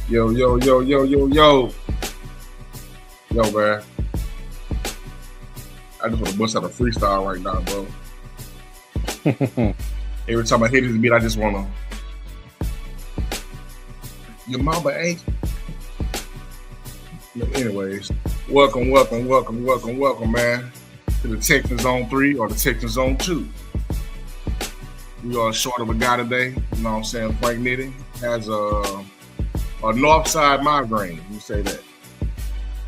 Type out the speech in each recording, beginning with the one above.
Yo, yo, yo, yo, yo, yo. Yo, man. I just want to bust out a freestyle right now, bro. Every time I hit this beat, I just want to. Your mama ain't. Anyways, welcome, man, to the Texans Zone 3 or the Texans Zone 2. We are short of a guy today. You know what I'm saying? Frank Nitty has a north side migraine. You say that.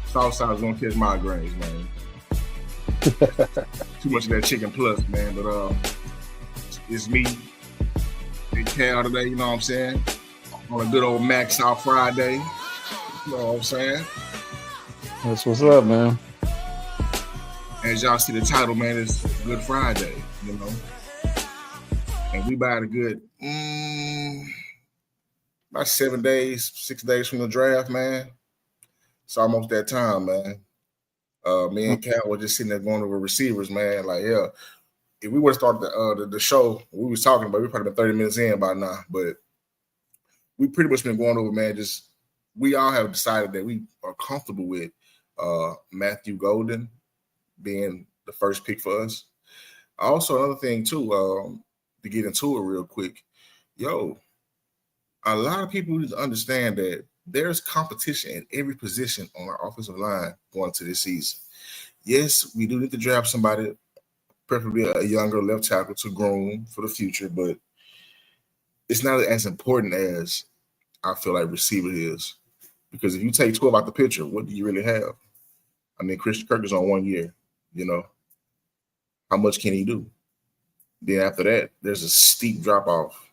South side's gonna catch migraines, man. Too much of that chicken plus, man. But it's me, Big Cal today. You know what I'm saying? On a good old Max South Friday. You know what I'm saying? That's what's up, man. As y'all see the title, man, it's Good Friday. You know, and we about a good about 6 days from the draft, man. It's almost that time, man. Me and Cal were just sitting there going over receivers, man. Like, yeah, if we would have started the show, we was talking about, we probably been 30 minutes in by now. But we pretty much been going over, man. Just we all have decided that we are comfortable with Matthew Golden being the first pick for us. Also, another thing too, to get into it real quick, a lot of people need to understand that there's competition at every position on our offensive line going into this season. Yes, we do need to draft somebody, preferably a younger left tackle to groom for the future, but it's not as important as I feel like receiver is. Because if you take 12 out the picture, what do you really have? I mean, Christian Kirk is on 1 year, you know. How much can he do? Then after that, there's a steep drop off.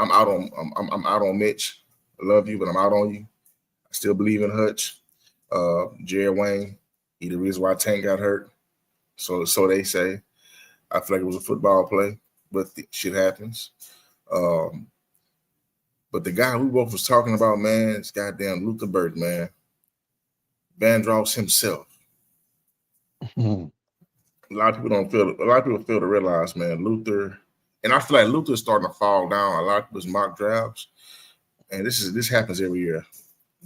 I'm out on Mitch. I love you, but I'm out on you. I still believe in Hutch. Jared Wayne, he the reason why Tank got hurt. So they say. I feel like it was a football play, but shit happens. But the guy we both was talking about, man, is goddamn Luther Burke, man. Vandross himself. A lot of people fail to realize, man, Luther, and I feel like Luther's starting to fall down a lot of people's mock drafts. And this happens every year.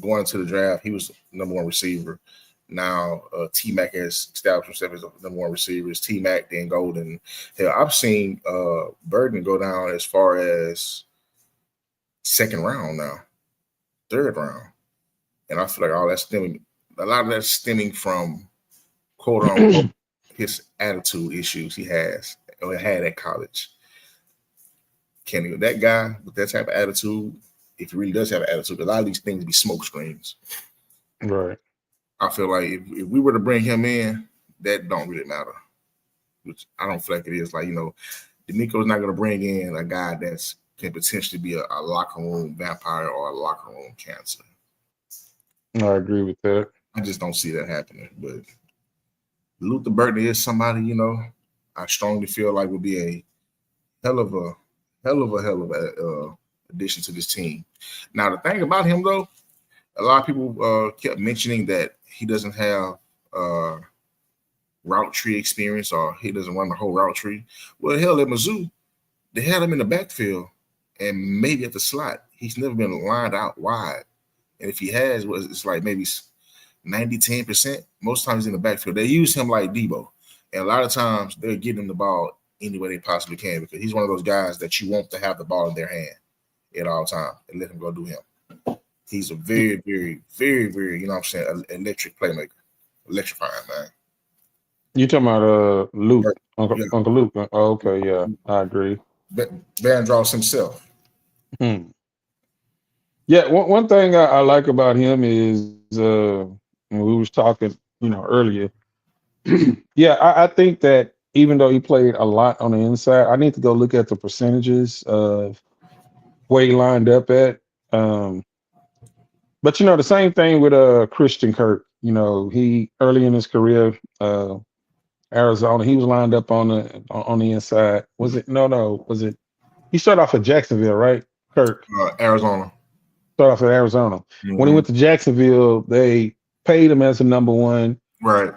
Going into the draft, he was the number one receiver. Now T-Mac has established himself as the number one receiver. It's T-Mac, then Golden. Hell, I've seen Burden go down as far as second round now, third round. And I feel like a lot of that's stemming from quote unquote his attitude issues he has or had at college. That guy with that type of attitude, if he really does have an attitude, a lot of these things be smoke screens. Right. I feel like if we were to bring him in, that don't really matter. Which I don't feel like it is. Like, you know, D'Amico's not going to bring in a guy that's can potentially be a locker room vampire or a locker room cancer. I agree with that. I just don't see that happening. But Luther Burton is somebody, you know, I strongly feel like would be a hell of a addition to this team. Now, the thing about him, though, a lot of people kept mentioning that he doesn't have route tree experience or he doesn't run the whole route tree. Well, hell, at Mizzou, they had him in the backfield and maybe at the slot. He's never been lined out wide. And if he has, it's like maybe 90-10%. Most times in the backfield. They use him like Debo. And a lot of times they're getting him the ball any way they possibly can because he's one of those guys that you want to have the ball in their hand at all times and let him go do him. He's a very, very, very, very, you know what I'm saying, electric playmaker. Electrifying, man. You talking about Luke, Uncle Luke. Oh, okay, yeah, I agree. Vandross himself. Yeah, one thing I like about him is when we was talking, you know, earlier. Yeah, I think that even though he played a lot on the inside, I need to go look at the percentages of where he lined up at. But you know, the same thing with Christian Kirk. You know, he early in his career, Arizona, he was lined up on the inside. Was it? No. Was it? He started off at Jacksonville, right? Kirk. Arizona. Started off at Arizona. Mm-hmm. When he went to Jacksonville, they paid him as a number one. Right.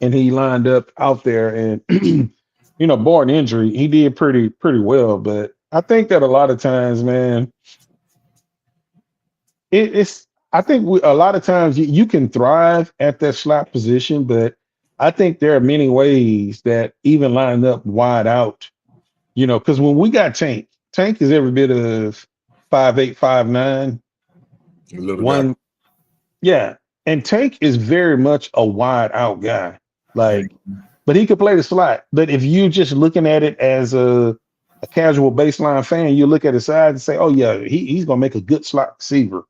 And he lined up out there, and you know, barring injury, he did pretty well. But I think that a lot of times, man, it's I think a lot of times you can thrive at that slot position, but I think there are many ways that even lining up wide out, because when we got Tank is every bit of 5'8", 5'9", The little guy. one, yeah. And Tank is very much a wide out guy. Like, but he could play the slot. But if you just looking at it as a casual baseline fan, you look at his size and say, oh yeah, he's gonna make a good slot receiver.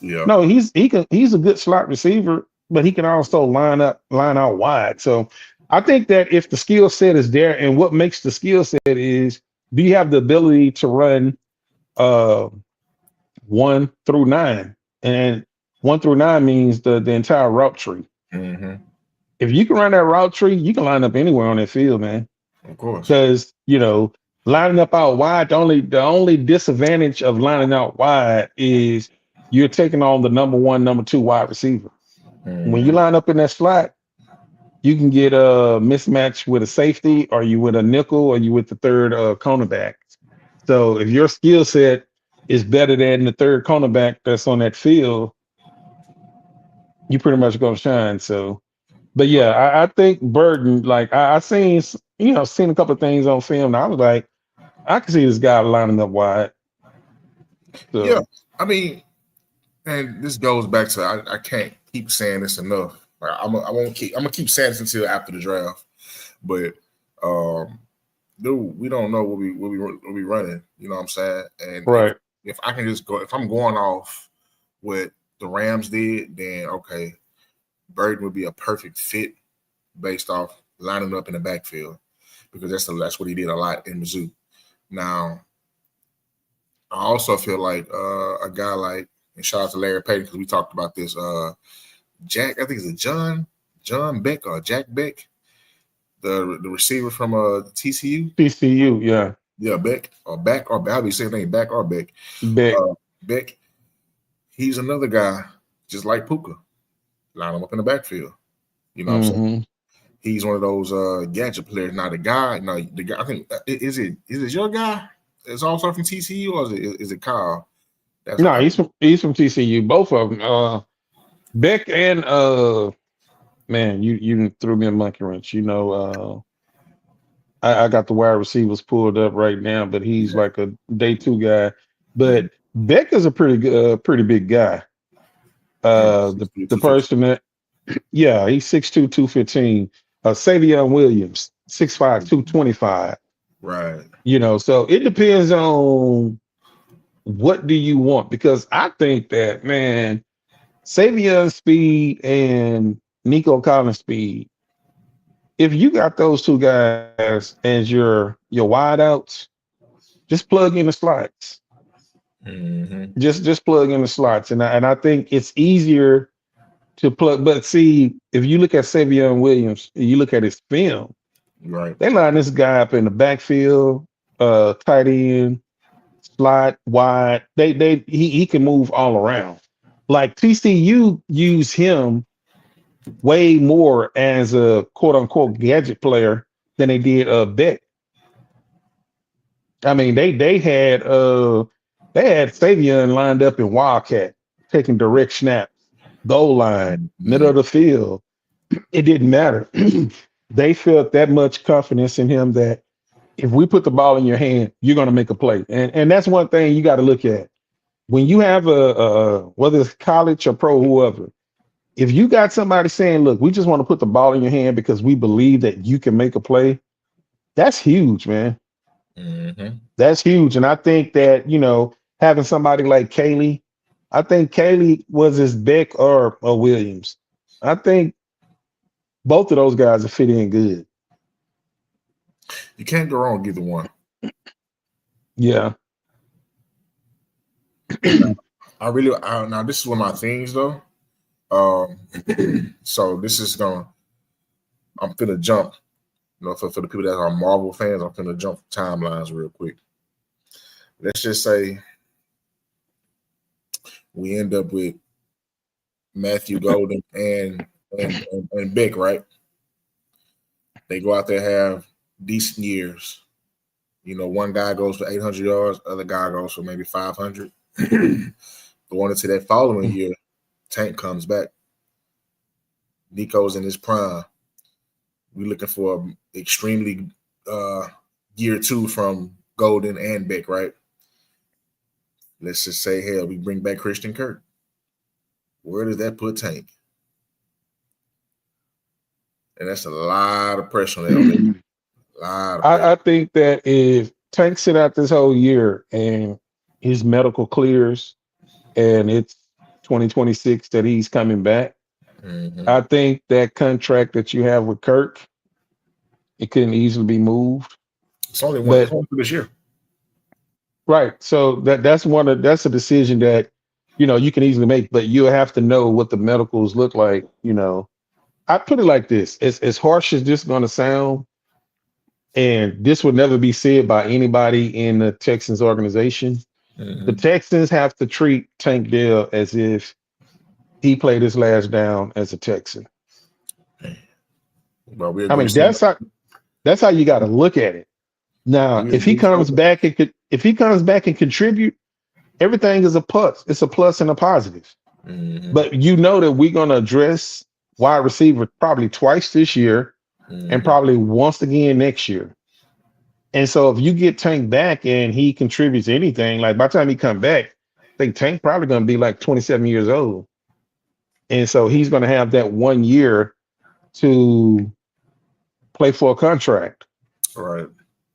Yeah. No, he's a good slot receiver, but he can also line out wide. So I think that if the skill set is there, and what makes the skill set is, do you have the ability to run uh 1 through 9? And 1 through 9 means the entire route tree. Hmm. If you can run that route tree, you can line up anywhere on that field, man. Of course. Because lining up out wide, the only disadvantage of lining out wide is you're taking on the number one, number two wide receiver. When you Hmm. line up in that slot, you can get a mismatch with a safety, or you with a nickel, or you with the third cornerback. So if your skill set is better than the third cornerback that's on that field, you pretty much gonna shine. So, but yeah, I think Burton, like I seen a couple of things on film, and I was like, I can see this guy lining up wide. Yeah. So I mean, and this goes back to I can't keep saying this enough. Like I'm gonna keep saying this until after the draft. But um, dude, we don't know what we running. You know what I'm saying? And right, if I can just go, if I'm going off what the Rams did, then okay, Burton would be a perfect fit based off lining up in the backfield because that's what he did a lot in Mizzou. Now, I also feel like a guy like, and shout out to Larry Payton because we talked about this. Jack, I think it's a John Beck or Jack Beck, the receiver from TCU. TCU, yeah, Yeah, Beck or Back or I'll be saying name Back or Beck. Beck. Beck, he's another guy just like Puka. Line him up in the backfield. You know what I'm saying? Hmm. He's one of those gadget players. Now the guy, no, the guy. I think is it your guy? It's also from TCU, or is it Kyle? That's No, he's from TCU. Both of them. Beck and man, you threw me a monkey wrench. I got the wide receivers pulled up right now, but he's yeah. like a day two guy. Mm-hmm. But Beck is a pretty good, pretty big guy. Yeah, The person that, yeah, he's 6'2", 215. Savion Williams, 6'5", 225. right. So it depends on what do you want, because I think that, man, Savion speed and Nico Collins speed, if you got those two guys as your wideouts, just plug in the slots. Mm-hmm. Just plug in the slots, and I think it's easier to plug. But see, if you look at Savion Williams, you look at his film, Right. they line this guy up in the backfield, tight end, slot, wide. He can move all around. Like TCU use him way more as a quote unquote gadget player than they did Beck. I mean, they had Savion lined up in Wildcat, taking direct snaps, goal line, middle Mm-hmm. of the field. It didn't matter. They felt that much confidence in him that if we put the ball in your hand, you're going to make a play. And that's one thing you got to look at. When you have whether it's college or pro, whoever, if you got somebody saying, look, we just want to put the ball in your hand because we believe that you can make a play, that's huge, man. Mm-hmm. That's huge. And I think that, having somebody like Kaylee, I think Kaylee was his Beck or Williams. I think both of those guys are fit in good. You can't go wrong with either one. Yeah. Now this is one of my things though. Um, so this is I'm gonna jump. For the people that are Marvel fans, I'm gonna jump timelines real quick. Let's just say we end up with Matthew Golden and Beck, right? They go out there have decent years. One guy goes for 800 yards, other guy goes for maybe 500. Going into that following year, Tank comes back. Nico's in his prime. We're looking for extremely year two from Golden and Beck, right? Let's just say, hell, we bring back Christian Kirk. Where does that put Tank? And that's a lot of pressure on that. A lot of pressure. I think that if Tank sit out this whole year and his medical clears and it's 2026 that he's coming back, I think that contract that you have with Kirk, it couldn't easily be moved. It's only one. It's only for this year. Right. So that's a decision that you can easily make, but you have to know what the medicals look like. I put it like this: as harsh as this is going to sound, and this would never be said by anybody in the Texans organization. The Texans have to treat Tank Dell as if he played his last down as a Texan. Well, I mean, that's how you got to look at it. Now, if he comes back and contribute, everything is a plus. It's a plus and a positive. But you know that we're going to address wide receiver probably twice this year and probably once again next year. And so if you get Tank back and he contributes anything, like by the time he come back, I think Tank probably going to be like 27 years old. And so he's going to have that 1 year to play for a contract. Right.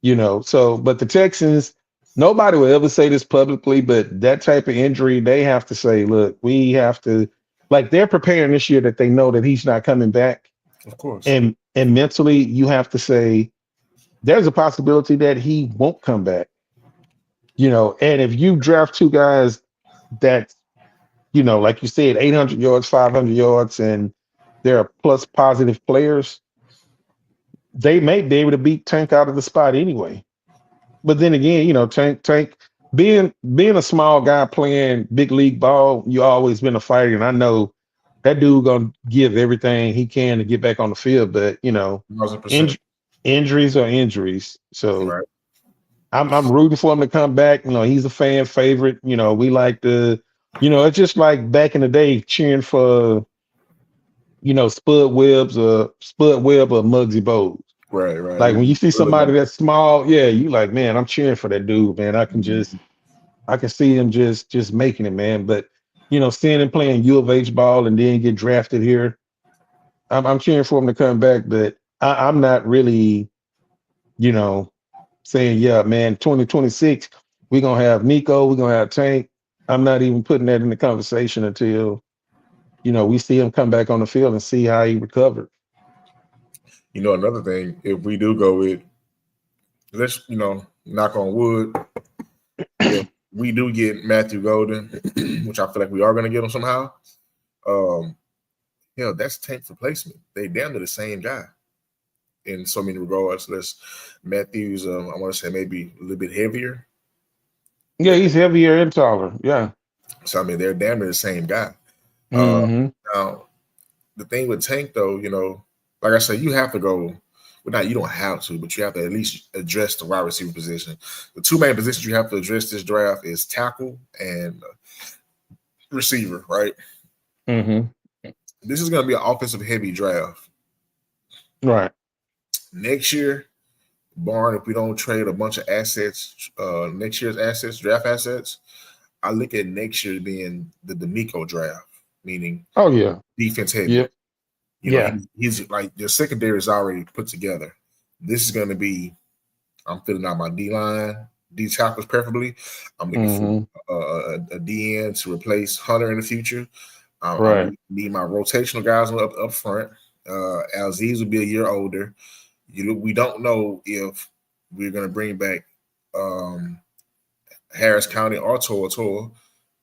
But the Texans, nobody will ever say this publicly, but that type of injury, they have to say, look, we have to, like they're preparing this year that they know that he's not coming back. Of course. And mentally, you have to say, there's a possibility that he won't come back. And if you draft two guys that, like you said, 800 yards, 500 yards, and they're plus positive players, they may be able to beat Tank out of the spot anyway. But then again, Tank being a small guy playing big league ball, you always been a fighter, and I know that dude gonna give everything he can to get back on the field. But injuries are injuries. So right. I'm rooting for him to come back. He's a fan favorite. We like to, it's just like back in the day cheering for, Spud Webb or Muggsy Bogues. Right. Like when you see somebody that's small, yeah, you like, man, I'm cheering for that dude, man. I can see him just making it, man. But seeing him playing U of H ball and then get drafted here, I'm cheering for him to come back. But I'm not really, saying, yeah, man, 2026, we're gonna have Nico, we're gonna have Tank. I'm not even putting that in the conversation until we see him come back on the field and see how he recovered. Another thing, if we do go with, let's, knock on wood, if we do get Matthew Golden, which I feel like we are going to get him somehow, that's Tank's replacement. They damn near the same guy in so many regards. Matthews, I want to say maybe a little bit heavier. Yeah, he's heavier and taller. Yeah. So, I mean, they're damn near the same guy. Now, the thing with Tank, though, like I said, you have to go. Well, you don't have to, but you have to at least address the wide receiver position. The two main positions you have to address this draft is tackle and receiver, right? This is going to be an offensive heavy draft. Right. Next year, barring if we don't trade a bunch of assets, next year's assets, draft assets, I look at next year being the D'Amico draft, meaning defense heavy. Yeah. He's like the secondary is already put together. This is going to be, I'm filling out my D line, D tackles preferably. I'm looking for a DN to replace Hunter in the future. I need my rotational guys up front. Aziz will be a year older. We don't know if we're going to bring back Harris County or Toa.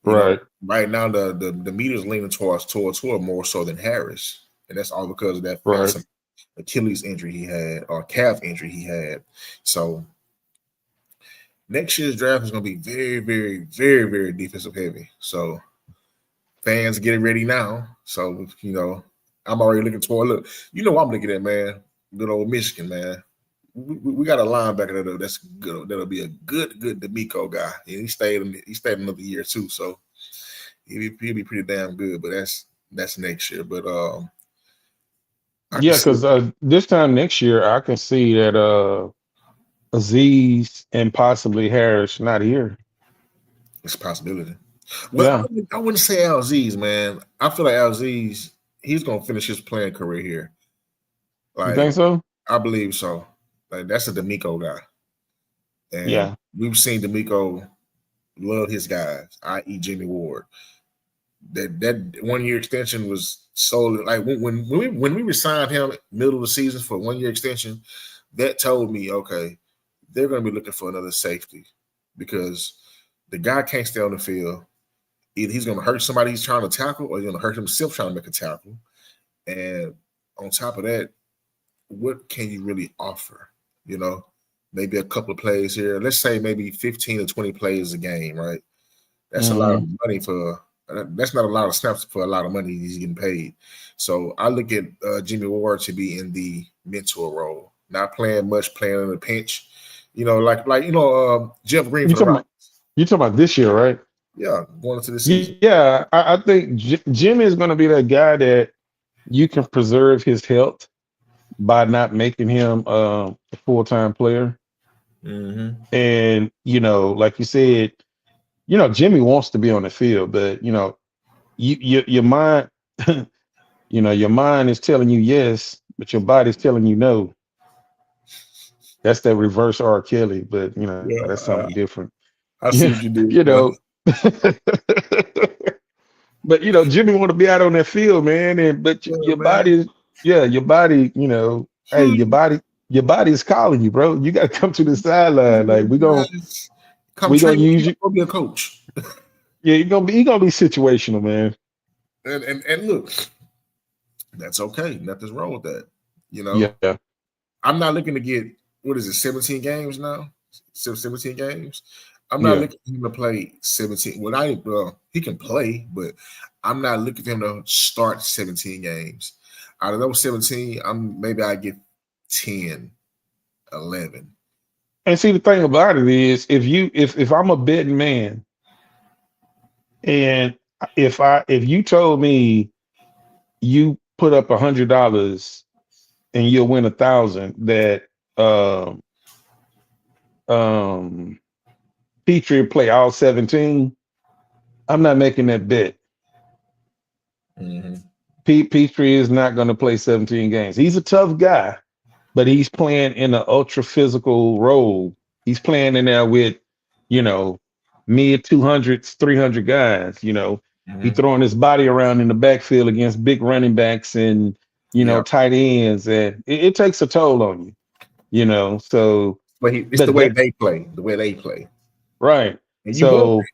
Right now, the meter's leaning towards Toa more so than Harris. And that's all because of that Achilles injury he had or calf injury he had. So next year's draft is going to be very, very, very, very defensive heavy. So fans get ready now. So, I'm already looking toward, what I'm looking at, man. Good old Michigan, man. We got a linebacker that's good. That'll be a good D'Amico guy. And he stayed another year too. So He'll be pretty damn good. But that's next year. But I can Yeah, see because this time next year, I can see that Aziz and possibly Harris not here. it's a possibility. But Yeah, I wouldn't say Alziz, man. I feel like Alziz, he's gonna finish his playing career here. you Like think so? I believe so. Like that's a D'Amico guy, and Yeah, we've seen D'Amico love his guys, i.e., Jimmy Ward. That 1 year extension was solely like when we resigned him middle of the season for a 1 year extension. That told me, okay, they're going to be looking for another safety because the guy can't stay on the field. Either he's going to hurt somebody he's trying to tackle, or he's going to hurt himself trying to make a tackle. And on top of that, what can you really offer? You know, maybe a couple of plays here. Let's say maybe 15 or 20 plays a game, right? That's a lot of hmm money for. That's not a lot of snaps for a lot of money he's getting paid. So I look at Jimmy Ward to be in the mentor role, not playing much, playing in a pinch. Jeff Green you for the talking Rock. about you talking about this year, right? Yeah, going into the season. Yeah, I think Jimmy is going to be that guy that you can preserve his health by not making him a full time player. Mm-hmm. And like you said, Jimmy wants to be on the field, but your mind, your mind is telling you yes, but your body's telling you no. That's that reverse R. Kelly, but Yeah, that's something different. I see Yeah, what you did. you know. But Jimmy want to be out on that field, man. And but Yeah, your man. body, yeah, your body, hey, your body is calling you, bro. You got to come to the sideline. Like Guys, come we gonna train with use me. you. I'll be a coach. Yeah, you gonna be situational, man. And look, that's okay. Nothing's wrong with that. You know, Yeah, I'm not looking to get what is it, 17 games now? 17 games. I'm not yeah. looking for him to play 17. Well, he can play, but I'm not looking for him to start 17 games. Out of those 17, maybe I get 10, 11. And see, the thing about it is, if I'm a betting man, and if you told me you put up $100 and you'll win 1,000, that um um Petrie play all 17, I'm not making that bet. Mm-hmm. Petrie is not going to play 17 games. He's a tough guy, but he's playing in an ultra physical role. He's playing in there with, you know, mid 200s, 300 guys. He Mm-hmm. throwing his body around in the backfield against big running backs and, Yeah. tight ends. And it takes a toll on you, So, But it's the but way that, they play, the way they play. right. And you want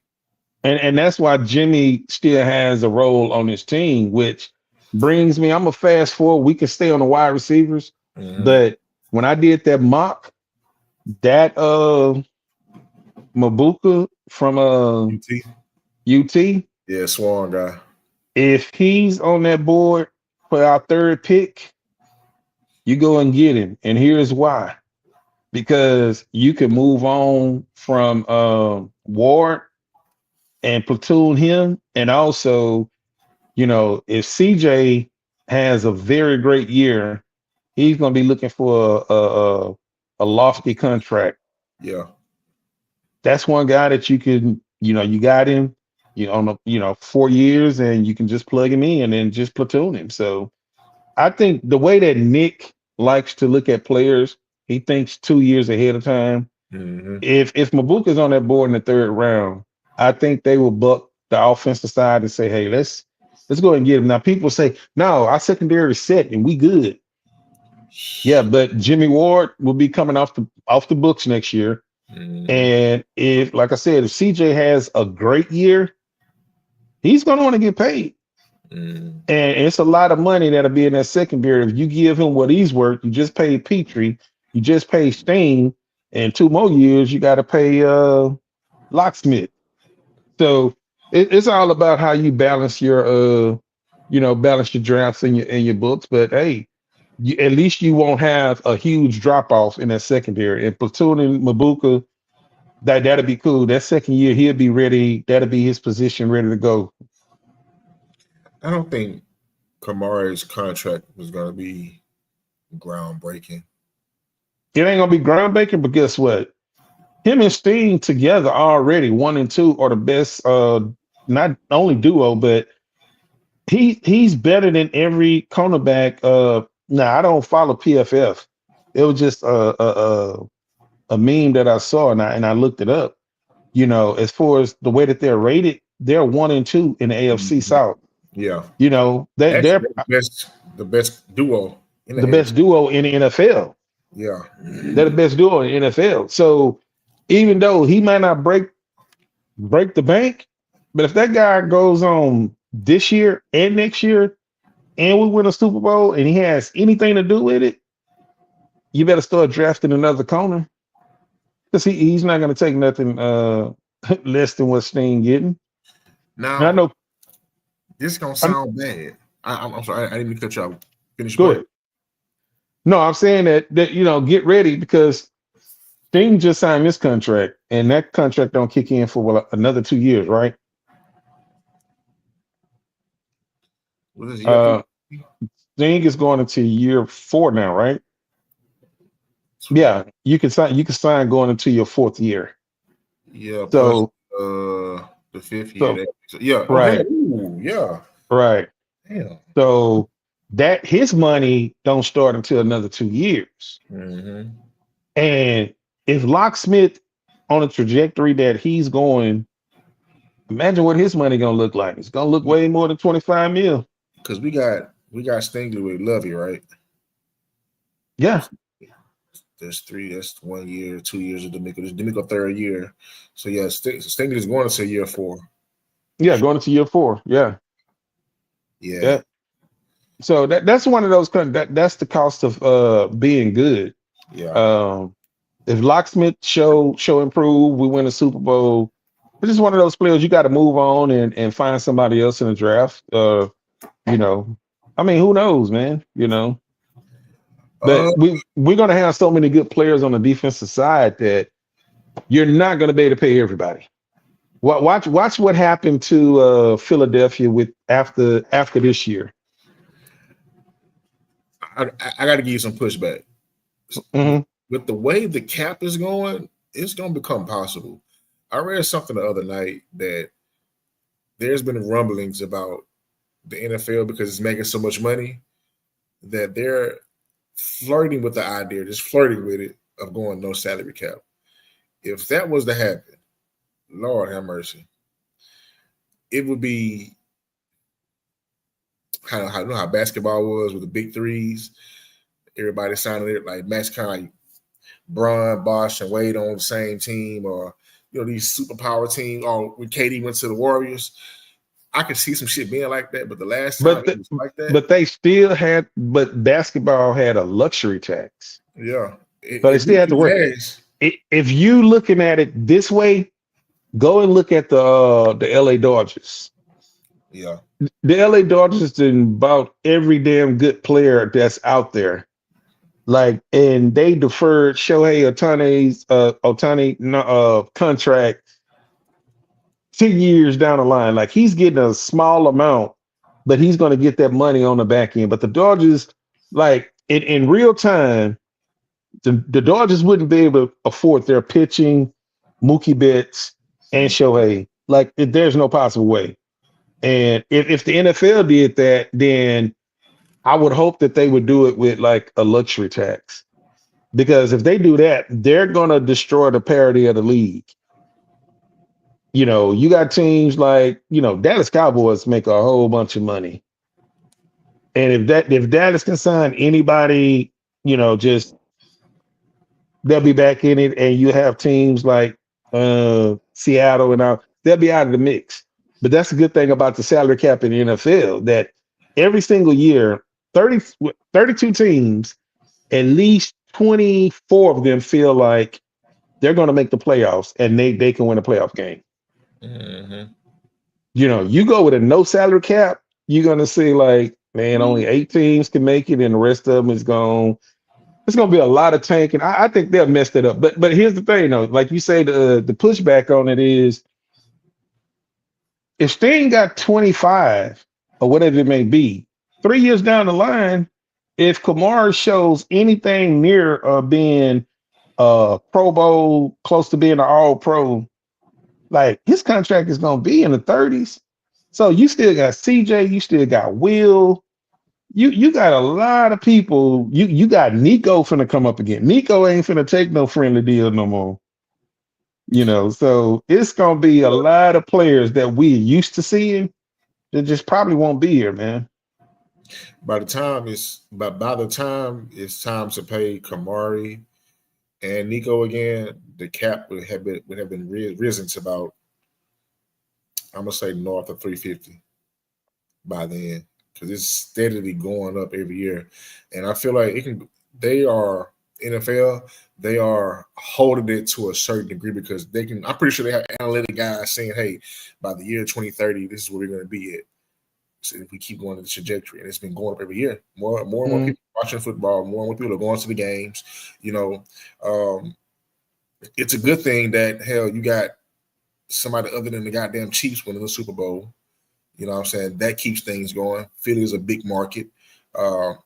So, and that's why Jimmy still has a role on his team, which brings me. I'm a fast forward. We can stay on the wide receivers, that. Mm-hmm. but when I did that mock, that Mabuka from UT. UT, Yeah, Swan guy. if he's on that board for our third pick, you go and get him. And here's why: because you can move on from Ward and platoon him, and also if CJ has a very great year, he's going to be looking for a lofty contract. Yeah. That's one guy that you can, you got him, on 4 years, and you can just plug him in and just platoon him. So I think the way that Nick likes to look at players, he thinks 2 years ahead of time. Mm-hmm. If Mabuka's on that board in the third round, I think they will buck the offensive side and say, "Hey, let's go ahead and get him." Now, people say, "No, our secondary is set and we good." Yeah, but Jimmy Ward will be coming off the books next year, Mm-hmm. and if, like I said, if CJ has a great year, he's going to want to get paid, Mm-hmm. and it's a lot of money that'll be in that secondary. If you give him what he's worth, you just paid Petrie, you just paid Stain, and 2 more years you got to pay Locksmith. So it's all about how you balance your balance your drafts in your books. But hey, at least you won't have a huge drop off in that secondary. And platooning Mabuka, that'll be cool. That second year he'll be ready. That'll be his position ready to go. I don't think Kamara's contract was going to be groundbreaking. It ain't gonna be groundbreaking, but guess what? Him and Sting together already 1 and 2 are the best. Not only duo, but he's better than every cornerback. Now I don't follow PFF. It was just a meme that I saw, and I looked it up. As far as the way that they're rated, they're 1 and 2 in the AFC Mhm. South. Yeah, They're actually, they're the best duo in the the AFC. best duo in the NFL. Yeah, They're the best duo in the NFL. So even though he might not break the bank, but if that guy goes on this year and next year, and we win a Super Bowl, and he has anything to do with it, you better start drafting another corner because he's not going to take nothing less than what Sting getting. And I now know. this gonna I'm sound bad. I'm sorry, I didn't mean to cut you off. Finish your Go point. ahead. No, I'm saying that get ready because Sting just signed this contract, and that contract don't kick in for another 2 years, right? Was this year three? Uh, Sting is going into year 4 now, right? Yeah, you can sign going into your 4th year. Yeah, plus So the fifth year. so Yeah. Okay. right, Ooh, yeah. right. Damn. So that his money don't start until another 2 years. Mm-hmm. And if Locksmith on a trajectory that he's going, imagine what his money gonna look like. It's gonna look way more than 25 mil. Because we got Stingley with Lovey, right? Yeah, There's three. That's 1 year, 2 years of D'Amico. This D'Amico third year. So yeah, Stingley is going to year 4. yeah, going into year 4. Yeah, Yeah. yeah. So that's one of those that's the cost of being good. Yeah. Um, if Locksmith show improve, we win a Super Bowl. It's just one of those players you got to move on and find somebody else in the draft. You know, I mean, who knows, man? But Uh, we're gonna have so many good players on the defensive side that you're not gonna be able to pay everybody. Watch what happened to Philadelphia with after this year. I got to give you some pushback. Hmm. With the way the cap is going, it's going to become possible. I read something the other night that there's been rumblings about the NFL because it's making so much money that they're flirting with the idea, just flirting with it of going no salary cap. If that was to happen, Lord have mercy, it would be kind of how you know how basketball was with the big threes. Everybody signing it like Max kind of like Bron, Bosh, and Wade on the same team, or these superpower teams. Or when KD went to the Warriors, I could see some shit being like that. But the last time But it was like that, but they still had but basketball had a luxury tax, yeah, so they it still had to usually work. has. If you looking at it this way, go and look at the LA Dodgers. Yeah, The LA Dodgers did about every damn good player that's out there. Like, and they deferred Shohei Otani contract 10 years down the line. Like he's getting a small amount, but he's going to get that money on the back end. But the Dodgers, like in real time, the Dodgers wouldn't be able to afford their pitching, Mookie Betts, and Shohei. Like there's no possible way. And if the NFL did that, then I would hope that they would do it with like a luxury tax. Because if they do that, they're gonna destroy the parity of the league. You got teams like, Dallas Cowboys make a whole bunch of money. And if Dallas can sign anybody, just they'll be back in it. And you have teams like Seattle and all, they'll be out of the mix. But that's the good thing about the salary cap in the NFL that every single year, 30, 32 teams, at least 24 of them feel like they're going to make the playoffs and they can win a playoff game. mm-hmm. You go with a no salary cap, you're going to see like, man, only 8 teams can make it and the rest of them is gone. It's going to be a lot of tanking. I think they'll mess it up. But here's the thing, though. Like you say, the pushback on it is if Sting got 25 or whatever it may be. 3 years down the line, if Kamara shows anything near being Pro Bowl, close to being an All Pro, like his contract is gonna be in the 30s. So you still got CJ, you still got Will, you got a lot of people. You got Nico finna come up again. Nico ain't finna take no friendly deal no more. So it's gonna be a lot of players that we used to seeing that just probably won't be here, man. By the time it's time to pay Kamari and Nico again, the cap would have been risen to about, I'm gonna say, north of 350 by then, because it's steadily going up every year, and I feel like it can. They are NFL. They are holding it to a certain degree because they can. I'm pretty sure they have analytic guys saying, "Hey, by the year 2030, this is where we're going to be at." So if we keep going in the trajectory, and it's been going up every year, more and more people watching football, more and more people are going to the games. You know, um, it's a good thing that hell you got somebody other than the goddamn Chiefs winning the Super Bowl. You know what I'm saying? That keeps things going. Philly is a big market.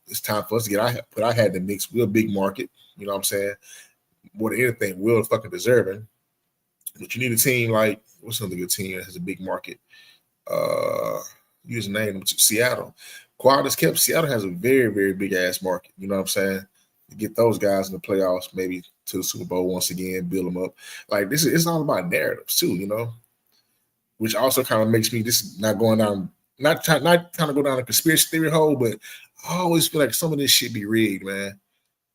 It's time for us to put our hat in the mix. We're a big market. You know what I'm saying? More than anything, we're fucking deserving. But you need a team like, what's another good team that has a big market? Use the name Seattle. Quiet as kept, Seattle has a very, very big ass market. You know what I'm saying? To get those guys in the playoffs, maybe to the Super Bowl once again, build them up. Like it's all about narratives too, which also kind of makes me, this not going down, not trying to go down a conspiracy theory hole, but I always feel like some of this shit be rigged, man.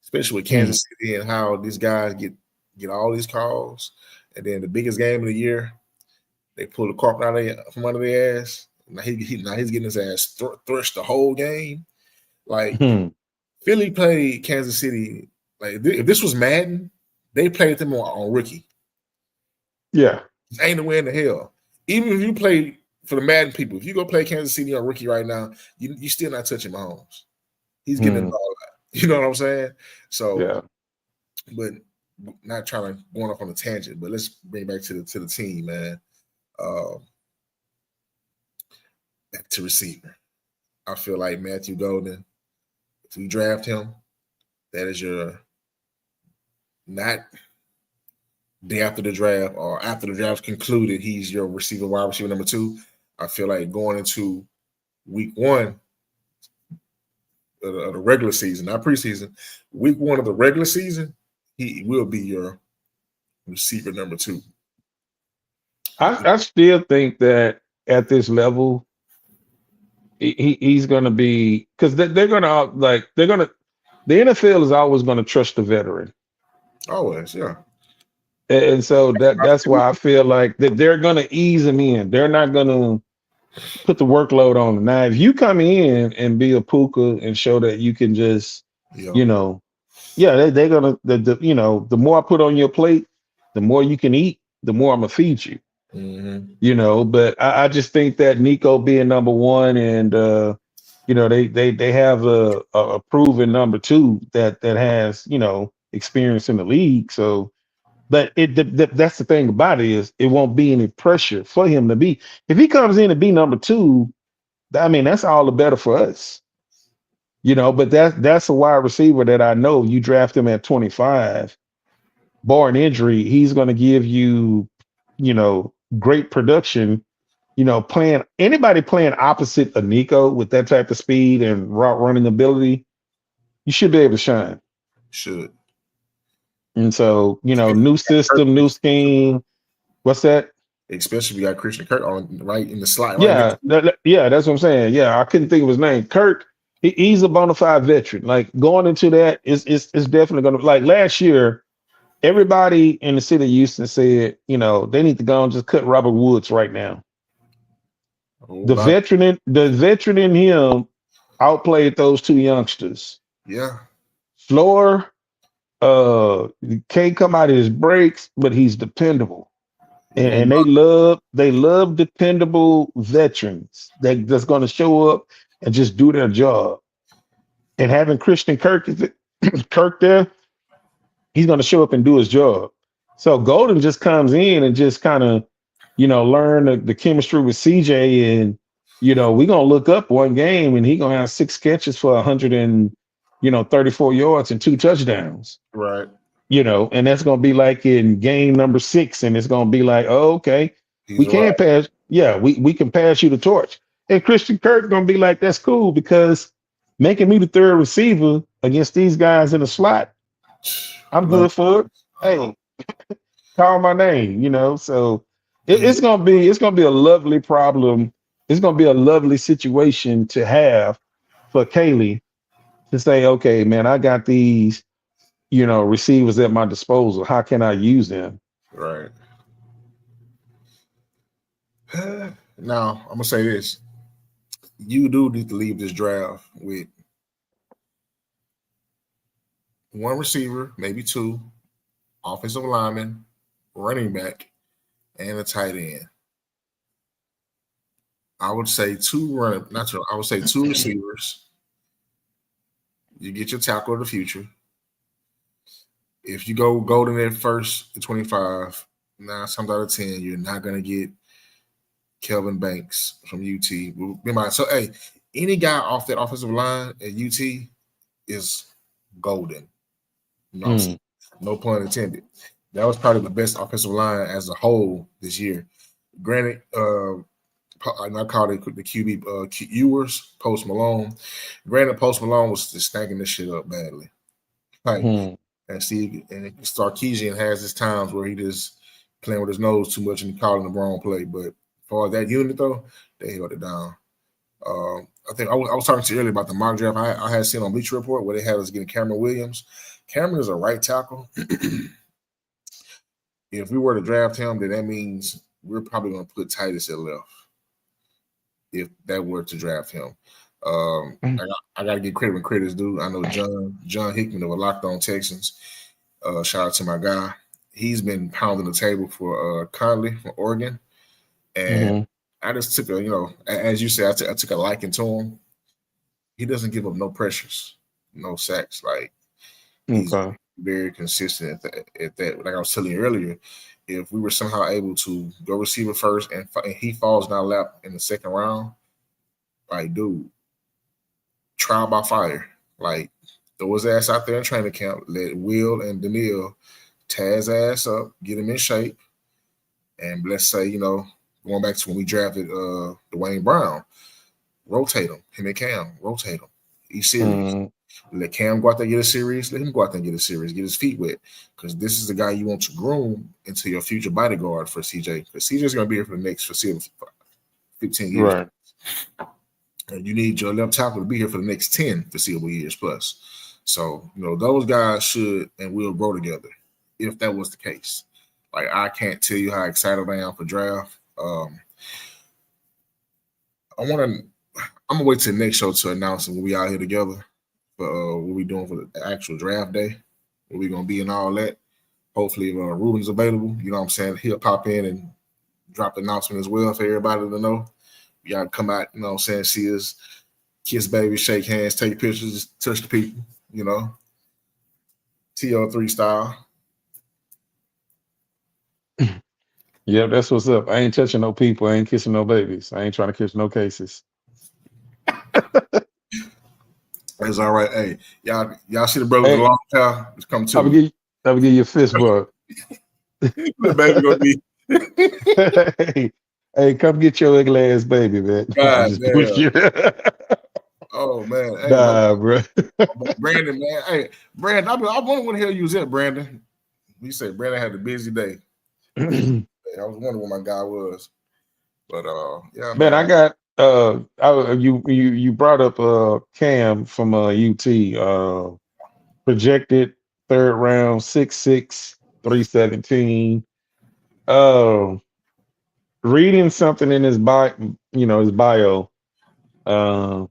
Especially with Kansas City and how these guys get all these calls, and then the biggest game of the year, they pull the carpet from under their ass. Now he's getting his ass thrashed the whole game. Like Philly played Kansas City. Like if this was Madden, they played them on rookie. Yeah, ain't no way in the hell. Even if you play for the Madden people, if you go play Kansas City on rookie right now, you still not touching Mahomes. He's getting the ball out. You know what I'm saying? So, yeah. But not trying to going off on a tangent, but let's bring back to the team, man. Back to receiver. I feel like Matthew Golden, if we draft him, that is your not day after the draft or after the draft concluded, he's your wide receiver number 2. I feel like going into week 1 of the regular season, not preseason, week 1 of the regular season, he will be your receiver number 2. I still think that at this level, he's going to be, because they're going to the NFL is always going to trust the veteran. Always, yeah. And so that's why I feel like that they're going to ease him in. They're not going to put the workload on him. Now, if you come in and be a Puka and show that you can just, they're going to, the more I put on your plate, the more you can eat, the more I'm going to feed you. But I just think that Nico being number 1 and, they have a proven number 2 that has, experience in the league. So, but that's the thing about it is it won't be any pressure for him to be. If he comes in to be number 2, I mean, that's all the better for us. But that's a wide receiver that I know you draft him at 25, barring injury, he's going to give you, great production. Anybody playing opposite of Nico with that type of speed and route running ability, you should be able to shine. Should. And so, new system, new scheme. What's that? Especially we got Christian Kirk on right in the slot. Yeah, that's what I'm saying. Yeah, I couldn't think of his name. Kirk, he's a bona fide veteran. Like going into that, it's definitely going to, like last year, everybody in the city of Houston said, they need to go and just cut Robert Woods right now. The veteran in him outplayed those 2 youngsters. Yeah. Floor, can't come out of his breaks, but he's dependable. And they love dependable veterans that's going to show up and just do their job. And having Christian Kirk there, he's going to show up and do his job. So Golden just comes in and just kind of, learn the chemistry with CJ and We're gonna look up one game and he gonna have 6 catches for 34 yards and 2 touchdowns. Right. And that's gonna be like in game number 6, and it's gonna be like, oh, okay, we He's right. can pass, yeah, we can pass you the torch. And Christian Kirk gonna be like, that's cool because making me the third receiver against these guys in the slot, I'm Man, good for it. Hey, call my name. So he's it's gonna be a lovely problem. It's gonna be a lovely situation to have for Kaylee to say, okay, man, I got these, receivers at my disposal. How can I use them? right. Now, I'm gonna say this. You do need to leave this draft with one receiver, maybe two, offensive lineman, running back, and a tight end. I would say two running, not two, I would say two receivers. You get your tackle of the future. If you go golden at first at 25, 9 times out of 10, you're not gonna get Kelvin Banks from UT. So hey, any guy off that offensive line at UT is golden. You know what I'm saying? Mm, No pun intended. That was probably the best offensive line as a whole this year. Granted, and I call it the QB Ewers, Post Malone. Granted, Post Malone was just stacking this shit up badly. Like, mm, and Steve and Sarkisian has his times where he just playing with his nose too much and calling the wrong play. But for that unit though, they held it down. I think I was talking to you earlier about the mock draft I had seen on Bleacher Report where they had us getting Cameron Williams. Cameron is a right tackle. If we were to draft him, then that means we're probably going to put Titus at left if that were to draft him. mm, I got to give credit when credit's due. I know John Hickman of a Locked On Texans. Shout out to my guy. He's been pounding the table for Conley from Oregon, and mhm. I just took as you said, I took a liking to him. He doesn't give up no pressures, no sacks. Like he's Okay. very consistent at that. Like I was telling you earlier, if we were somehow able to go receiver first and he falls in our lap in the second round, like dude, trial by fire. Like throw his ass out there in training camp, let Will and Daniil tear his ass up, get him in shape, and let's say going back to when we drafted Dwayne Brown, rotate him and Cam, rotate him. Each series. Mm, Let Cam go out there and get a series. Let him go out there and get a series. Get his feet wet. Because this is the guy you want to groom into your future bodyguard for CJ. Because CJ's going to be here for the next foreseeable 15 years. right. And you need your left tackle to be here for the next 10 foreseeable years plus. So, those guys should and will grow together if that was the case. Like, I can't tell you how excited I am for draft. I'm gonna wait till the next show to announce it when we out here together. For what we doing for the actual draft day, where we gonna be and all that. Hopefully, if Ruben's available, you know what I'm saying, he'll pop in and drop the announcement as well for everybody to know. We gotta come out, you know what I'm saying, see us, kiss baby, shake hands, take pictures, touch the people, TO3 style. Yeah, that's what's up. I ain't touching no people. I ain't kissing no babies. I ain't trying to kiss no cases. That's all right. Hey, y'all see the brothers Hey, a long time? Just come I to will me. give I will give you a fist bump. The baby gonna be hey, come get your ugly ass baby, man. I'm God just damn. pushing you. Oh man. Hey, Nah, bro. Brandon, man. Hey, Brandon, I wonder what the hell you was at, Brandon. You said Brandon had a busy day. I was wondering where my guy was. But yeah, Man, I man. got you brought up Cam from UT projected third round 6'6", 317. Uh reading something in his bio, uh,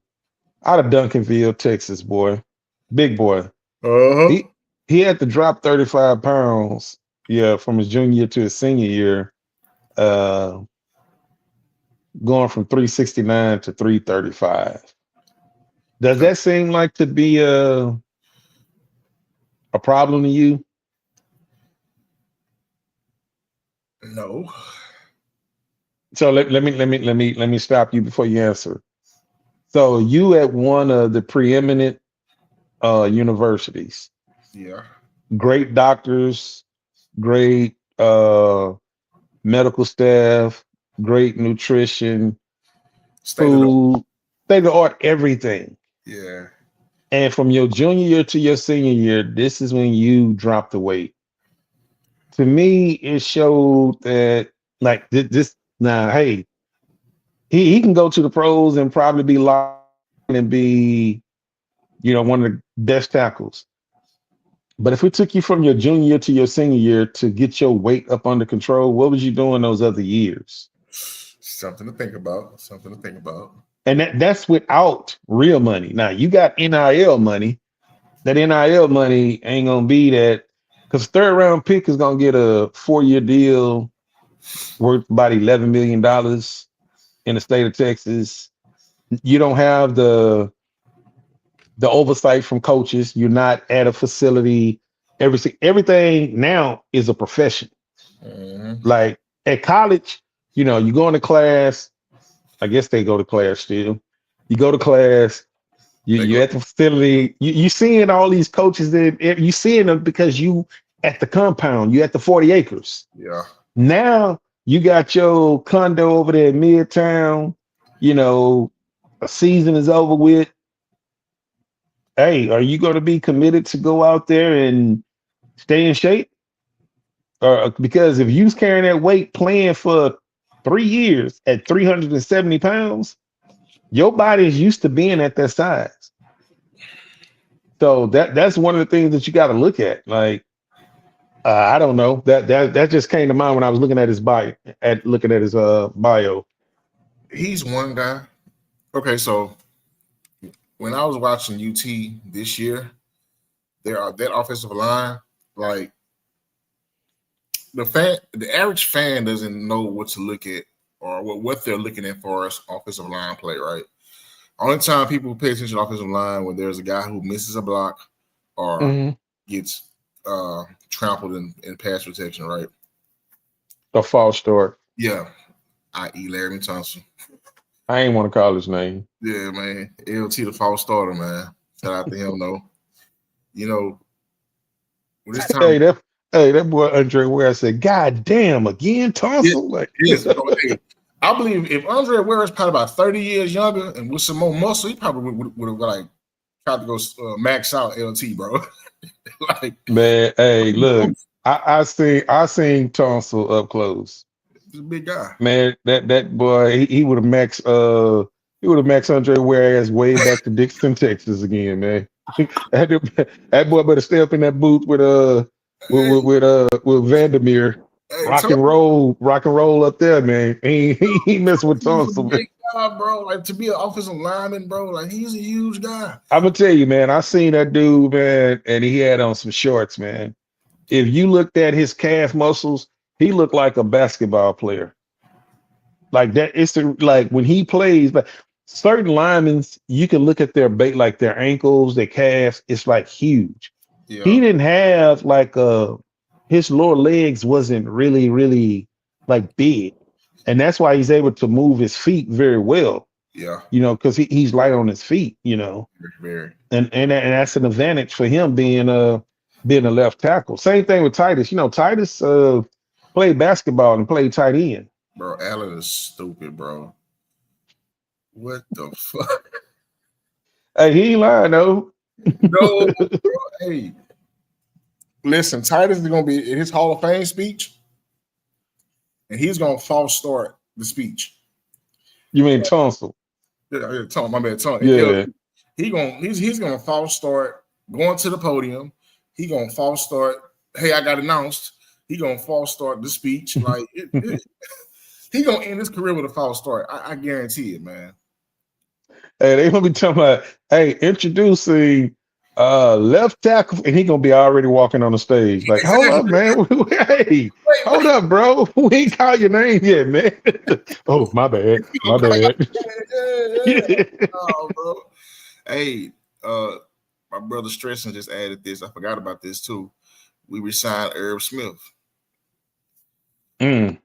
out of Duncanville, Texas, boy. Big boy. Uh-huh. He he had to drop 35 pounds, yeah, from his junior year to his senior year, uh, going from 369 to 335. Does that seem like to be a problem to you? No. So let me stop you before you answer. So you at one of the preeminent universities, Yeah. great doctors, great medical staff, great nutrition, State of the food, state of the art, everything. yeah. And from your junior year to your senior year, this is when you drop the weight. To me, it showed that like this now, hey, he can go to the pros and probably be locked in and be, one of the best tackles. But if we took you from your junior year to your senior year to get your weight up under control, what was you doing those other years? Something to think about. Something to think about. And that's without real money. Now you got NIL money. That NIL money ain't gonna be that because third round pick is gonna get a 4-year deal worth about $11 million in the state of Texas. You don't have the oversight from coaches. You're not at a facility. Everything now is a profession. Mm-hmm. Like at college, you go into class. I guess they go to class still. You go to class. They You're go. at the facility. You seeing all these coaches that you seeing them because you at the compound. You at the 40 acres. Yeah. Now you got your condo over there in Midtown. You know, a season is over with. Hey, are you going to be committed to go out there and stay in shape? Or because if you's carrying that weight playing for 3 years at 370 pounds, your body is used to being at that size. So that's one of the things that you got to look at. Like I don't know that just came to mind when I was looking at his bio, at looking at his bio. He's one guy. Okay, so when I was watching UT this year, there are that offensive line, like the average fan doesn't know what to look at or what they're looking at for us offensive line play, right? Only time people pay attention to offensive line when there's a guy who misses a block or Mhm. gets trampled in pass protection, right? A false start. Yeah, i.e. Larry Thompson. I ain't want to call his name. Yeah, man. LT the false starter, man. Shout out to him though. You know, when it's time. Hey, that boy Andre Ware said, "God damn, again, Yeah, tonsil." Like, yes, bro. Hey, I believe if Andre Ware is probably about 30 years younger and with some more muscle, he probably would have like tried to go max out LT, bro. Like, man, hey, look, I seen tonsil up close. he's a big guy. Man, that boy, he would have maxed Andre Ware ass way back to Dixon, Texas again, man. that boy better stay up in that booth with Hey, with Vandermeer. hey, Rock and roll up there, man. He messing with he's a tonsil, man. big guy, bro. Like to be an offensive lineman, bro. Like he's a huge guy. I'm gonna tell you, man. I seen that dude, man, and he had on some shorts, man. If you looked at his calf muscles, he looked like a basketball player. Like that, like when he plays, like certain linemen, you can look at their bait, like their ankles, their calves. It's like huge. Yeah, He didn't have like his lower legs wasn't really like big, and that's why he's able to move his feet very well. yeah, Because he's light on his feet. very. And that's an advantage for him being a left tackle. Same thing with Titus. Titus played basketball and played tight end. Bro, Allen is stupid, bro. What the fuck? Hey, he ain't lying though. No, bro. Hey, listen, Titus is gonna be in his Hall of Fame speech, and he's gonna false start the speech. You mean tonsil? My man, Tom. Yeah. He's gonna false start going to the podium. He gonna false start. Hey, I got announced. He gonna false start the speech. Like he gonna end his career with a false start. I guarantee it, man. Hey, they gonna be talking about, hey, introducing left tackle, and he gonna be already walking on the stage. Like, hold up, Exactly. man. Hey, hold up, bro. We ain't call your name yet, man. Oh, my bad. My bad. Yeah. Oh, bro. Hey, my brother Stresson just added this. I forgot about this too. We resigned Herb Smith. Mm.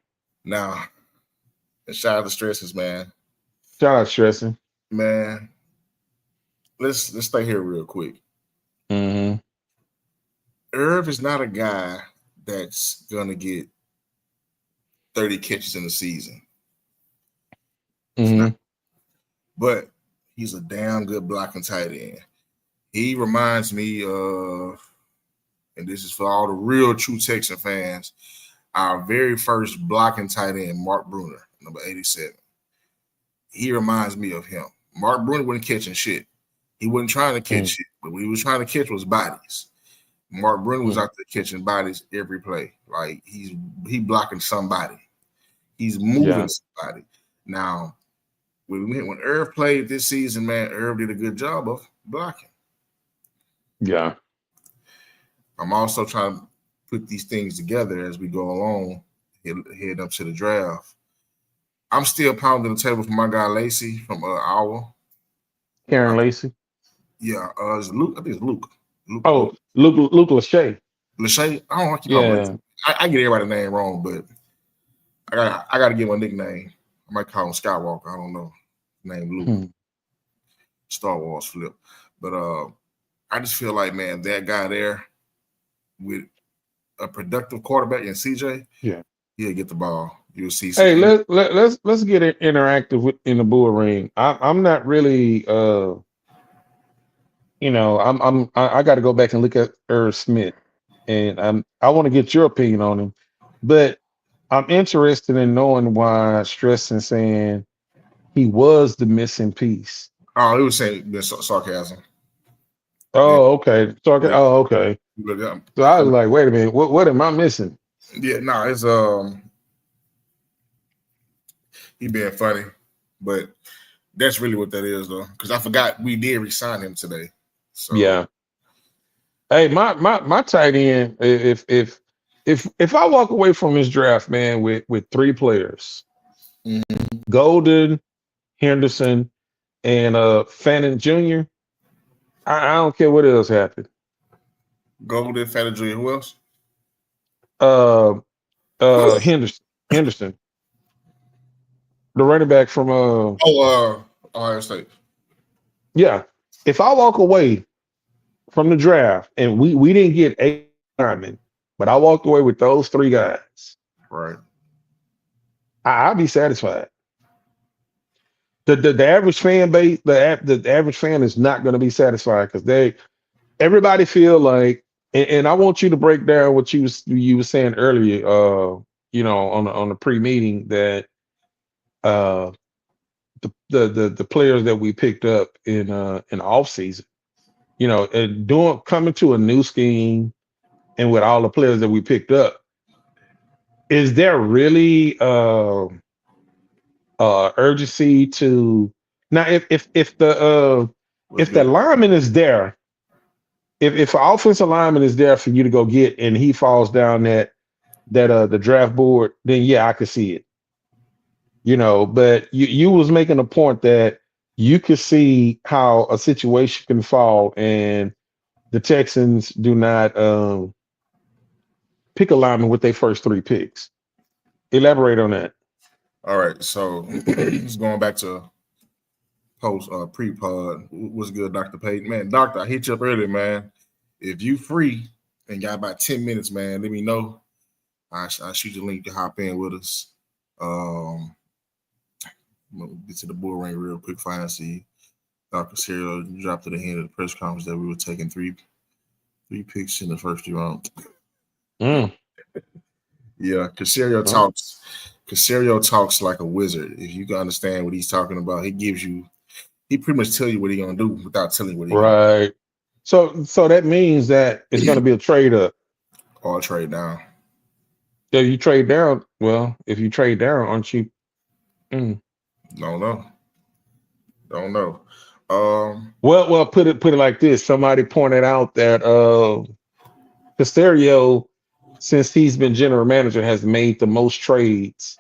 Now, And shout out to Stresses, man. Shout out stressing. Man, let's stay here real quick. Mm-hmm. Irv is not a guy that's gonna get 30 catches in the season. He's Mm-hmm. not, but he's a damn good blocking tight end. He reminds me of, and this is for all the real true Texan fans, our very first blocking tight end, Mark Bruner, number 87. He reminds me of him. Mark Bruner wasn't catching shit. He wasn't trying to catch shit, but what he was trying to catch was bodies. Mark Bruner was out there catching bodies every play. Like he blocking somebody. He's moving somebody. Now, when Irv played this season, man, Irv did a good job of blocking. Yeah. I'm also trying to put these things together as we go along, head up to the draft. I'm still pounding the table for my guy Lacey from Iowa. Karen Lacey. Yeah, it's Luke. I think it's Luke. Luke Lachey. Lachey. I don't want to keep Yeah. Lacey. I get everybody's name wrong, but I gotta give him a nickname. I might call him Skywalker. I don't know. Name Luke. Star Wars flip. But I just feel like, man, that guy there with a productive quarterback in CJ, he'll get the ball. You'll see. Hey, let's get it interactive in the bull ring. I'm not really I got to go back and look at Irv Smith, and I want to get your opinion on him, but I'm interested in knowing why Stressing saying he was the missing piece. Oh, he was saying sarcasm. Oh, okay. Oh, okay. So I was like, wait a minute, what am I missing? Yeah, no, it's he being funny, but that's really what that is, though. Because I forgot we did resign him today. So yeah. Hey, my tight end. If I walk away from this draft, man, with three players, Golden, Henderson, and Fannin Jr., I don't care what else happened. Golden, Fannin Jr., who else? Henderson, the running back from Ohio State. Yeah, if I walk away from the draft and we didn't get a lineman, but I walked away with those three guys, right? I'll be satisfied. The average fan base, the average fan is not going to be satisfied because everybody feel like, and I want you to break down what you were saying earlier, on the pre-meeting that the players that we picked up in the off season, and coming to a new scheme, and with all the players that we picked up, is there really urgency to now if the lineman is there, if an offensive lineman is there for you to go get and he falls down that the draft board, then yeah, I could see it. But you was making a point that you could see how a situation can fall and the Texans do not pick a lineman with their first three picks. Elaborate on that. All right, so just going back to pre-pod. What's good, Dr. Payton? Man, Doctor, I hit you up earlier, man. If you free and got about 10 minutes, man, let me know. I'll shoot you a link to hop in with us. Get to the bull ring real quick. Finally, see Dr. Cyril dropped to the hand of the press conference that we were taking three picks in the first round. Yeah, Casario talks. Casario talks like a wizard. If you can understand what he's talking about, he pretty much tell you what he's gonna do without telling you what he's gonna do. So that means that it's gonna be a trade up or a trade down. Yeah, you trade down. Well, if you trade down, aren't you? Don't know. Well, put it like this. Somebody pointed out that Casario, since he's been general manager, has made the most trades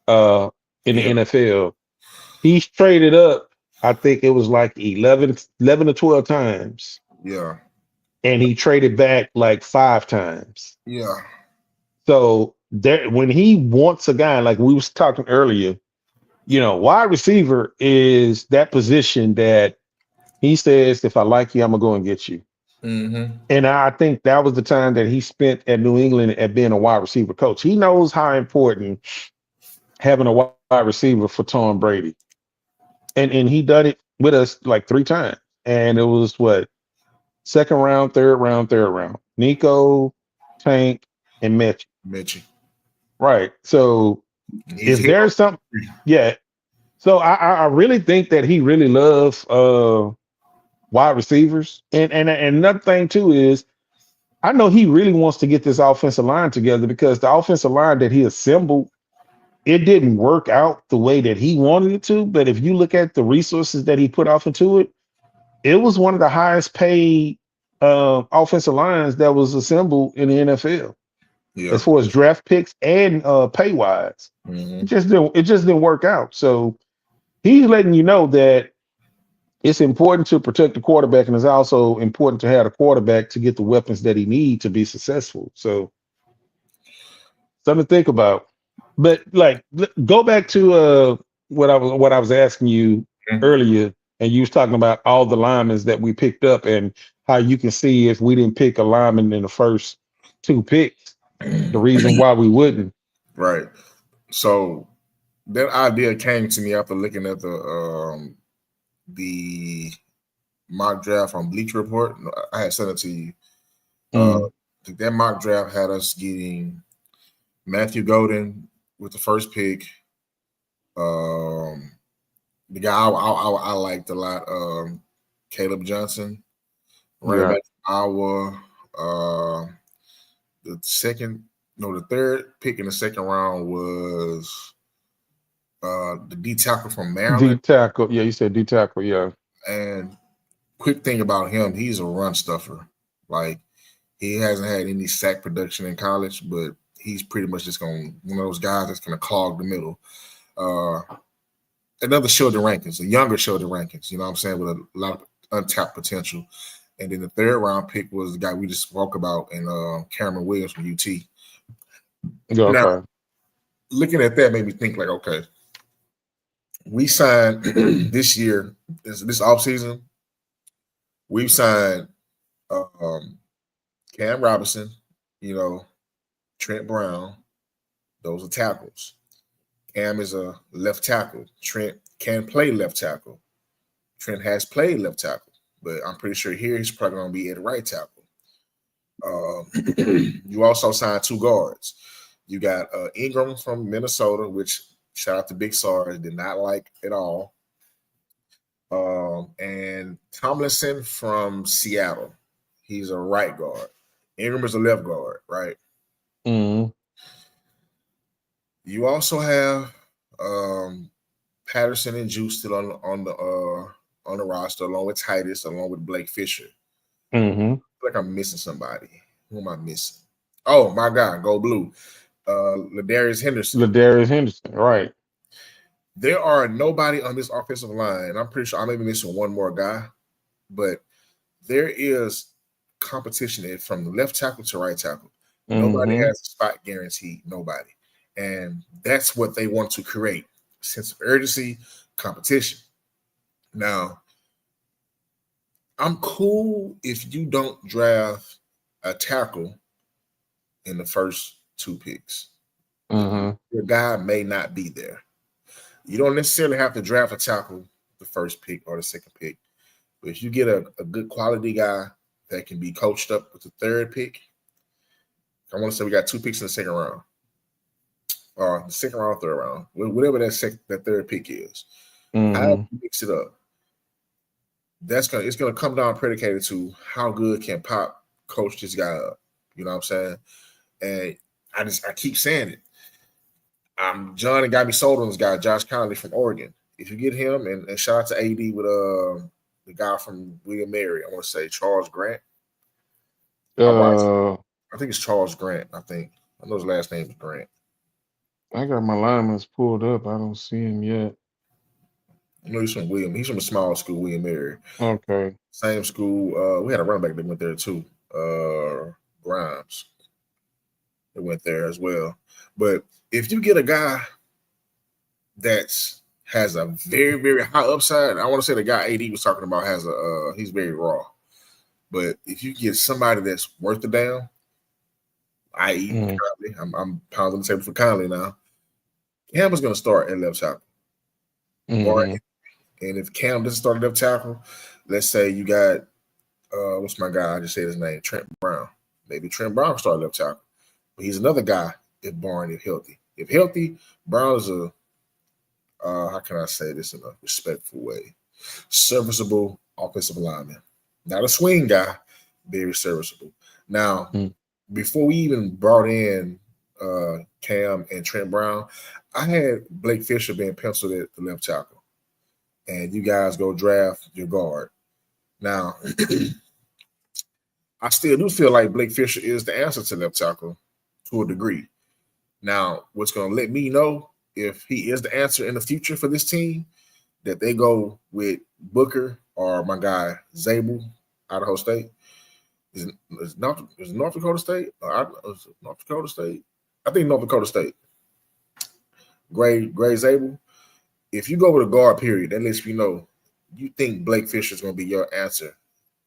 in the NFL. He's traded up, I think it was like 11 to 12 times. Yeah. And he traded back like 5 times. Yeah. So when he wants a guy, like we was talking earlier, Wide receiver is that position that he says, if I like you, I'm gonna go and get you. Mm-hmm. And I think that was the time that he spent at New England at being a wide receiver coach. He knows how important having a wide receiver for Tom Brady. And he done it with us like 3 times. And it was what, second round, third round, third round. Nico, Tank, and Mitch. Mitchell. Right. So He's if hit on there's some, three. yeah. So I really think that he really loves wide receivers. And another thing too is I know he really wants to get this offensive line together because the offensive line that he assembled, it didn't work out the way that he wanted it to. But if you look at the resources that he put off into it, it was one of the highest paid offensive lines that was assembled in the NFL Yeah. as far as draft picks and pay wise. Mm-hmm. It just didn't work out. So he's letting you know that it's important to protect the quarterback, and it's also important to have a quarterback to get the weapons that he needs to be successful. So something to think about. But like, go back to what I was asking you earlier, and you was talking about all the linemen that we picked up, and how you can see if we didn't pick a lineman in the first 2 picks, the reason why we wouldn't. Right. So that idea came to me after looking at the mock draft on Bleacher Report. I had sent it to you. Mm, That mock draft had us getting Matthew Golden with the first pick. Um, the guy I liked a lot, Caleb Johnson, running yeah, back from Iowa. The second, no, the third pick in the second round was the D tackle from D Maryland. tackle. Yeah, you said D tackle. Yeah. And quick thing about him, he's a run stuffer. Like he hasn't had any sack production in college, but he's pretty much just going one of those guys that's going to clog the middle. Uh, Another Sheldon Rankins, a younger Sheldon Rankins, you know what I'm saying, with a lot of untapped potential. And then the third round pick was the guy we just spoke about, and Cameron Williams from UT. Yeah. Now, Okay. looking at that made me think like, okay, we signed this year, this offseason, we've signed um, Cam Robinson, you know, Trent Brown. Those are tackles. Cam is a left tackle. Trent can play left tackle. Trent has played left tackle, but I'm pretty sure here he's probably going to be at right tackle. You also signed 2 guards. You got Ingram from Minnesota, which shout out to Big Sar, did not like at all. And Tomlinson from Seattle. He's a right guard. Ingram is a left guard, right? Mm, You also have Patterson and Juice still on the roster, along with Titus, along with Blake Fisher. mm-hmm. I feel like I'm missing somebody. Who am I missing? Oh, my God, go blue. Ladarius Henderson. Ladarius Henderson. Right. There are nobody on this offensive line. I'm pretty sure I may be missing one more guy, but there is competition from the left tackle to right tackle. Nobody Mm-hmm. has a spot guaranteed. Nobody. And that's what they want to create. Sense of urgency, competition. Now, I'm cool if you don't draft a tackle in the first 2 picks. Mm-hmm. Your guy may not be there. You don't necessarily have to draft a tackle the first pick or the second pick. But if you get a good quality guy that can be coached up with the third pick, I want to say we got 2 picks in the second round. Or the second round, third round, whatever that third pick is. How Mm-hmm. you mix it up? It's gonna come down predicated to how good can Pop coach this guy up. You know what I'm saying? And I keep saying it. John and got me sold on this guy, Josh Conley from Oregon. If you get him, and shout out to AD with the guy from William Mary, I want to say Charles Grant. Uh, I think it's Charles Grant. I know his last name is Grant. I got my linemen pulled up. I don't see him yet. I know he's from William. He's from a small school, William Mary. Okay. Same school. We had a running back that went there too. Grimes. That went there as well. But if you get a guy that's has a very, very high upside. I want to say the guy AD was talking about has a he's very raw. But if you get somebody that's worth the damn, i.e. Mm, Conley, I'm pounding the table for Conley now. Cam is going to start at left tackle. mhm. And if Cam doesn't start at left tackle, let's say you got what's my guy? I just said his name, Trent Brown. Maybe Trent Brown can start left tackle. But he's another guy if Barn is healthy. If healthy, Brown is a how can I say this in a respectful way? Serviceable offensive lineman. Not a swing guy, very serviceable. Now, Mm. before we even brought in Cam and Trent Brown, I had Blake Fisher being penciled at the left tackle. And you guys go draft your guard. Now, I still do feel like Blake Fisher is the answer to left tackle to a degree. Now, what's going to let me know if he is the answer in the future for this team that they go with Booker or my guy Zabel, Idaho State. Is North Dakota State? Is North Dakota State? I think North Dakota State. Gray Zabel. If you go with a guard period, that lets me know you think Blake Fisher is going to be your answer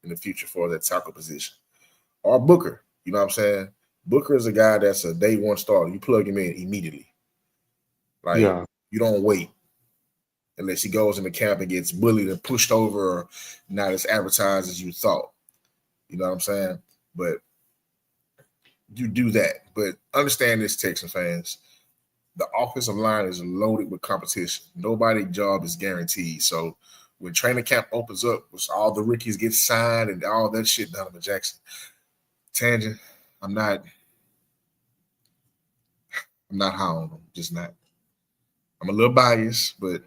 in the future for that tackle position. Or Booker. You know what I'm saying? Booker is a guy that's a day one starter. You plug him in immediately. Like, Yeah. you don't wait unless he goes into camp and gets bullied and pushed over or not as advertised as you thought. You know what I'm saying? But you do that. But understand this, Texan fans. The offensive line is loaded with competition. Nobody's job is guaranteed. So when training camp opens up, all the rookies get signed and all that shit, Donovan Jackson. Tangent, I'm not high on them. Just not. I'm a little biased, but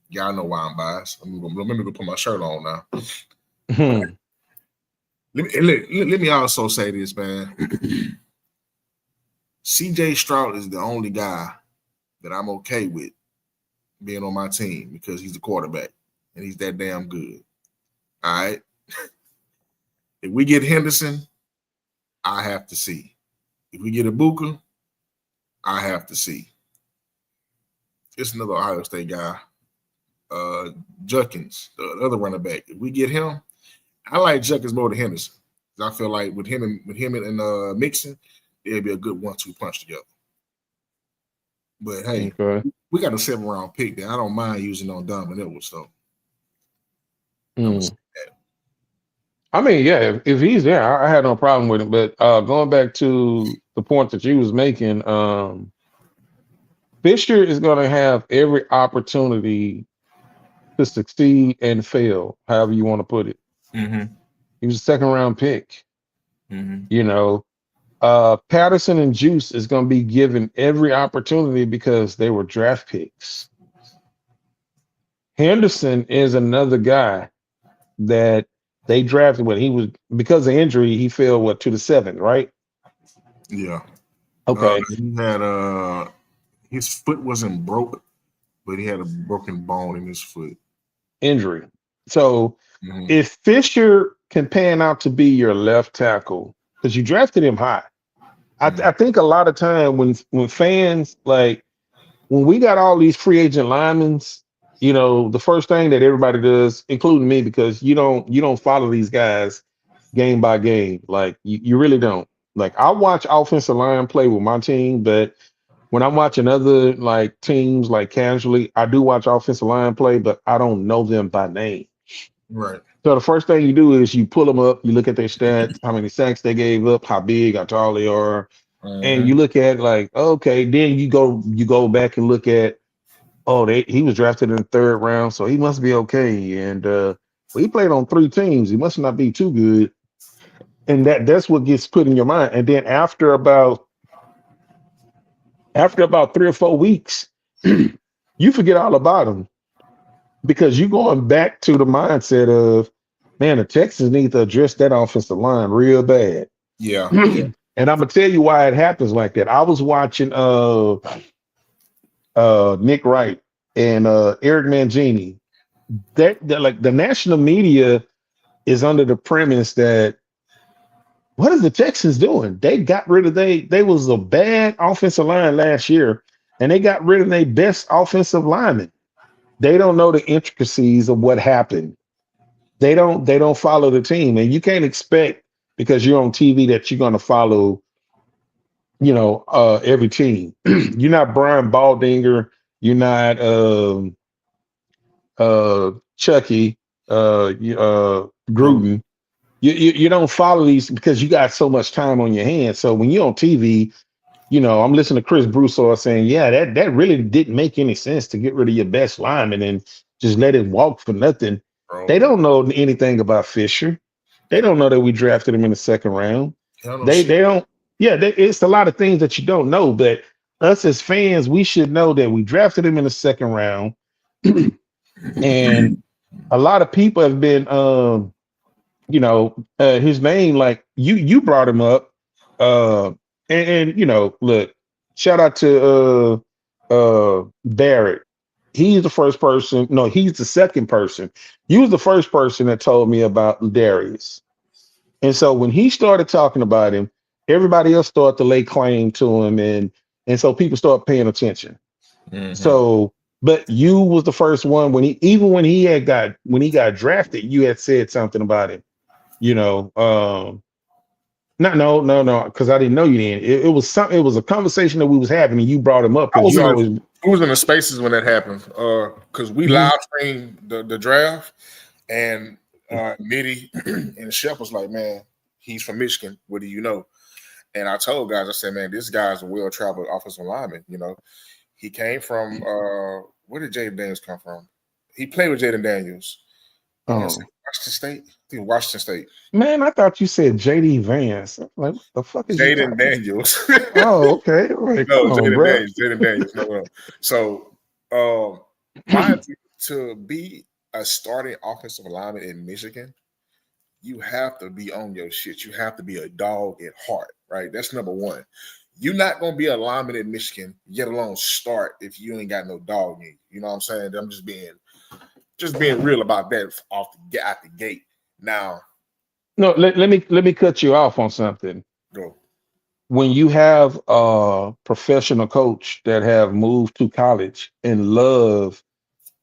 y'all know why I'm biased. Let me go put my shirt on now. Mhm. Let me also say this, man. CJ Stroud is the only guy that I'm okay with being on my team because he's the quarterback and he's that damn good. All right. If we get Henderson, I have to see. If we get Ibuka, I have to see. It's another Ohio State guy, Judkins, the other running back. If we get him, I like Judkins more than Henderson. I feel like with him and Mixon, it'd be a good 1-2 punch together. But hey, Okay. we got a 7th-round pick there. I don't mind using on Donovan Edwards, though. Mm. I mean, yeah, if he's there, I had no problem with him. But going back to the point that you was making, Fisher is going to have every opportunity to succeed and fail, however you want to put it. Mm-hmm. He was a 2nd-round pick. Mm-hmm. You know, Patterson and Juice is going to be given every opportunity because they were draft picks. Henderson is another guy that they drafted when he was, because of injury, he fell to the 7th, right? Yeah. Okay. He had his foot wasn't broke, but he had a broken bone in his foot. Injury. So Mm-hmm. if Fisher can pan out to be your left tackle, because you drafted him high, I think a lot of time when fans, like when we got all these free agent linemen, you know, the first thing that everybody does, including me, because you don't follow these guys game by game, like you really don't. Like I watch offensive line play with my team, but when I'm watching other like teams like casually, I do watch offensive line play, but I don't know them by name. Right. So the first thing you do is you pull them up, you look at their stats, how many sacks they gave up, how big, how tall they are, and Mm-hmm. you look at like, okay, then you go back and look at, oh, he was drafted in the 3rd round, so he must be okay. And well, he played on 3 teams, he must not be too good. And that's what gets put in your mind. And then after about 3 or 4 weeks, you forget all about him because you're going back to the mindset of, man, the Texans need to address that offensive line real bad. Yeah. And I'm gonna tell you why it happens like that. I was watching Nick Wright and Eric Mangini. That like the national media is under the premise that what are the Texans doing? They got rid of they was a bad offensive line last year, and they got rid of their best offensive lineman. They don't know the intricacies of what happened. They don't follow the team, and you can't expect because you're on TV that you're going to follow, every team. You're not Brian Baldinger. You're not Chucky, Bro, Gruden. You don't follow these because you got so much time on your hands. So when you're on TV, I'm listening to Chris Broussard saying, yeah, that really didn't make any sense to get rid of your best lineman and just let him walk for nothing. They bro, don't know anything about Fisher. They don't know that we drafted him in the second round. hell no They shit. they don't. Yeah, it's a lot of things that you don't know. But us as fans, we should know that we drafted him in the second round, and a lot of people have been his name, like you brought him up, uh and look, shout out to Barrett. He's the first person, no, he's the second person. You was the first person that told me about Darius, and so when he started talking about him, everybody else started to lay claim to him, and so people start paying attention. Mm-hmm. So but you was the first one when when he got drafted, you had said something about him, you know. Not no, because I didn't know you then. It was a conversation that we was having, and you brought him up I because was you in always the I was in the spaces when that happened. Because we you live streamed the draft, and Mitty and Chef was like, "Man, he's from Michigan. What do you know?" And I told guys, I said, "Man, this guy's a well-traveled offensive lineman. He came from where did Jaden Daniels come from? He played with Jaden Daniels. I want to say oh Washington State. I think Washington State. man, I thought you said JD Vance. I'm like, what the fuck is you Jaden talking? Daniels. Oh, okay. All right, No, come on, Jaden bro. Daniels. Jaden Daniels. No, no. So, mind you, to be a starting offensive lineman in Michigan, you have to be on your shit. You have to be a dog at heart, right? That's number one. You're not gonna be a lineman in Michigan, yet alone start if you ain't got no dog in you. You know what I'm saying? I'm just being real about that out the gate. Now, No, let me cut you off on something. go. When you have a professional coach that have moved to college and love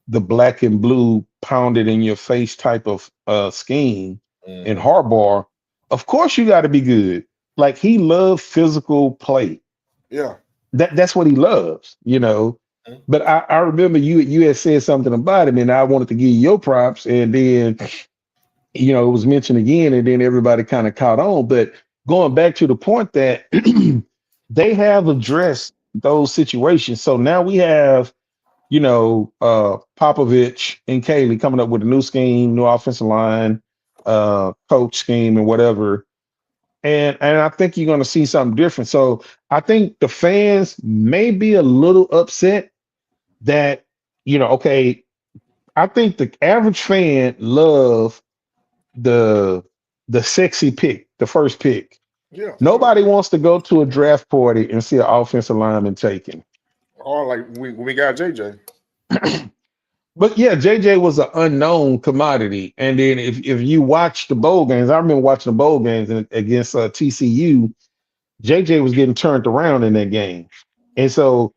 the black and blue pounded in your face type of scheme in Mm-hmm. Harbaugh, of course you got to be good. Like he loved physical play. Yeah. That's what he loves. Mhm. But I remember you had said something about him, and I wanted to give you your props, and then it was mentioned again, and then everybody kind of caught on. But going back to the point that they have addressed those situations, so now we have Popovich and Kaylee coming up with a new scheme, new offensive line, coach scheme, and whatever. And I think you're going to see something different. So I think the fans may be a little upset that okay, I think the average fan love the the sexy pick, the first pick. Yeah. Nobody wants to go to a draft party and see an offensive lineman taken. Or like we got JJ. But yeah, JJ was an unknown commodity. And then if you watch the bowl games, I remember watching the bowl games against TCU. JJ was getting turned around in that game, and so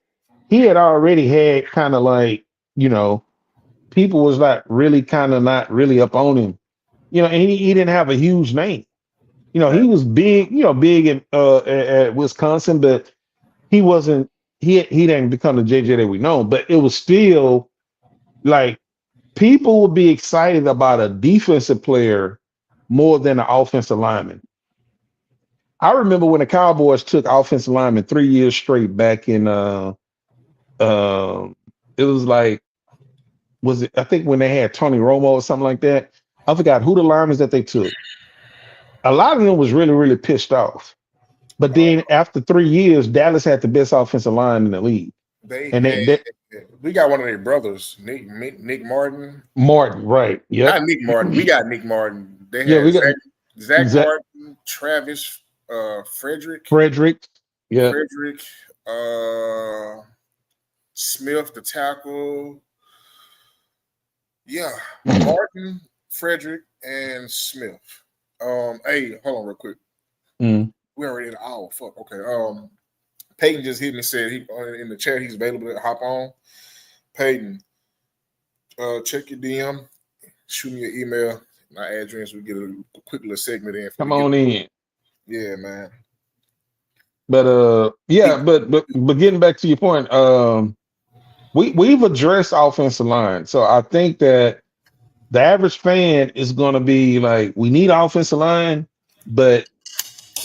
he had already had kind of like people was like really kind of not really up on him, and he didn't have a huge name. He was big, big at Wisconsin, but he wasn't. He didn't become the JJ that we know. But it was still like people would be excited about a defensive player more than an offensive lineman. I remember when the Cowboys took offensive linemen 3 years straight back in uh it was like was it I think when they had Tony Romo or something like that. I forgot who the linemen that they took. A lot of them was really, really pissed off. But Uh, then after 3 years, Dallas had the best offensive line in the league. they And had they we got one of their brothers, Nick Martin. Martin, right. Not Yep. Nick Martin. We got Nick Martin. They Yeah, we had got Zach Zach Martin, Travis, Frederick. Yeah. Frederick, Smith, the tackle. Yeah, Martin, Frederick, and Smith. Hey, hold on real quick. Mm. We already at an hour. Fuck. Okay. Peyton just hit me and said he in the chat he's available to hop on. Peyton, check your DM, shoot me an email, my address. We get a quick little segment in before we Come get. on in. Yeah, man. But yeah, but getting back to your point, we've addressed offensive line. So I think that the average fan is gonna be like, we need offensive line, but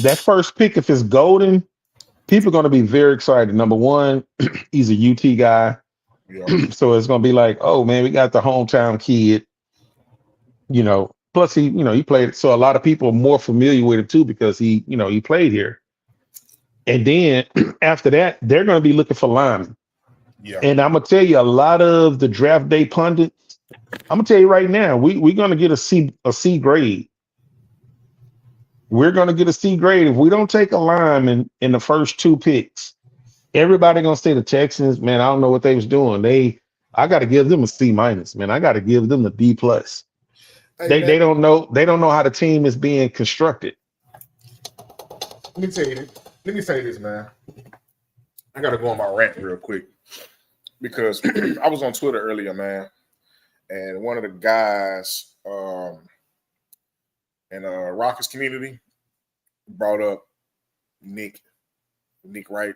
that first pick, if it's golden, people are gonna be very excited. Number one, he's a UT guy. Yeah, So it's gonna be like, oh man, we got the hometown kid, you know. Plus he played, so a lot of people are more familiar with him too because he played here. And then after that, they're gonna be looking for linemen. yeah, And I'm gonna tell you, a lot of the draft day pundits, I'm gonna tell you right now, we're gonna get a C grade. We're gonna get a C grade if we don't take a lineman in the first two picks. Everybody gonna say the Texans, man. I don't know what they was doing. I got to give them a C minus, man. I got to give them a D plus. hey They man, don't know how the team is being constructed. let me tell you this. Let me say this, man. I gotta go on my rant real quick because I was on Twitter earlier, man, and one of the guys in Rockets community brought up Nick Wright.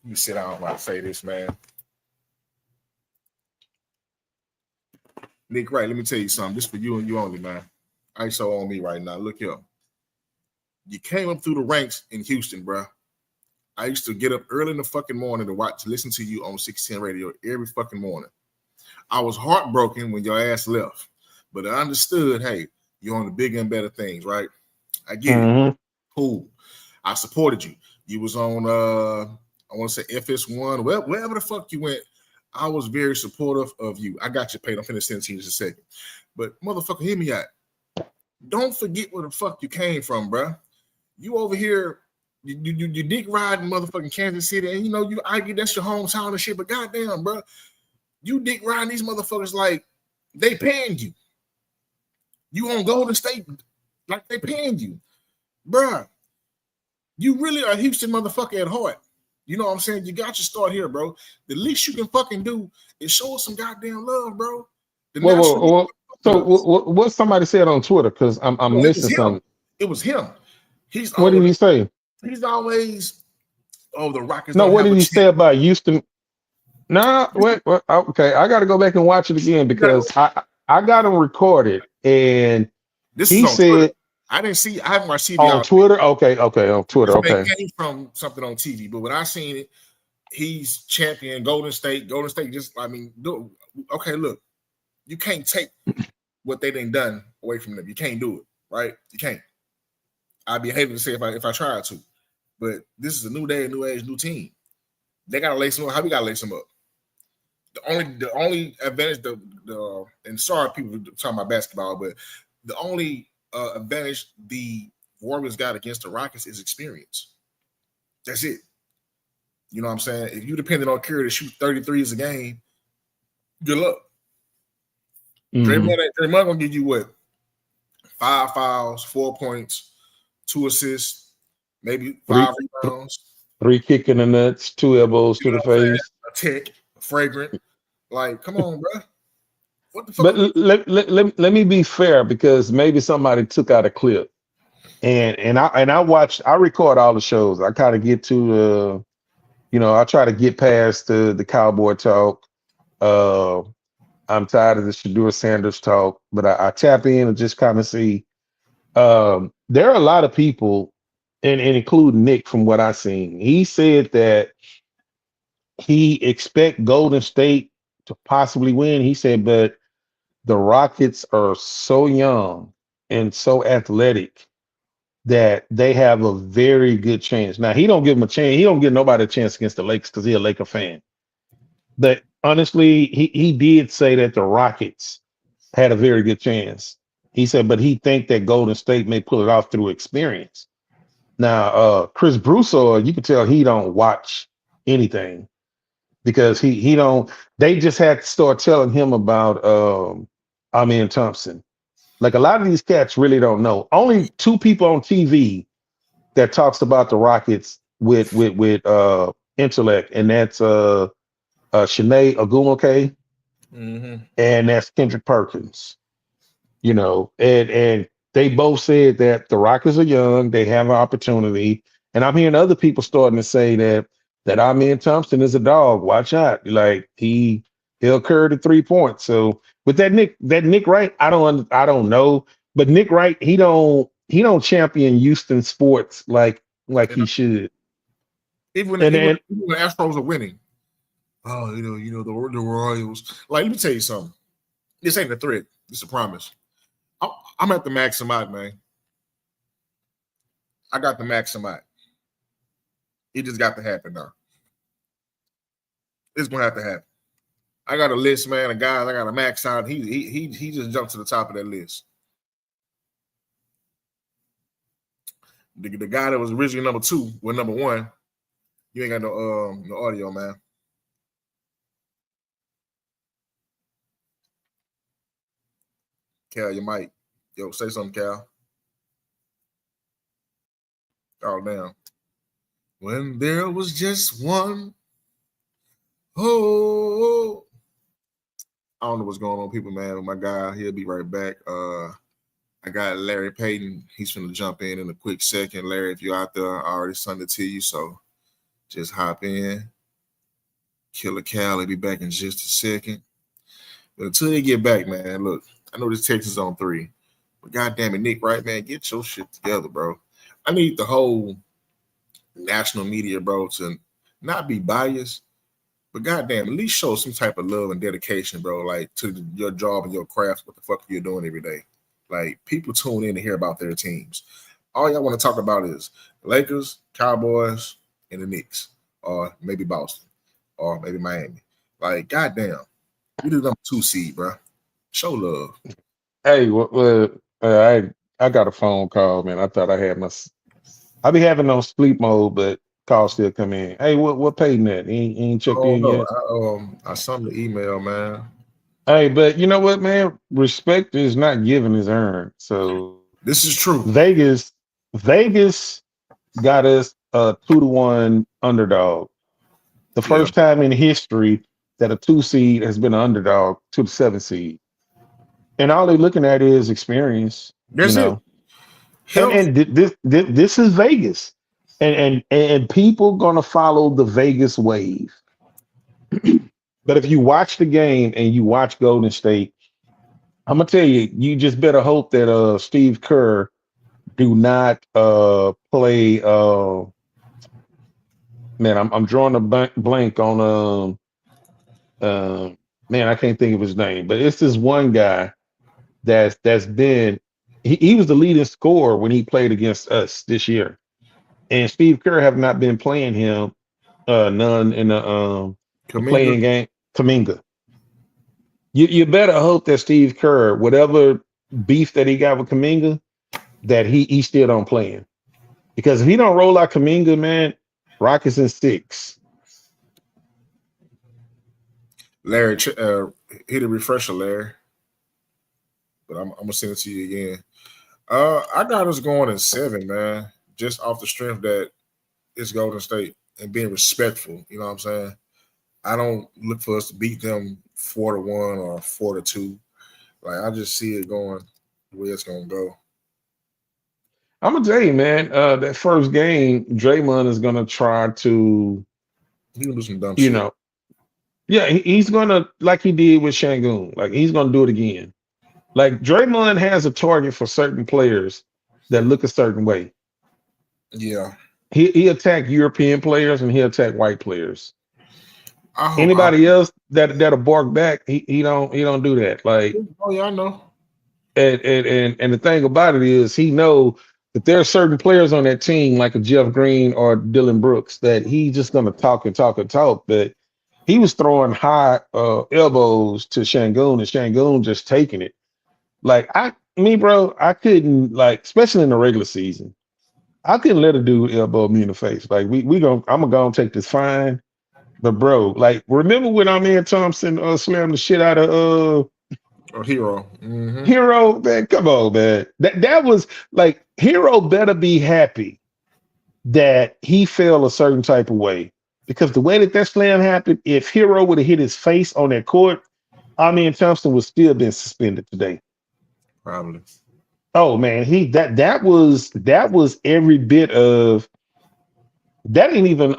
You sit down while I say this, man. Nick Wright, let me tell you something. This for you and you only, man. ISO on me right now. Look here. You came up through the ranks in Houston, bro. I used to get up early in the fucking morning to listen to you on 610 radio every fucking morning. I was heartbroken when your ass left, but I understood, hey, you're on the bigger and better things, right? I get it. Cool. I supported you. You was on, I want to say FS1, wherever the fuck you went. I was very supportive of you. I got you paid. I'm finna send it to you in a second. But motherfucker, hear me out. Don't forget where the fuck you came from, bro. You over here, you dick riding motherfucking Kansas City, and you argue that's your hometown and shit, but goddamn, bro, you dick riding these motherfuckers like they paying you. You on Golden State like they paying you, bro. You really are a Houston motherfucker at heart. You know what I'm saying? You got your start here, bro. The least you can fucking do is show us some goddamn love, bro. The Whoa. So what somebody said on Twitter, because I'm it was missing him. something. It was him. What did he say? He's always, the Rockets No, don't what have did a he chance. say about Houston? Nah, wait, okay. I got to go back and watch it again because I got him recorded, and This is he on Twitter. said I haven't watched TV on Twitter. Okay, on Twitter. This Okay. came from something on TV, but when I seen it, he's champion Golden State. Golden State okay, look, you can't take what they done away from them. You can't do it, right? You can't. I'd be hating to say if I tried to, but this is a new day, new age, new team. They gotta lace them up. How we gotta lace them up? The only advantage and sorry people talking about basketball, but the only advantage the Warriors got against the Rockets is experience. That's it. You know what I'm saying? If you depended on Curry to shoot 33s a game, good luck. Draymond gonna give you what? 5 fouls, 4 points, 2 assists, maybe 5 rebounds, 3 kick in the nuts, 2 elbows to the face. A tick, fragrant. Like, come on, bro. What the fuck? But let me be fair, because maybe somebody took out a clip, and I record all the shows. I kind of get to I try to get past the cowboy talk. I'm tired of the Shador Sanders talk, but I tap in and just kind of see. There are a lot of people, and including Nick, from what I've seen. He said that he expect Golden State to possibly win. He said, but the Rockets are so young and so athletic that they have a very good chance. Now, he don't give them a chance. He don't give nobody a chance against the Lakers because he's a Laker fan. But honestly, he did say that the Rockets had a very good chance. He said, but he think that Golden State may pull it off through experience. Now, Chris Broussard, you can tell he don't watch anything because he don't. They just had to start telling him about Amen Thompson. Like, a lot of these cats really don't know. Only 2 people on TV that talks about the Rockets with intellect, and that's Shanae Ogumake, Mm-hmm. and that's Kendrick Perkins. And they both said that the Rockets are young, they have an opportunity, and I'm hearing other people starting to say that Amen Thompson is a dog. Watch out, like he'll curve the 3 points. So with that Nick Wright, I don't know, but Nick Wright he don't champion Houston sports like And he should. even And even then even when the Astros are winning, oh, the Royals. Like, let me tell you something. This ain't a threat. It's a promise. I'm, I'm at the maxim out, man. I got the maxim out. It just got to happen now. It's gonna have to happen. I got a list, man, of guys I got to max out. He just jumped to the top of that list. The guy that was originally number two, well, number one, you ain't got no audio, man. Cal, you might. Yo, say something, Cal. Oh, damn. When there was just one. Oh, I don't know what's going on, people, man. With my guy, he'll be right back. I got Larry Payton. He's going to jump in a quick second. Larry, if you're out there, I already sent it to you, so just hop in. Killer Cal will be back in just a second. But until they get back, man, look, I know this Texas on 3, but goddamn it, Nick, right, man, get your shit together, bro. I need the whole national media, bro, to not be biased, but goddamn, at least show some type of love and dedication, bro, like to your job and your craft, what the fuck you're doing every day. Like, people tune in to hear about their teams. All y'all want to talk about is Lakers, Cowboys, and the Knicks, or maybe Boston, or maybe Miami. Like, goddamn, you the number 2 seed, bro. Show love. hey, I got a phone call, man. I thought I had I be having on sleep mode, but calls still come in. Hey, what Peyton at? He ain't checked Oh in no, yet. I sent the email, man. Hey, but you know what, man? Respect is not given, is earned. So This is true. Vegas got us a 2-1 underdog. The Yeah, first time in history that a 2 seed has been an underdog to the 7 seed. And all they're looking at is experience, you that's it. know. And Health. and this is Vegas. And people gonna follow the Vegas wave. But if you watch the game and you watch Golden State, I'm gonna tell you, you just better hope that Steve Kerr do not play man, I'm drawing a blank on man, I can't think of his name, but it's this one guy that's been he was the leading scorer when he played against us this year. And Steve Kerr have not been playing him none in the Kaminga. playing game. Kaminga. You better hope that Steve Kerr, whatever beef that he got with Kaminga, that he still don't play him. Because if he don't roll out Kaminga, man, Rockets in 6. Larry, hit a refresher, Larry. But I'm gonna send it to you again. I got us going in 7, man. Just off the strength that it's Golden State and being respectful. You know what I'm saying? I don't look for us to beat them 4-1 or 4-2. Like, I just see it going the way it's gonna go. I'm gonna tell you, man, that first game, Draymond is gonna try to, You can do some dumb you shit. know, yeah, he's gonna like he did with Shangoon, like he's gonna do it again. Like Draymond has a target for certain players that look a certain way. Yeah, He attack European players and he attack white players. I hope. Anybody else that'll bark back, he don't do that. Like Oh yeah, I know. and the thing about it is he know that there are certain players on that team like a Jeff Green or Dylan Brooks that he's just gonna talk and talk and talk. But he was throwing high elbows to Shangoon and Shangoon just taking it. Like bro, I couldn't like, especially in the regular season. I couldn't let a dude elbow me in the face. Like I'm gonna go and take this fine. But bro, like remember when our man Thompson slammed the shit out of A hero. Mm-hmm. Hero? Man, come on, man. That was like Hero better be happy that he felt a certain type of way. because the way that slam happened, if Hero would have hit his face on that court, I mean Thompson would still been suspended today. Probably. Oh man, that was every bit of that ain't even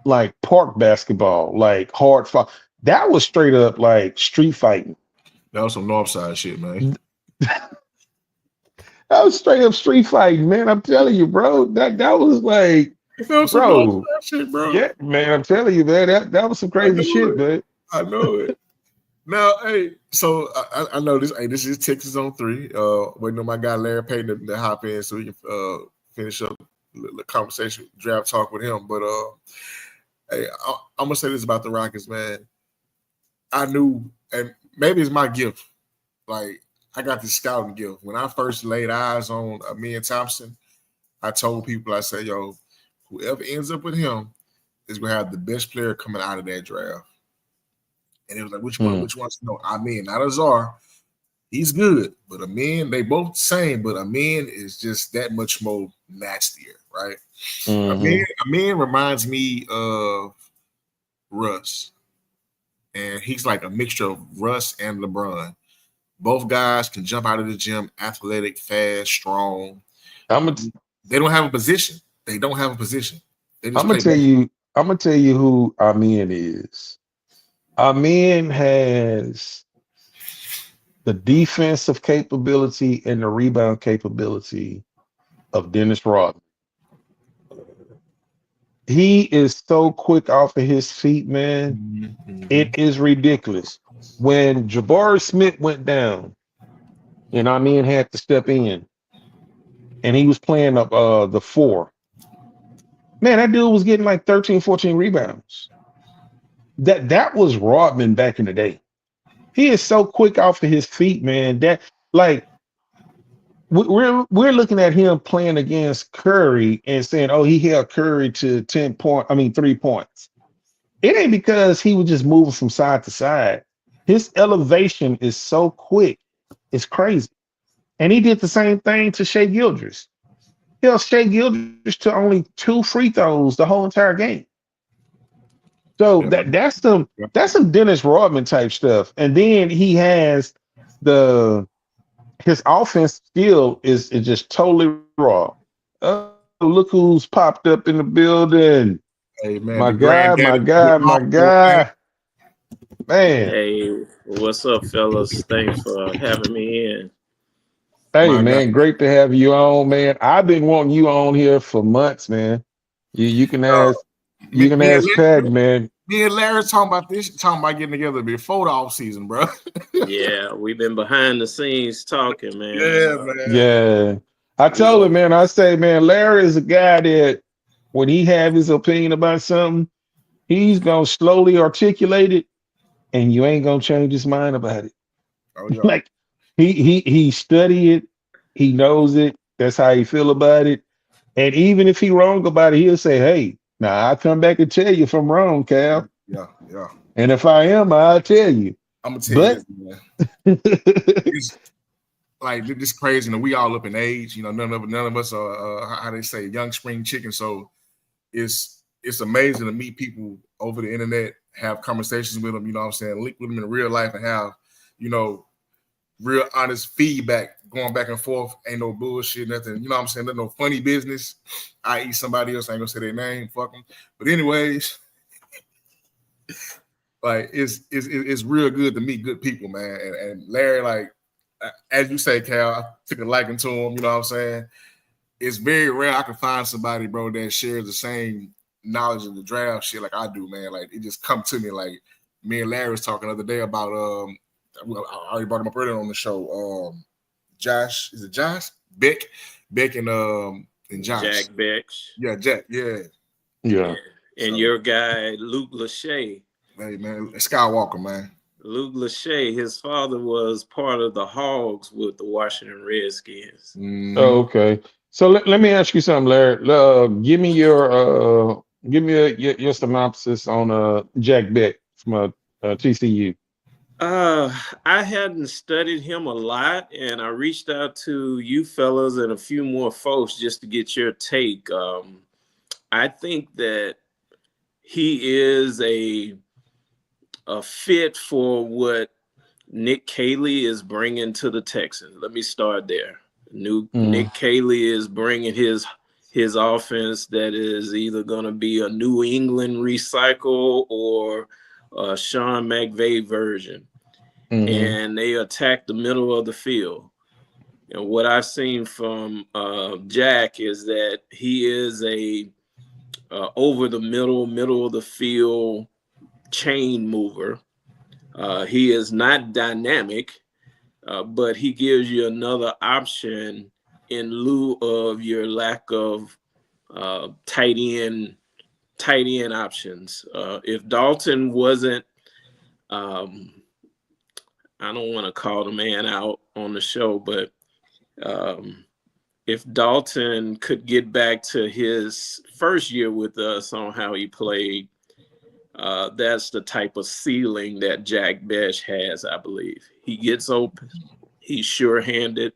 like park basketball, like hard fight. That was straight up like street fighting. That was some north side shit, man. That was straight up street fighting, man. I'm telling you, bro. That was like, That was some north bro. side shit, bro. Yeah, man. I'm telling you, man. That was some I crazy know shit, it. man. I know it. Now, hey, so I know this. Hey, this is Texas on 3. Waiting on my guy Larry Payton to hop in so we can finish up the conversation, draft talk with him. But hey, I'm gonna say this about the Rockets, man. I knew, and maybe it's my gift. Like I got this scouting gift. When I first laid eyes on me and Thompson, I told people, I said, "Yo, whoever ends up with him is gonna have the best player coming out of that draft." And it was like, which one? Which one's no? I mean, not Azar. He's good, but Amin, they both the same, but Amin is just that much more nastier, right? Amin reminds me of Russ. And he's like a mixture of Russ and LeBron. Both guys can jump out of the gym, athletic, fast, strong. They don't have a position. They don't have a position. They just I'm gonna tell you who Amin is. Amin has the defensive capability and the rebound capability of Dennis Rodman. He is so quick off of his feet, man. Mm-hmm. It is ridiculous. When Jabari Smith went down, and Amin had to step in, and he was playing up the 4. Man, that dude was getting like 13, 14 rebounds. That was Rodman back in the day. He is so quick off of his feet, man. That like we're looking at him playing against Curry and saying, "Oh, he held Curry to 3 points." It ain't because he was just moving from side to side. His elevation is so quick, it's crazy. And he did the same thing to Shea Gildress. He held Shea Gildress to only 2 free throws the whole entire game. So that's some Dennis Rodman type stuff. And then he has his offense still is just totally raw. Look who's popped up in the building. Hey man, My the guy, my granddaddy. guy, my guy. Man. Hey, what's up, fellas? Thanks for having me in. Hey My God. man, great to have you on, man. I've been wanting you on here for months, man. You can ask Me, me, and Pat, Larry, man. me and Larry talking about getting together before the off season, bro. Yeah, we've been behind the scenes talking, man. Yeah, man. Yeah. I told him, man, I say, man, Larry is a guy that when he have his opinion about something, he's gonna slowly articulate it and you ain't gonna change his mind about it. Oh yeah. Like he study it, he knows it, that's how he feel about it. And even if he wrong about it, he'll say, "Hey, now I'll come back and tell you if I'm wrong, Cal. Yeah. And if I am, I'll tell you." I'm gonna tell But you this, man. It's like this crazy, and we all up in age. You know, none of us are how they say young spring chicken. So it's amazing to meet people over the internet, have conversations with them. You know what I'm saying? Link with them in real life and have real honest feedback going back and forth. Ain't no bullshit, nothing. You know what I'm saying? There's no funny business. I.e. somebody else, I ain't gonna say their name, fuck them. But anyways, like it's real good to meet good people, man. And Larry, like as you say, Cal, I took a liking to him. You know what I'm saying? It's very rare I can find somebody, bro, that shares the same knowledge of the draft shit like I do, man. Like it just come to me. Like me and Larry was talking the other day about I already brought him up earlier on the show. Josh, is it Josh? Beck and Josh. Jack Beck. Yeah, Jack. Yeah. And your guy Luke Lachey. Hey man, Skywalker, man. Luke Lachey, his father was part of the Hogs with the Washington Redskins. Mm-hmm. Oh, okay. So let me ask you something, Larry. Give me your synopsis on Jack Beck from TCU. I hadn't studied him a lot, and I reached out to you fellas and a few more folks just to get your take. I think that he is a fit for what Nick Caley is bringing to the Texans. Let me start there. Nick Caley is bringing his offense that is either going to be a New England recycle or a Sean McVay version. And they attack the middle of the field. And what I've seen from Jack is that he is a over the middle of the field chain mover. He is not dynamic, but he gives you another option in lieu of your lack of tight end options. If Dalton wasn't, I don't want to call the man out on the show, but if Dalton could get back to his first year with us on how he played, that's the type of ceiling that Jack Bech has, I believe. He gets open. He's sure-handed.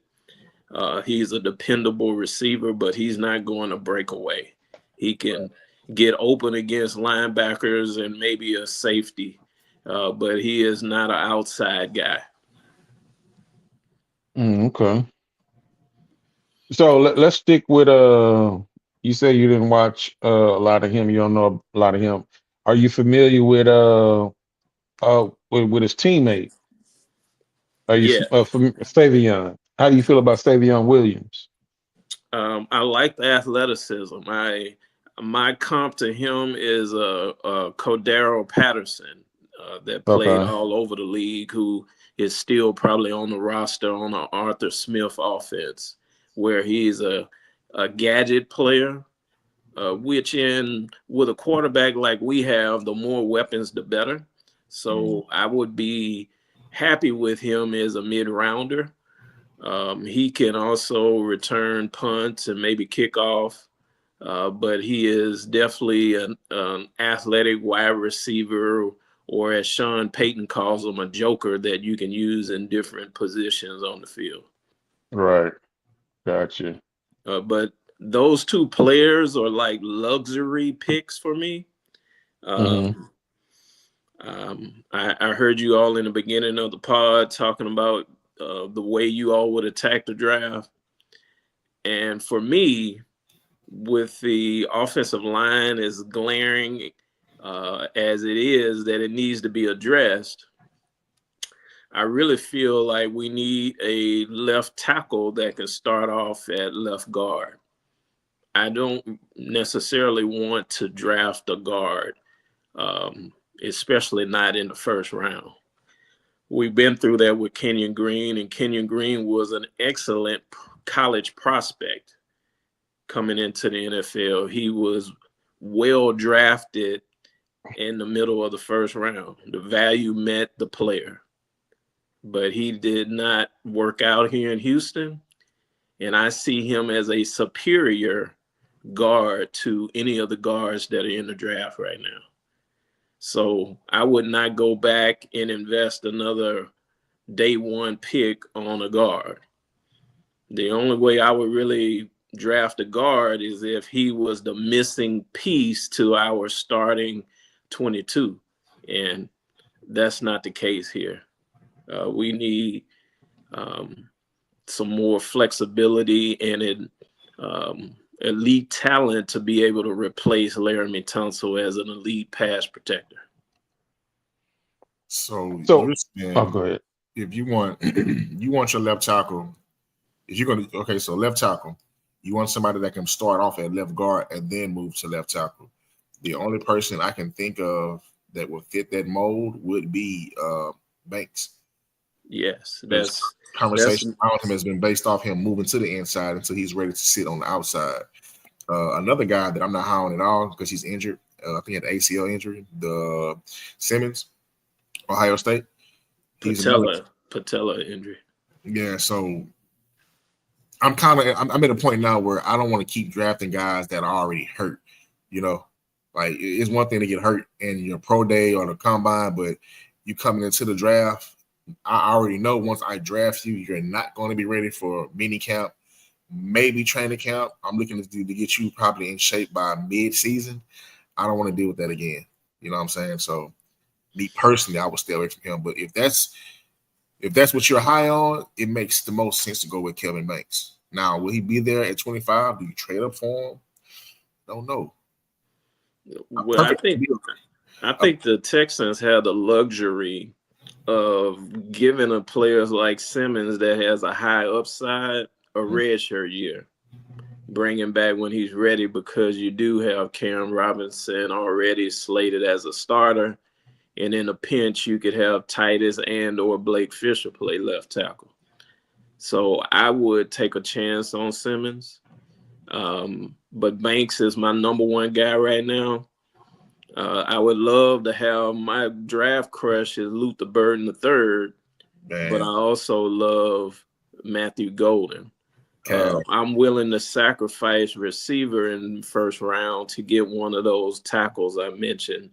He's a dependable receiver, but he's not going to break away. He can get open against linebackers and maybe a safety, but he is not an outside guy. Okay. So let's stick with you say you didn't watch a lot of him. You don't know a lot of him. Are you familiar with his teammate? Are you Savion? How do you feel about Savion Williams? I like the athleticism. My comp to him is Cordero Patterson that played all over the league, who is still probably on the roster on an Arthur Smith offense, where he's a gadget player, which with a quarterback like we have, the more weapons, the better. So I would be happy with him as a mid-rounder. He can also return punts and maybe kick off, but he is definitely an athletic wide receiver, or as Sean Payton calls him, a joker that you can use in different positions on the field. Right. Gotcha. But those two players are like luxury picks for me. I heard you all in the beginning of the pod talking about the way you all would attack the draft. And for me, with the offensive line as glaring as it is, that it needs to be addressed, I really feel like we need a left tackle that can start off at left guard. I don't necessarily want to draft a guard, especially not in the first round. We've been through that with Kenyon Green, and Kenyon Green was an excellent college prospect coming into the NFL. He was well drafted in the middle of the first round. The value met the player, but he did not work out here in Houston, and I see him as a superior guard to any of the guards that are in the draft right now. So I would not go back and invest another day one pick on a guard. The only way I would really draft a guard is if he was the missing piece to our starting 22. And that's not the case here. We need some more flexibility and elite talent to be able to replace Laramie Tunsil as an elite pass protector. So you're saying, go ahead. If you want your left tackle, if you're gonna so left tackle, you want somebody that can start off at left guard and then move to left tackle. The only person I can think of that would fit that mold would be Banks. Yes, conversation around him has been based off him moving to the inside until he's ready to sit on the outside. Another guy that I'm not high on at all because he's injured. I think he had an ACL injury. The Simmons, Ohio State. Patella injury. Yeah, so I'm at a point now where I don't want to keep drafting guys that are already hurt. Like it's one thing to get hurt in your pro day or the combine, but you coming into the draft, I already know once I draft you, you're not going to be ready for mini camp, maybe training camp. I'm looking to get you probably in shape by mid-season. I don't want to deal with that again. You know what I'm saying? So, me personally, I would stay away from him. But if that's what you're high on, it makes the most sense to go with Kevin Banks. Now, will he be there at 25? Do you trade up for him? Don't know. Well, I think the Texans have the luxury of giving a players like Simmons that has a high upside a redshirt year, bringing back when he's ready, because you do have Cam Robinson already slated as a starter, and in a pinch you could have Titus and or Blake Fisher play left tackle. So I would take a chance on Simmons, but Banks is my number one guy right now. I would love to have my draft crush is Luther Burden III, but I also love Matthew Golden. I'm willing to sacrifice receiver in the first round to get one of those tackles I mentioned,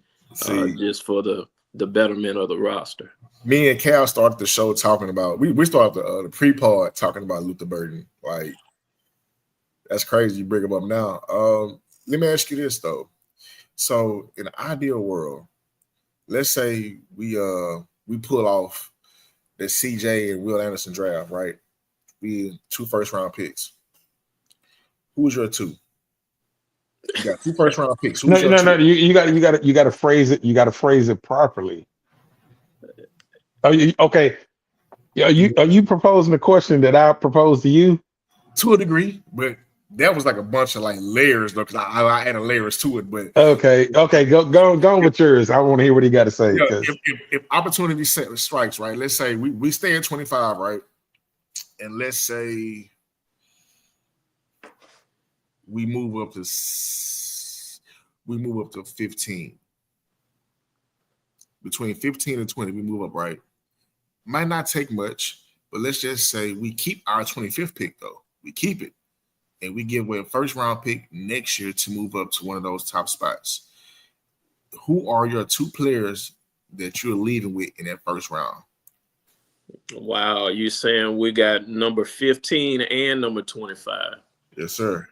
just for the betterment of the roster. Me and Cal started the show talking about, we started the pre-pod talking about Luther Burden. Like, that's crazy you bring him up now. Let me ask you this, though. So, in an ideal world, let's say we pull off the CJ and Will Anderson draft, right? We 2 first-round picks. Who's your 2? You got 2 first-round picks. No. You got to phrase it. You got to phrase it properly. Okay? Are you proposing a question that I proposed to you? To a degree, but that was like a bunch of like layers, though, because I added layers to it. But okay, go with yours. I want to hear what he got to say. If opportunity strikes, right? Let's say we stay at 25, right? And let's say we move up to 15. Between 15 and 20, we move up, right? Might not take much, but let's just say we keep our 25th pick, though. We keep it. And we give away a first-round pick next year to move up to one of those top spots. Who are your 2 players that you're leaving with in that first round? Wow, you saying we got number 15 and number 25? Yes, sir.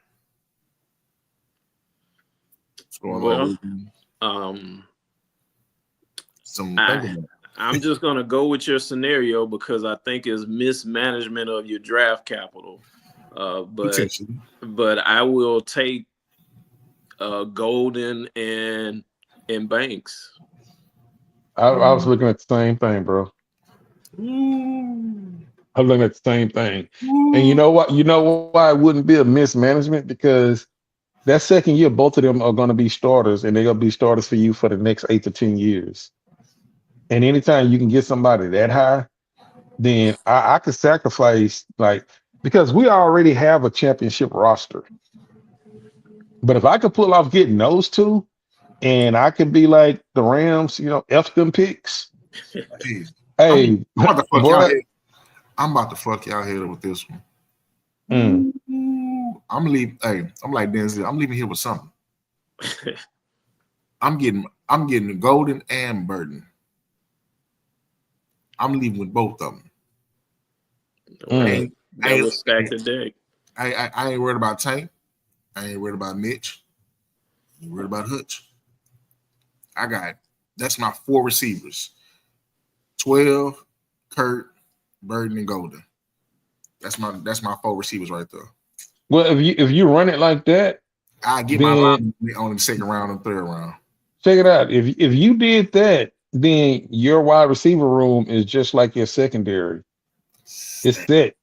What's going on? I'm just gonna go with your scenario because I think it's mismanagement of your draft capital. But I will take Golden and Banks. I was looking at the same thing, bro. I'm looking at the same thing. And you know what? You know why it wouldn't be a mismanagement? Because that second year, both of them are going to be starters, and they're going to be starters for you for the next 8 to 10 years. And anytime you can get somebody that high, then I could sacrifice, because we already have a championship roster. But if I could pull off getting those 2, and I could be like the Rams, F them picks. Hey, I'm about to fuck y'all head up with this one. I'm like Denzel. I'm leaving here with something. I'm getting Golden and Burden. I'm leaving with both of them. I ain't stack the deck. I ain't worried about Tank. I ain't worried about Mitch. I ain't worried about Hutch. That's my 4 receivers. 12, Kurt, Burden, and Golden. That's my 4 receivers right there. Well, if you run it like that, I get my line on the second round and third round. Check it out. If you did that, then your wide receiver room is just like your secondary. It's set.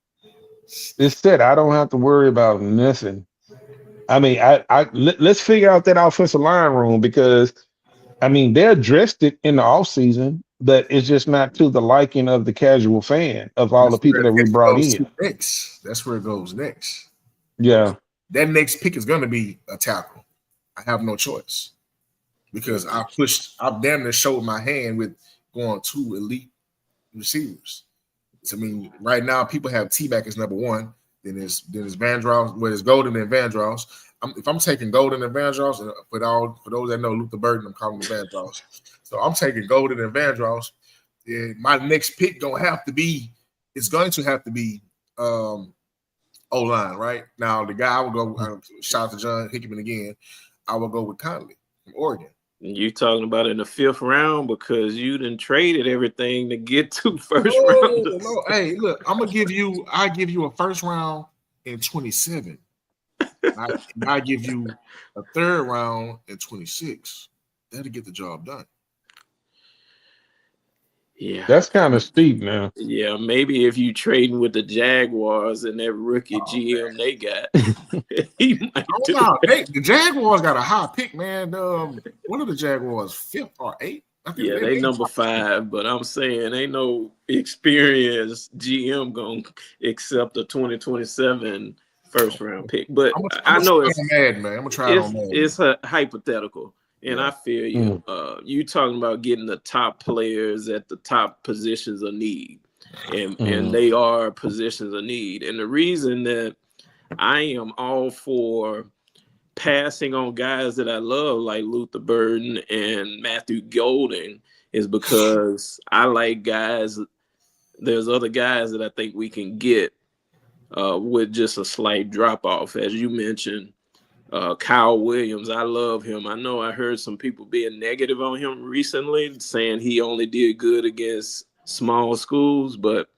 It's set. I don't have to worry about nothing. I mean, let's figure out that offensive line room, because they addressed it in the offseason, but it's just not to the liking of the casual fan of all the people that we brought in. That's where it goes next. Yeah. That next pick is going to be a tackle. I have no choice, because I've damn near showed my hand with going 2 elite receivers. So, right now people have T-Mac as number 1. Then it's Vandross, where it's Golden and Vandross. If I'm taking Golden and Vandross, and for those that know Luther Burden, I'm calling him Vandross. So I'm taking Golden and Vandross. And my next pick going to have to be O-line, right? Now, the guy I would go, shout out to John Hickman again, I will go with Conley. from Oregon. You talking about in the 5th round because you done traded everything to get 2 first No, rounders. no. Hey, look, I give you a first round in 27. I give you a 3rd round in 26. That'll get the job done. Yeah. That's kind of steep now. Yeah, maybe if you trading with the Jaguars and that rookie GM they got, he might do no, it. the Jaguars got a high pick, man. One of the Jaguars 5th or 8th. I think Yeah, they number 5, but I'm saying ain't no experienced GM gonna accept a 2027 first round pick. But I know it's Madden, man. I'm gonna try it on Madden. It's a hypothetical, and Yeah. I feel you. You talking about getting the top players at the top positions of need, and they are positions of need. And the reason that I am all for passing on guys that I love like Luther Burden and Matthew Golding is because I like guys. There's other guys that I think we can get with just a slight drop off, as you mentioned. Kyle Williams, I love him. I know I heard some people being negative on him recently, saying he only did good against small schools, but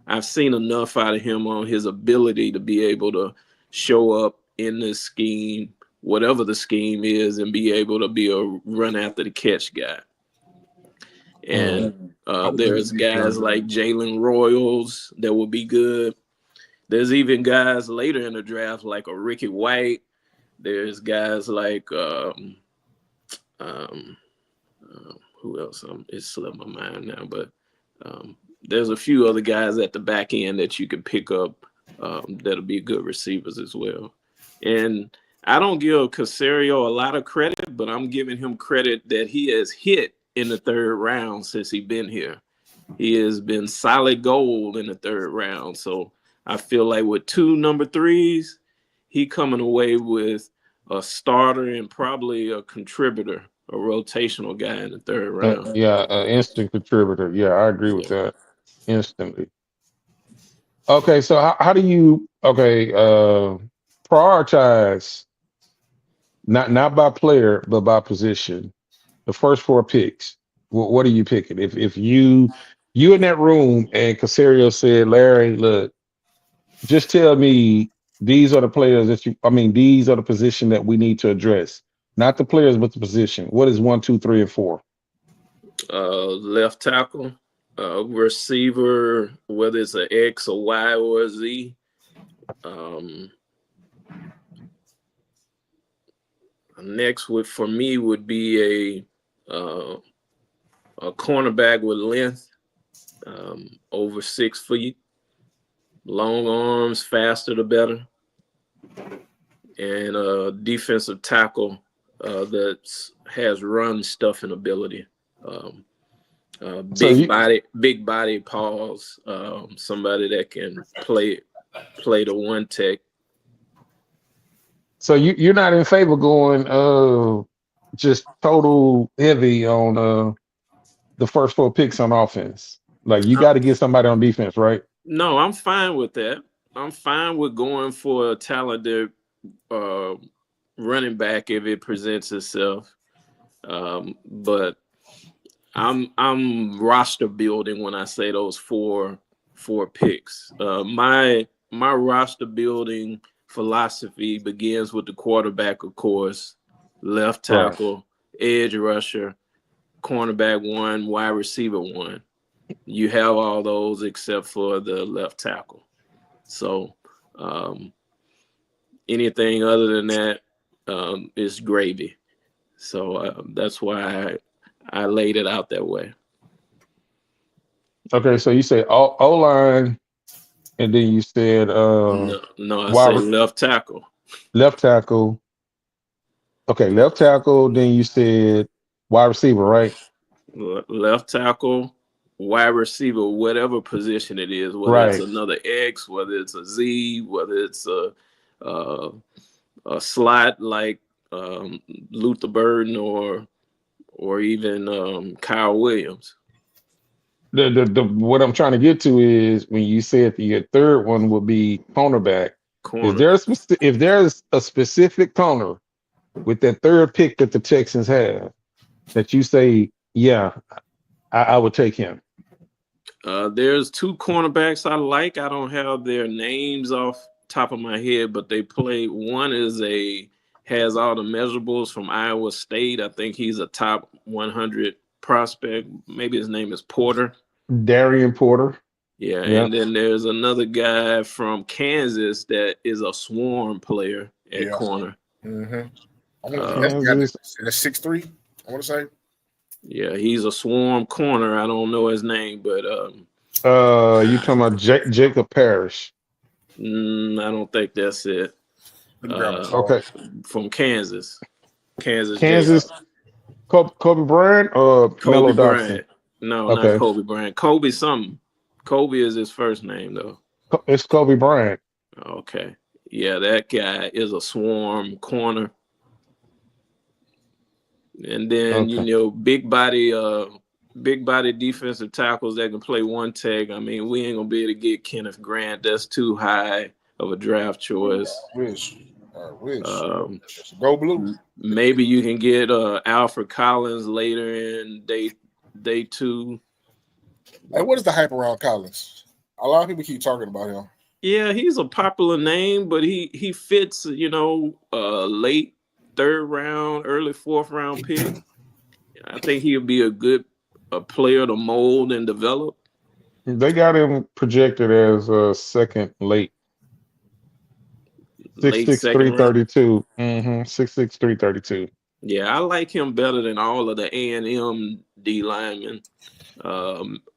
I've seen enough out of him on his ability to be able to show up in this scheme, whatever the scheme is, and be able to be a run after the catch guy. And there's guys like Jalen Royals that will be good. There's even guys later in the draft like a Ricky White. There's guys like who else? It's slipped my mind now, but there's a few other guys at the back end that you can pick up that'll be good receivers as well. And I don't give Caserio a lot of credit, but I'm giving him credit that he has hit in the 3rd round since he's been here. He has been solid gold in the 3rd round. So I feel like with 2 number 3s, he coming away with a starter and probably a contributor, a rotational guy in the 3rd round. Instant contributor. Yeah, I agree with that instantly. Okay, so how do you prioritize not by player but by position the first 4 picks? What are you picking? If you in that room and Caserio said, Larry, look, just tell me these are the players these are the position that we need to address. Not the players, but the position. What is 1, 2, 3, and 4? Left tackle, receiver, whether it's an X, a Y, or a Z. Next for me would be a cornerback with length, over 6 feet, long arms, faster the better, and a defensive tackle that has run stuffing ability. Big body paws, somebody that can play the one tech. So you're not in favor going just total heavy on the first 4 picks on offense. Like you got to get somebody on defense, right? No, I'm fine with that. I'm fine with going for a talented running back if it presents itself. But I'm roster building when I say those four picks. My roster building philosophy begins with the quarterback, of course, left tackle, edge rusher, cornerback 1, wide receiver 1. You have all those except for the left tackle. So anything other than that is gravy. So that's why I laid it out that way. Okay, so you say O-line, and then you said no, I say left tackle. Left tackle. Okay, left tackle. Then you said wide receiver, right? Left tackle, wide receiver, whatever position it is, whether it's another X, whether it's a Z, whether it's a slot like Luther Burden or even Kyle Williams. The what I'm trying to get to is when you said your 3rd one would be cornerback. If there's a specific corner with that third pick that the Texans have, that you say, yeah, I would take him? There's two cornerbacks I like. I don't have their names off top of my head, but they play. One has all the measurables from Iowa State. I think he's a top 100 prospect. Maybe his name is Porter. Darian Porter. Yeah, Yeah. and then there's another guy from Kansas that is a swarm player at corner. Mm-hmm. I want Kansas. that's 6'3", I want to say. Yeah, he's a swarm corner. I don't know his name, but You talking about Jacob Parrish? I don't think that's it. Okay. From Kansas, Kansas. Jayhawks. Kobe Bryant or Kobe Melo Dotson? Bryant. No, not Okay. Kobe Bryant. Kobe something. Kobe is his first name though. It's Kobe Bryant. Okay. Yeah, that guy is a swarm corner. And then big body defensive tackles that can play one tag. I mean, we ain't gonna be able to get Kenneth Grant. That's too high of a draft choice. I wish. Go blue. Maybe you can get Alfred Collins later in day two. Hey, what is the hype around Collins? A lot of people keep talking about him. Yeah, he's a popular name, but he fits, late third round, early fourth round pick. I think he'll be a player to mold and develop. They got him projected as a second late. 6'6", 332. 6'6", 332. Yeah, I like him better than all of the A&M D linemen.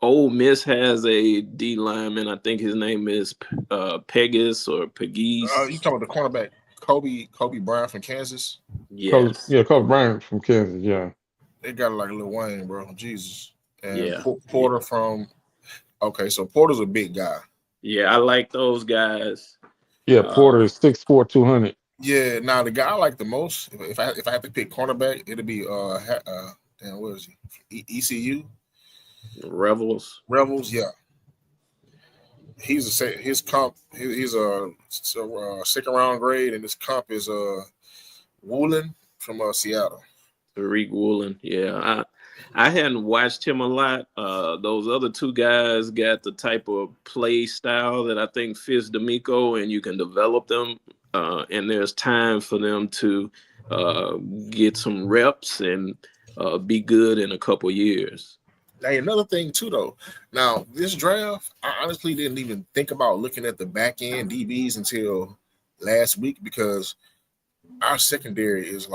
Ole Miss has a D lineman. I think his name is Pegas or Pegues. You talking about the cornerback Kobe Bryant from Kansas? Yes. Kobe Bryant from Kansas. Yeah. They got like Lil Wayne, bro. Jesus. And Yeah. Porter from. Okay, so Porter's a big guy. Yeah, I like those guys. Yeah, Porter is 6'4", 200. Yeah, now the guy I like the most, if I have to pick cornerback, it'll be what is he? ECU. Rebels, yeah. He's his comp. He's a second round grade, and his comp is Woolen from Seattle. Tariq Woolen. Yeah, I hadn't watched him a lot. Those other two guys got the type of play style that I think fits D'Amico, and you can develop them. And there's time for them to get some reps and be good in a couple years. Hey, another thing too, though. Now, this draft, I honestly didn't even think about looking at the back end DBs until last week because our secondary is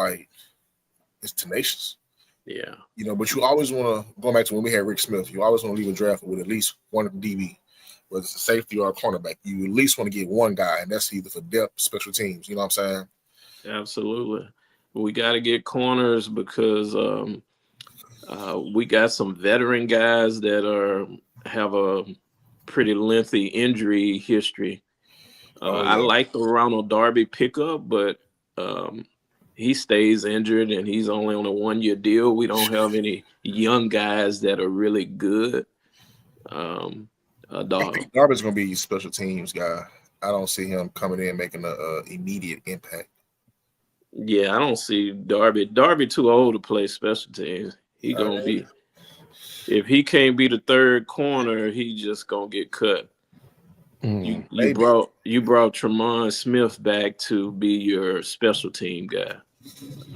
it's tenacious. Yeah. But you always want to go back to when we had Rick Smith. You always want to leave a draft with at least one DB, whether it's a safety or a cornerback. You at least want to get one guy, and that's either for depth, special teams. You know what I'm saying? Absolutely. We got to get corners because we got some veteran guys that have a pretty lengthy injury history. I like the Ronald Darby pickup, but he stays injured and he's only on a 1-year deal. We don't have any young guys that are really good. Darby's going to be a special teams guy. I don't see him coming in making an immediate impact. Yeah, I don't see Darby. Darby too old to play special teams. He gonna be. If he can't be the third corner, he just gonna get cut. You brought Tremont Smith back to be your special team guy.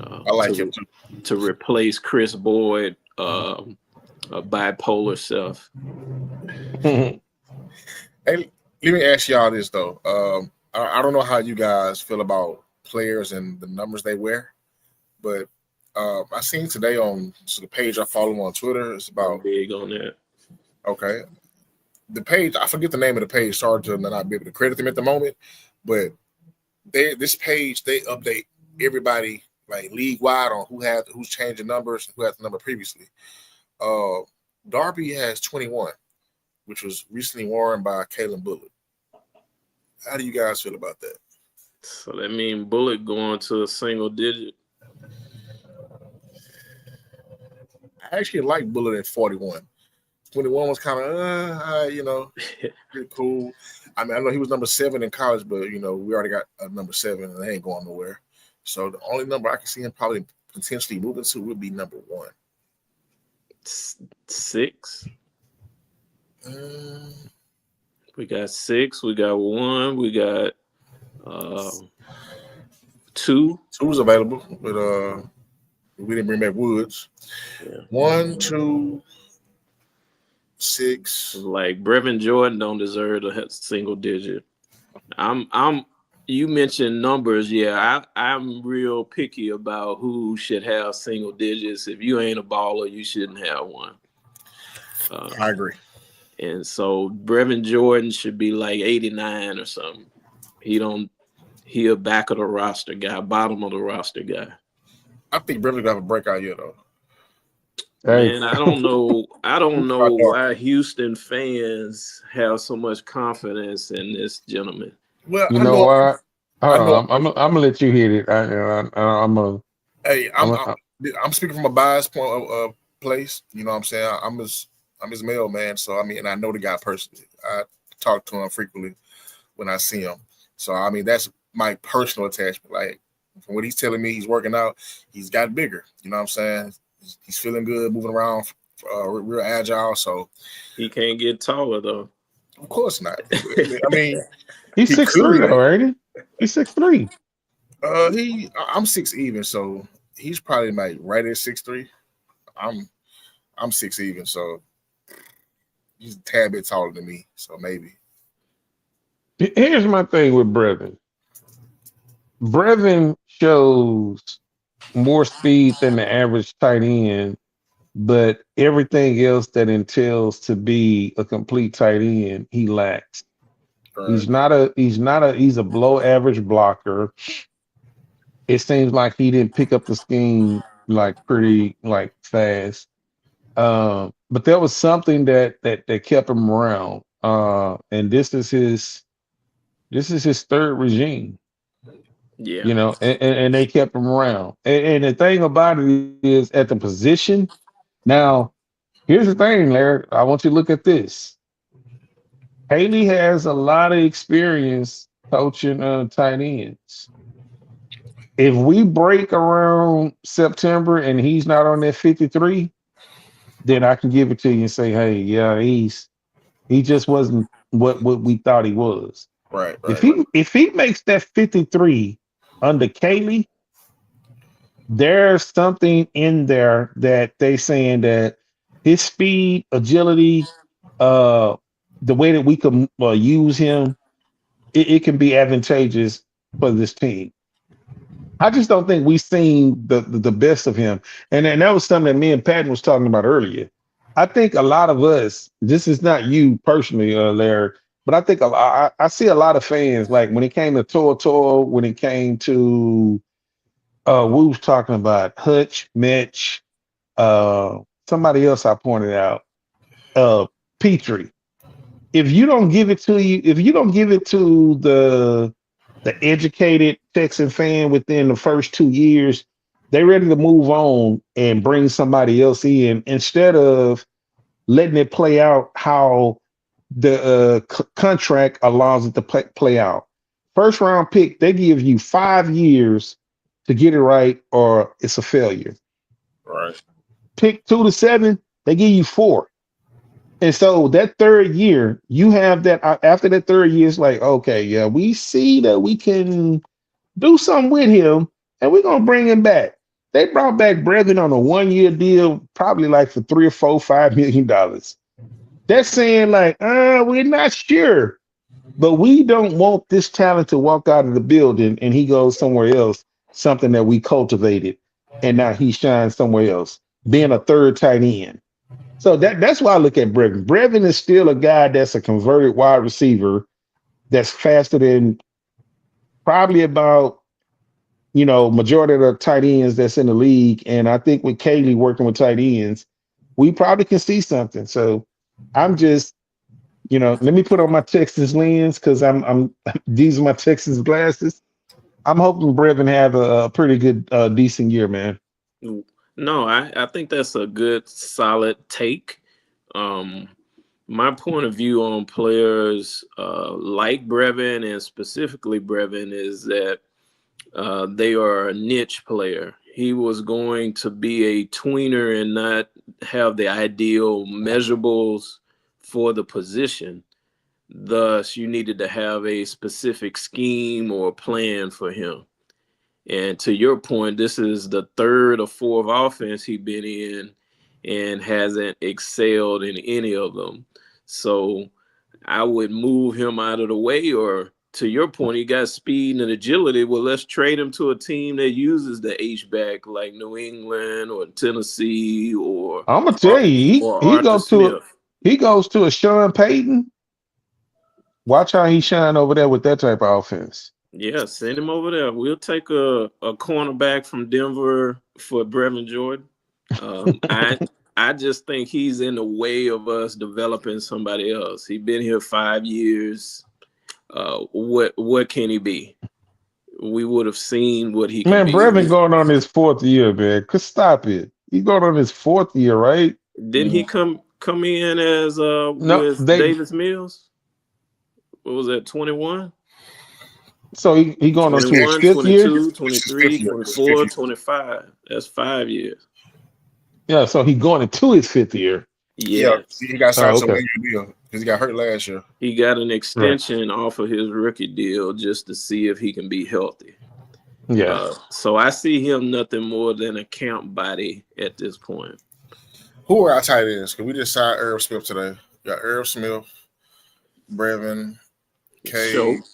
I like him too. To replace Chris Boyd, a bipolar self. Hey, let me ask y'all this though. I don't know how you guys feel about players and the numbers they wear, but I seen today on the page I follow on Twitter. It's about I'm big on that. Okay, the page, I forget the name of the page. Sorry to not be able to credit them at the moment, but this page they update everybody like league wide on who's changing numbers and who had the number previously. Darby has 21, which was recently worn by Kalen Bullock. How do you guys feel about that? So that means Bullock going to a single digit. I actually like Bullock at 41. 21 was kind of, pretty cool. I mean, I know he was number 7 in college, but, we already got a number 7 and they ain't going nowhere. So the only number I can see him probably potentially moving to would be number 1. 6. Mm, We got 6. We got 1. We got 2. 2's available, but we didn't bring back Woods. Yeah. 1, 2, 6. Like Brevin Jordan don't deserve a single digit. You mentioned numbers. Yeah, I'm real picky about who should have single digits. If you ain't a baller, you shouldn't have one. I agree. And so Brevin Jordan should be like 89 or something. He a back of the roster guy, bottom of the roster guy. I think Brevin gonna have a breakout year though. Hey. Man, I don't know why Houston fans have so much confidence in this gentleman. Well, You I know know. what? I know. I'm gonna let you hit it. Hey, I'm speaking from a biased point of place. You know what I'm saying? I'm his male man, so I mean, and I know the guy personally. I talk to him frequently when I see him. So I mean, that's my personal attachment. Like from what he's telling me, he's working out. He's got bigger. You know what I'm saying? He's feeling good, moving around, real agile. So he can't get taller though. Of course not. I mean, he's 6'3" though, ain't he? He's 6'3". I'm 6 even, so he's probably like right at 6'3". I'm 6 even, so he's a tad bit taller than me. So maybe. Here's my thing with Brevin. Brevin shows more speed than the average tight end, but everything else that entails to be a complete tight end, he lacks. He's a below average blocker. It seems like he didn't pick up the scheme like pretty like fast. But there was something that kept him around. And this is his third regime. Yeah. You know, and they kept him around. And the thing about it is at the position. Now, here's the thing, Larry. I want you to look at this. Haley has a lot of experience coaching tight ends. If we break around September and he's not on that 53, then I can give it to you and say, hey, yeah, he just wasn't what we thought he was. Right. If he makes that 53 under Kaylee, there's something in there that they saying that his speed, agility, the way that we can use him, it can be advantageous for this team. I just don't think we've seen the best of him. And that was something that me and Patton was talking about earlier. I think a lot of us, this is not you personally, Larry, but I think I see a lot of fans, like when it came to Toro, when it came to we was talking about Hutch, Mitch, somebody else I pointed out, Petrie. If you don't give it to the educated Texan fan within the first 2 years, they're ready to move on and bring somebody else in instead of letting it play out how the contract allows it to play out. First round pick, they give you 5 years to get it right, or it's a failure. Right. Pick 2 to 7, they give you 4. And so that third year, you have that after that third year, it's like, okay, yeah, we see that we can do something with him and we're gonna bring him back. They brought back Brevin on a 1-year deal, probably like for $3 or $4, $5 million. They're saying like, we're not sure, but we don't want this talent to walk out of the building and he goes somewhere else, something that we cultivated, and now he shines somewhere else, being a third tight end. So that's why I look at Brevin. Brevin is still a guy that's a converted wide receiver that's faster than probably about, majority of the tight ends that's in the league. And I think with Kaylee working with tight ends, we probably can see something. So I'm just, let me put on my Texas lens because I'm these are my Texas glasses. I'm hoping Brevin have a pretty good, decent year, man. No, I think that's a good, solid take. My point of view on players like Brevin and specifically Brevin is that They are a niche player. He was going to be a tweener and not have the ideal measurables for the position. Thus, you needed to have a specific scheme or plan for him. And to your point, this is the third or fourth offense he's been in and hasn't excelled in any of them. So I would move him out of the way, or to your point, he got speed and agility. Well, let's trade him to a team that uses the H-back like New England or Tennessee I'm gonna tell you, or Arthur Smith. he goes to a Sean Payton. Watch how he shine over there with that type of offense. Yeah, send him over there. We'll take a cornerback from Denver for Brevin Jordan. I just think he's in the way of us developing somebody else. He's been here 5 years. What can he be? We would have seen what he can be. Brevin going on his 4th year, man. Cause stop it. He's going on his 4th year, right? Didn't he come in as with Davis Mills? What was that, 21? So he going on to his 5th year? 22, 23, 24, 25. That's 5 years. Yeah, so he going into his 5th year. Yeah. He got signed to a 1-year deal because he got hurt last year. He got an extension off of his rookie deal just to see if he can be healthy. Yeah. So I see him nothing more than a camp body at this point. Who are our tight ends? Because we just signed Irv Smith today. We got Irv Smith, Brevin,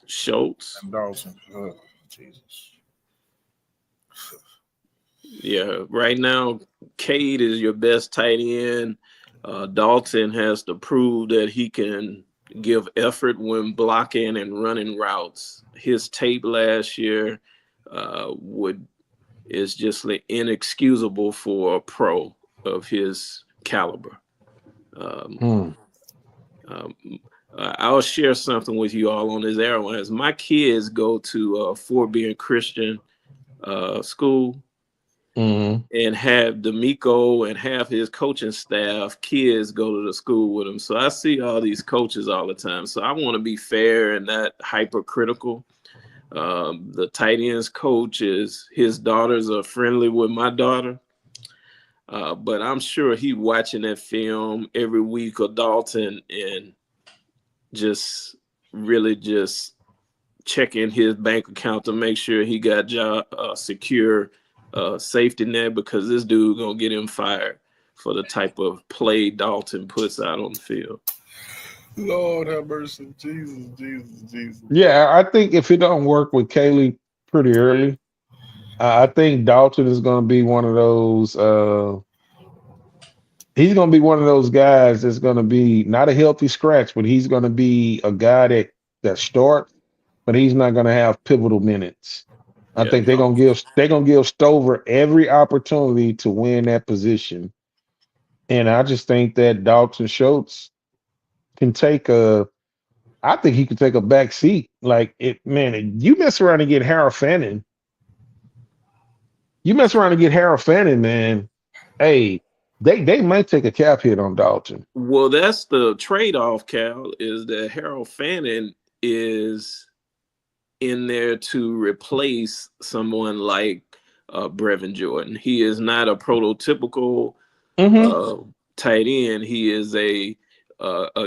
Schultz, and Dawson. Oh, Jesus. Yeah, right now, Cade is your best tight end. Dalton has to prove that he can give effort when blocking and running routes. His tape last year is just inexcusable for a pro of his caliber. I'll share something with you all on this airlines. My kids go to Fort Bend Christian school. And have D'Amico and half his coaching staff kids go to the school with him. So I see all these coaches all the time. So I want to be fair and not hypercritical. The tight ends coach his daughters are friendly with my daughter. But I'm sure he's watching that film every week of Dalton and just checking his bank account to make sure he got secure safety net, because this dude gonna get him fired for the type of play Dalton puts out on the field. Lord have mercy. Jesus. Yeah, I think if it don't work with Kaylee pretty early, I think Dalton is going to be one of those. He's going to be one of those guys that's going to be not a healthy scratch, but he's going to be a guy that starts, but he's not going to have pivotal minutes. I think they're gonna give Stover every opportunity to win that position, and I just think that Dalton Schultz can take I think he could take a back seat. Like you mess around and get Harold Fannin. Man. Hey, they might take a cap hit on Dalton. Well, that's the trade-off, Cal, is that Harold Fannin is in there to replace someone like Brevin Jordan. He is not a prototypical tight end. He is a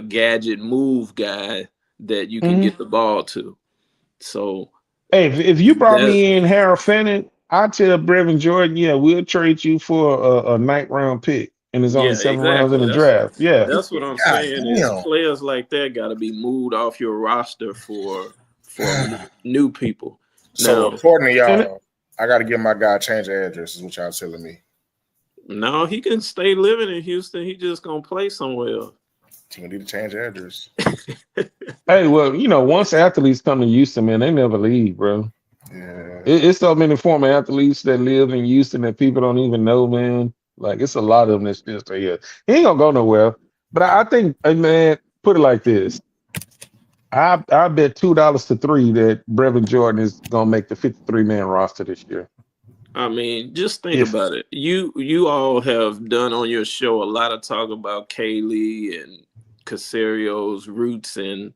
gadget move guy that you can get the ball to. So, hey, if you brought me in Harold Fannin, I'd tell Brevin Jordan, we'll trade you for a 9th round pick, and there's only 7 rounds in the draft. Yeah, that's what I'm saying. Is players like that got to be moved off your roster for new people. So according to y'all, I got to give my guy a change of address, is what y'all telling me. No, he can stay living in Houston. He just gonna play somewhere else. He gonna need to change address. Hey, well, once athletes come to Houston, man, they never leave, bro. Yeah, it's so many former athletes that live in Houston that people don't even know, man. Like, it's a lot of them that's still stay here. He ain't gonna go nowhere. But I think, man, put it like this. I bet $2 to $3 that Brevin Jordan is gonna make the 53-man roster this year. I mean, just think about it. You all have done on your show a lot of talk about Kaylee and Casario's roots in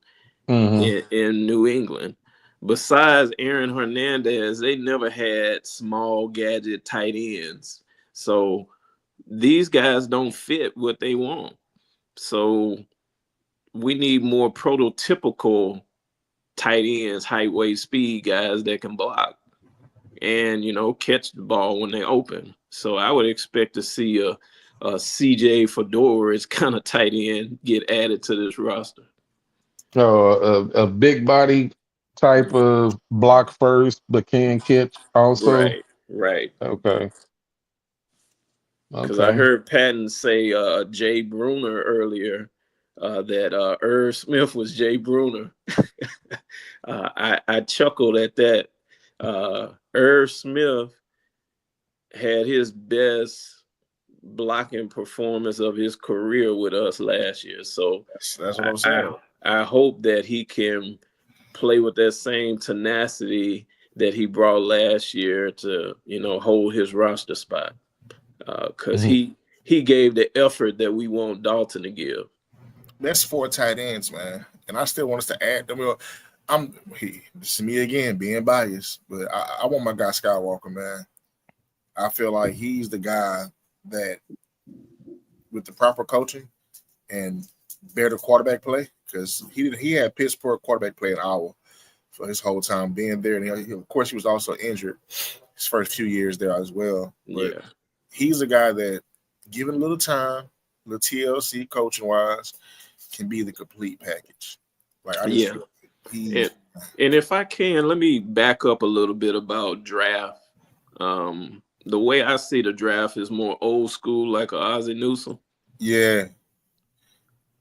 New England. besides Aaron Hernandez, they never had small gadget tight ends. So these guys don't fit what they want. So we need more prototypical tight ends, height, weight, speed guys that can block and catch the ball when they open. So I would expect to see a CJ Fedora kind of tight end get added to this roster. A big body type of block first, but can catch also. Right. Okay. Because I Okay. heard Patton say Jay Bruner earlier, that Irv Smith was Jay Bruner. I chuckled at that. Irv Smith had his best blocking performance of his career with us last year. So That's what I'm saying. I hope that he can play with that same tenacity that he brought last year to hold his roster spot. Because he gave the effort that we want Dalton to give. That's 4 tight ends, man, and I still want us to add them. This is me again being biased, but I want my guy Skywalker, man. I feel like he's the guy that, with the proper coaching and better quarterback play, because he had Pittsburgh quarterback play an hour for his whole time being there, and of course he was also injured his first few years there as well. But he's a guy that, given a little time, the TLC coaching wise, can be the complete package. Like I just feel and if I can, let me back up a little bit about draft. The way I see the draft is more old school, like a Ozzie Newsome. Yeah.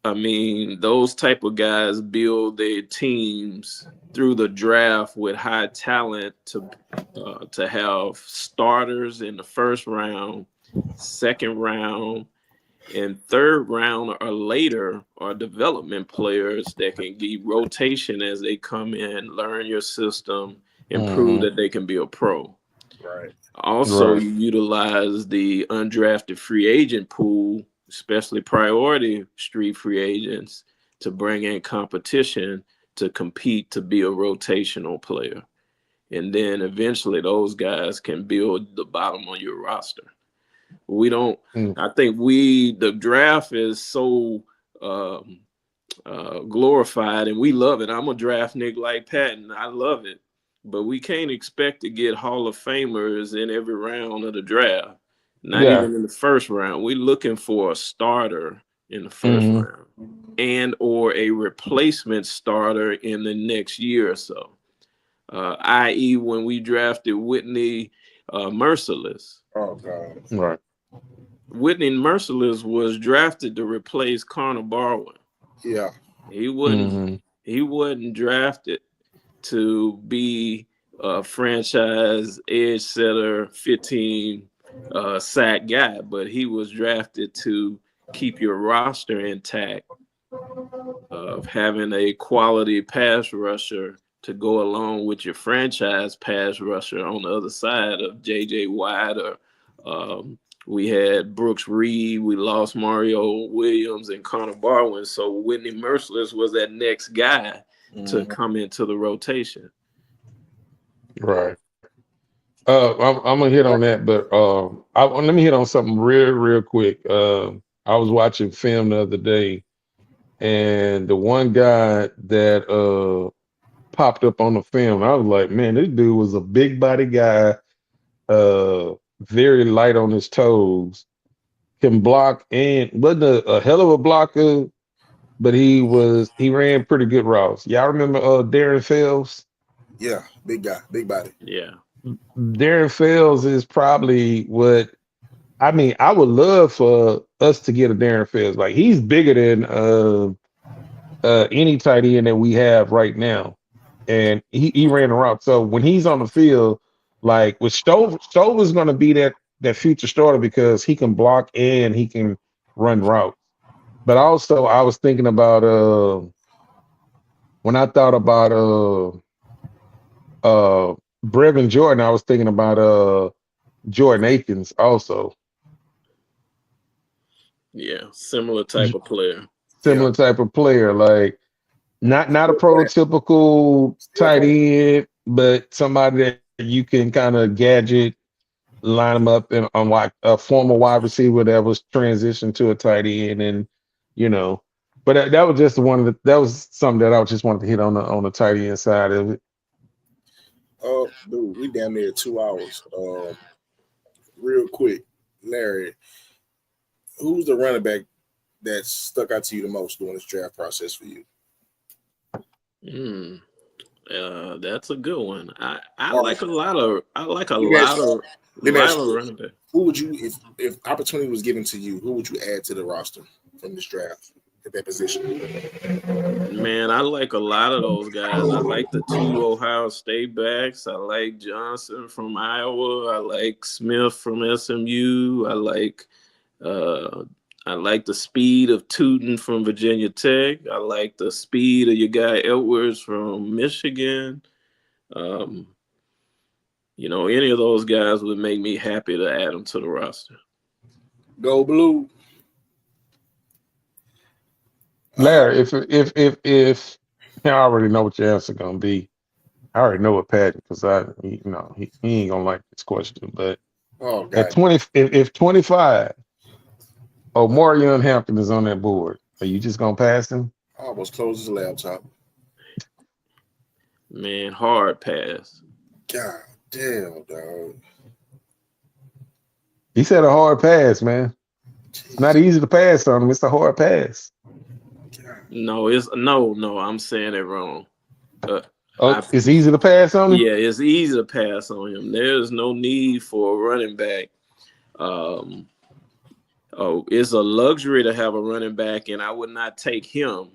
I mean, those type of guys build their teams through the draft with high talent to have starters in the first round, second round, and third round or later are development players that can give rotation as they come in, learn your system, and prove that they can be a pro. Right. Also, you utilize the undrafted free agent pool, especially priority street free agents, to bring in competition to compete to be a rotational player. And then eventually those guys can build the bottom of your roster. We don't. I think the draft is so glorified, and we love it. I'm a draft nigga like Patton. I love it, but we can't expect to get Hall of Famers in every round of the draft. Not even in the first round. We're looking for a starter in the first round, and or a replacement starter in the next year or so. I.e., when we drafted Whitney Merciless. Oh God. Right. Whitney Merciless was drafted to replace Connor Barwin. Yeah. He wasn't drafted to be a franchise edge setter, 15 sack guy, but he was drafted to keep your roster intact, of having a quality pass rusher to go along with your franchise pass rusher on the other side of J.J. Watt, or we had Brooks Reed, we lost Mario Williams and Connor Barwin. So Whitney Merciless was that next guy to come into the rotation. Right. I'm gonna hit on that, but let me hit on something real quick. I was watching film the other day, and the one guy that popped up on the film, I was like, man, this dude was a big body guy, very light on his toes, can block, and wasn't a hell of a blocker, but he ran pretty good routes. Y'all remember Darren Fells? Yeah, big guy, big body. Yeah. Darren Fells is probably what I mean. I would love for us to get a Darren Fells. Like, he's bigger than any tight end that we have right now, and he ran a route. So when he's on the field, like with Stover's going to be that future starter because he can block and he can run routes. But also, I was thinking about when I thought about Brevin Jordan, I was thinking about Jordan Akins also. Yeah, similar type of player. Similar type of player. Like, Not a prototypical Still tight hard. end, but somebody that you can kind of gadget, line them up in on like a former wide receiver that was transitioned to a tight end, and you know. But that was just one of the that was something that I just wanted to hit on the tight end side of it. Oh, dude, we damn near 2 hours. Real quick, Larry, who's the running back that stuck out to you the most during this draft process for you? Hmm. That's a good one. I Or like a lot of let me ask, let me ask lot of you, running back. who would you, if opportunity was given to you, who would you add to the roster from this draft at that position? Man, I like a lot of those guys. I like the two Ohio State backs. I like Johnson from Iowa. I like Smith from SMU. Uh, I like the speed of Tootin from Virginia Tech. I like the speed of your guy Edwards from Michigan. Um, any of those guys would make me happy to add them to the roster. Go blue. Uh, Larry, if I already know what your answer gonna be. I already know what Pat because he ain't gonna like this question. But oh at God, 20, if 25, Marion Hampton is on that board, are you just gonna pass him? I almost closed his laptop. Man, hard pass. God damn, dog. He said a hard pass, man. It's not Jeez. easy to pass on him. It's a hard pass. God. No, it's no. I'm saying it wrong. Uh, Oh, I it's easy to pass on him. Yeah, it's easy to pass on him. There's no need for a running back. Um, it's a luxury to have a running back, and I would not take him.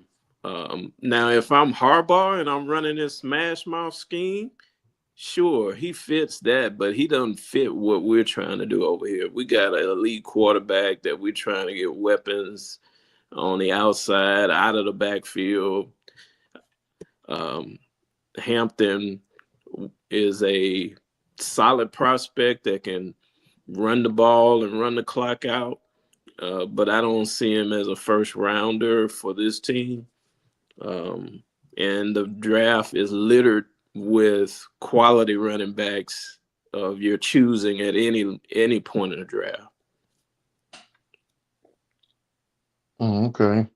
Now, if I'm Harbaugh and I'm running this smash mouth scheme, sure, he fits that, but he doesn't fit what we're trying to do over here. We got an elite quarterback that we're trying to get weapons on the outside, out of the backfield. Um, Hampton is a solid prospect that can run the ball and run the clock out, but I don't see him as a first rounder for this team. And the draft is littered with quality running backs of your choosing at any point in the draft. Okay.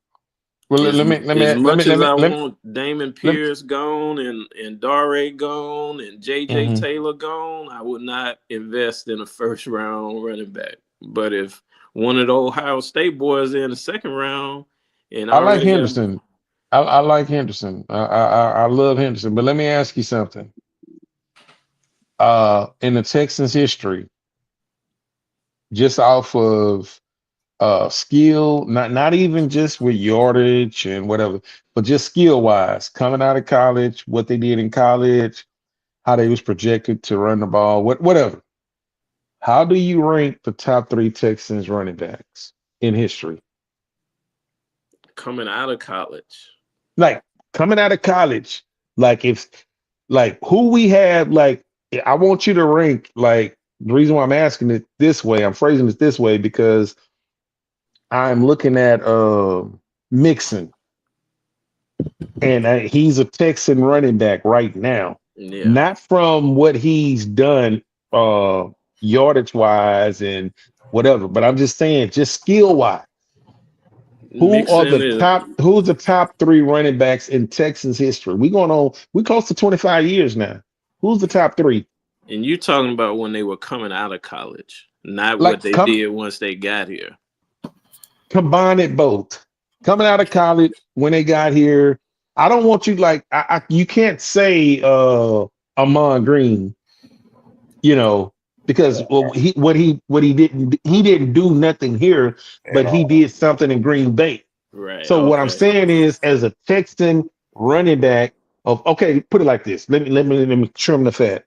Well, As, let me let me as let me much let as me I let me. want Damon Let me Pierce gone and Dare gone and J.J. mhm. Taylor gone, I would not invest in a first round running back. But if one of the Ohio State boys in the second round and I like already have, Henderson. I like Henderson. I love Henderson. But let me ask you something. In the Texans' history, just off of skill, not even just with yardage and whatever, but just skill wise, coming out of college, what they did in college, how they was projected to run the ball, whatever. How do you rank the top three Texans running backs in history? coming out of college, Like coming out of college, like if like who we have, like I want you to rank like the reason why I'm asking it this way, I'm phrasing it this way because I'm looking at Mixon and he's a Texan running back right now. yeah. Not from what he's done yardage wise and whatever, but I'm just saying just skill wise. Mixon is, Who's the top three running backs in Texans history? We close to 25 years now. Who's the top three? and you talking about when they were coming out of college, not what Like they did once they got here. combine it both. Coming out of college when they got here. I don't want you like you can't say Amon Green, you know, because he didn't do nothing here, At but he all. did something in Green Bay. Right. So what I'm Okay. saying is, as a Texan running back of okay, put it like this. Let me trim the fat.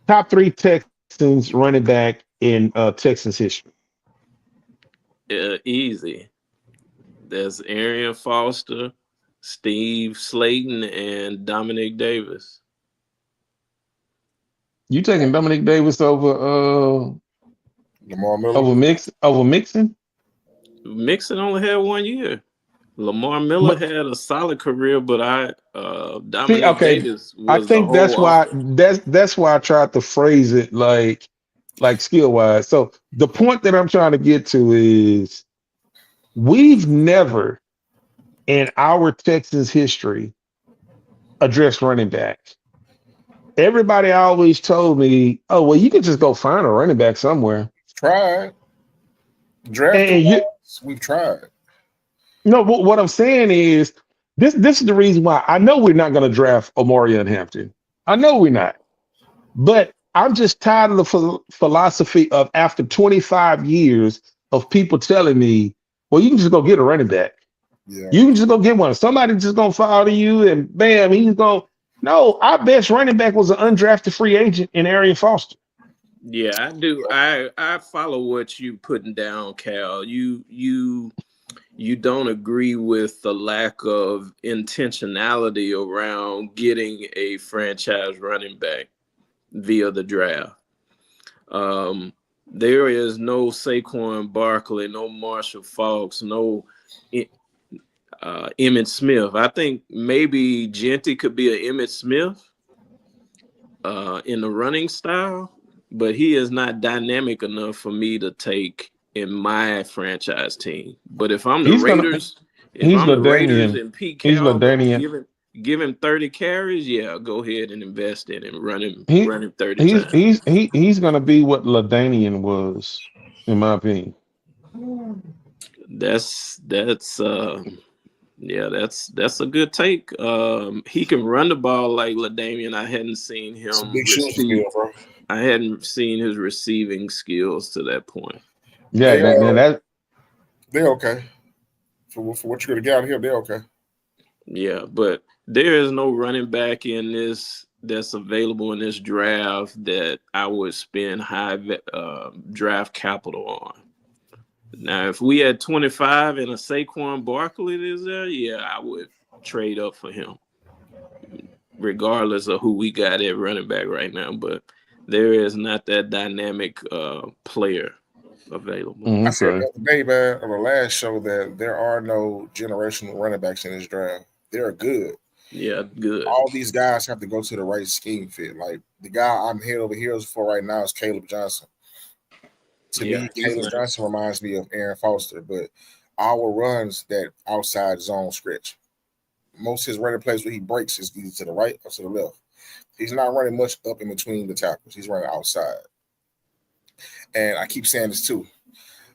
Top three Texans running back in Texans history. Easy. There's Arian Foster, Steve Slayton, and Dominic Davis. You taking Dominic Davis Lamar Miller. over Mixon? Mixon only had 1 year. Lamar Miller had a solid career, but See, Dominique okay, Davis I was the think whole offense. that's why I tried to phrase it like skill wise. So the point that I'm trying to get to is we've never in our Texans history addressed running back. Everybody always told me, "Oh, well, you can just go find a running back somewhere." Tried draft And you wise, we've tried. know what I'm saying is this is the reason why I know we're not going to draft Omarion Hampton. I know we're not. But I'm just tired of the philosophy of after 25 years of people telling me, well, you can just go get a running back. Yeah, You can just go get one. Somebody just gonna follow you and bam, he's going. No, our best running back was an undrafted free agent in Arian Foster. Yeah, I do. I follow what you putting down, Cal. You don't agree with the lack of intentionality around getting a franchise running back via the draft. There is no Saquon Barkley, no Marshall Faulks, no Emmitt Smith. I think maybe Genty could be an Emmitt Smith in the running style, but he is not dynamic enough for me to take in my franchise team. But if I'm the He's gonna Raiders, if he's I'm the Raiders Ladanian. and Pete He's Carroll and Ladanian. give him 30 carries, yeah, go ahead and invest in him, He run him 30 he's times. he's he's gonna be what Ladanian was, in my opinion. That's yeah, that's a good take. He can run the ball like LaDainian. I hadn't seen it's a him big shooting receive. skill, bro. I hadn't seen his receiving skills to that point. Yeah, They that they're okay for what you're gonna get out of here. They're okay. Yeah, but there is no running back in this that's available in this draft that I would spend high draft capital on. Now, if we had 25 and a Saquon Barkley is there, yeah, I would trade up for him, regardless of who we got at running back right now. But there is not that dynamic player available. I said okay. the other day, man, on the last show that there are no generational running backs in this draft. They're good. Yeah, good. All these guys have to go to the right scheme fit. Like the guy I'm head over heels for right now is Caleb Johnson. To Yeah, me, he's Caleb nice. Johnson reminds me of Aaron Foster, but our runs that outside zone stretch. Most of his running plays where he breaks is either to the right or to the left. He's not running much up in between the tackles. He's running outside. And I keep saying this too.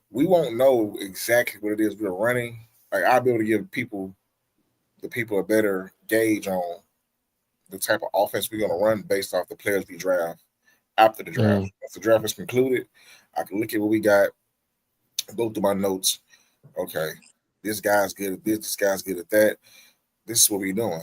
We won't know exactly what it is we're running. Like I'll be able to give the people a better gauge on the type of offense we're going to run based off the players we draft after the draft. Once the draft is concluded, I can look at what we got, go through my notes. Okay, this guy's good at this guy's good at that. This is what we're doing.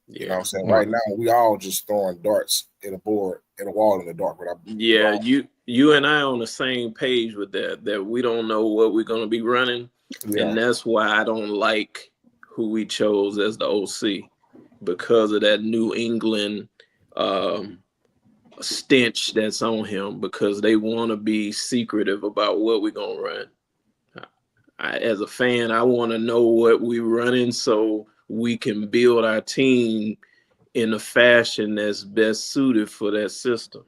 Yeah. You know what I'm saying? Right now, we all just throwing darts at a board, at a wall in the dark. Yeah, you and I on the same page with that we don't know what we're going to be running. Yeah. And that's why I don't like who we chose as the OC, because of that New England stench that's on him, because they want to be secretive about what we're going to run. As a fan, I want to know what we're running so we can build our team in a fashion that's best suited for that system.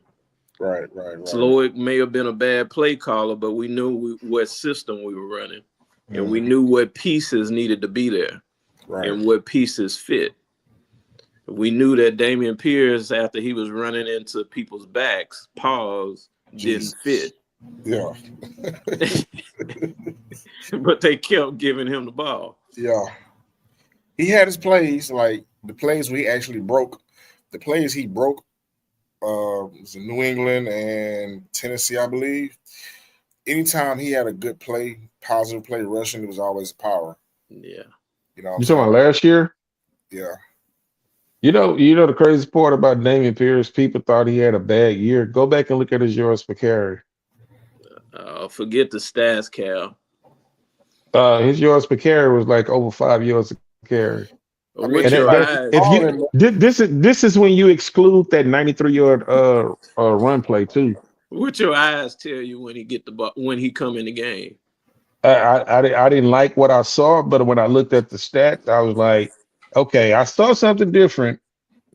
Right. Slowick may have been a bad play caller, but we knew what system we were running, and we knew what pieces needed to be there, and what pieces fit. We knew that Damian Pierce, after he was running into people's backs, didn't fit. Yeah. But they kept giving him the ball. Yeah. He had his plays, like the plays where he actually broke. The plays he broke was in New England and Tennessee, I believe. Anytime he had a good play, positive play rushing, it was always power. Yeah. You know what I'm You talking saying? about last year? Yeah. You know the crazy part about Damian Pierce, people thought he had a bad year. Go back and look at his yards per carry. Forget the stats, Cal. His yards per carry was like over 5 yards a carry. With your eyes, this is when you exclude that 93-yard run play too. what your eyes tell you when he get the ball, when he come in the game. I didn't like what I saw, but when I looked at the stats, I was like, okay, I saw something different,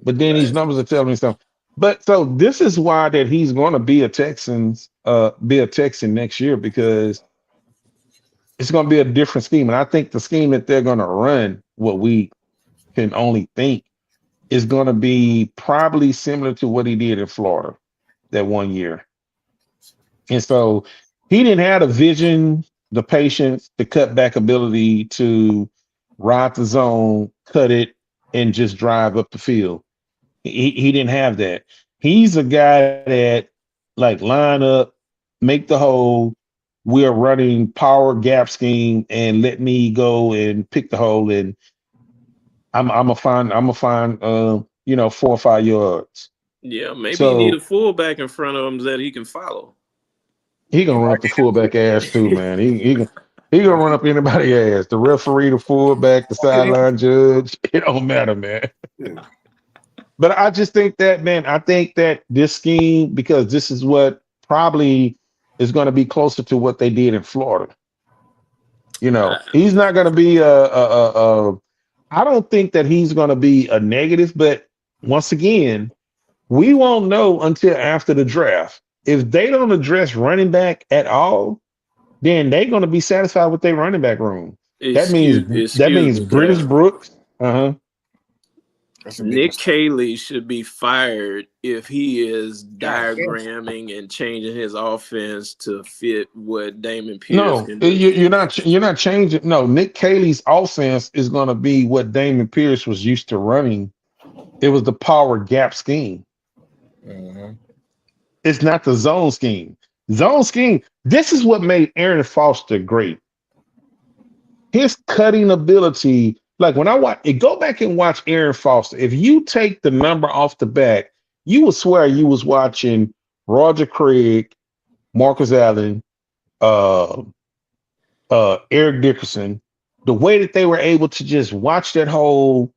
but then these numbers are telling me something. But so this is why that he's going to be a Texan next year, because it's going to be a different scheme. And I think the scheme that they're going to run, what we can only think, is going to be probably similar to what he did in Florida that one year. And so he didn't have the vision, the patience, the cutback ability to ride the zone, cut it, and just drive up the field. He didn't have that. He's a guy that like line up, make the hole. We're running power gap scheme and let me go and pick the hole, and I'm a find 4 or 5 yards. Yeah, maybe you need a So fullback in front of him that he can follow. he gonna run up the fullback ass too, man. He gonna run up anybody ass. The referee, the fullback, the sideline judge. It don't matter, man. Yeah. But I just think that, man, I think that this scheme, because this is what probably is going to be closer to what they did in Florida. I, He's not going to be I don't think that he's going to be a negative, but once again, we won't know until after the draft. If they don't address running back at all, then they're going to be satisfied with their running back room. That means excuse me, British Cal. Brooks. Uh-huh. That's a big Nick mistake. Cayley should be fired if he is God, yes. diagramming and changing his offense to fit what Damon Pierce No, can do. you're not changing. No, Nick Cayley's offense is going to be what Damon Pierce was used to running. It was the power gap scheme. Mhm. It's not the zone scheme. Zone scheme. This is what made Aaron Foster great. His cutting ability. Like when I watch it, go back and watch Aaron Foster. If you take the number off the back, you would swear you was watching Roger Craig, Marcus Allen, uh, Eric Dickerson, the way that they were able to just watch that hole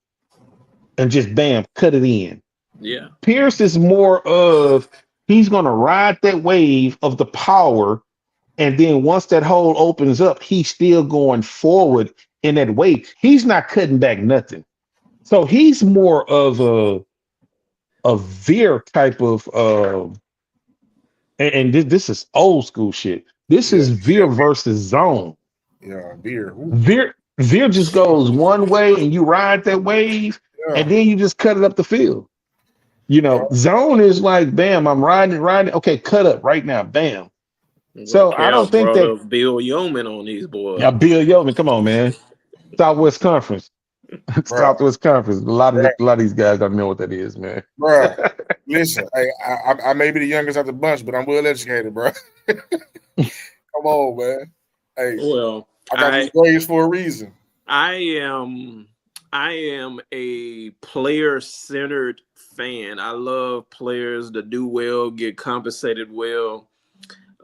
and just bam, cut it in. Yeah. Pierce is more of, he's going to ride that wave of the power. And then once that hole opens up, he's still going forward in that wave. He's not cutting back nothing. So he's more of a veer type of, and this is old school shit. This Yeah, is veer versus zone. yeah, beer. Ooh, Veer just goes one way and you ride that wave yeah, and then you just cut it up the field. yeah, Zone is like, bam, I'm riding. Okay, cut up right now, bam. Well, So I Cal don't think brought that, up Bill Yeoman on these yeah, boys. Bill Yeoman, come on, man. Southwest Conference. bro, Southwest Conference. bro, A lot of these guys don't know what that is, man. bro. Listen, hey, I may be the youngest of the bunch, but I'm well educated, bro. Come on, man. Hey, Well, I got these I grades for a reason. I am I am a player centered fan. I love players that do well, get compensated well,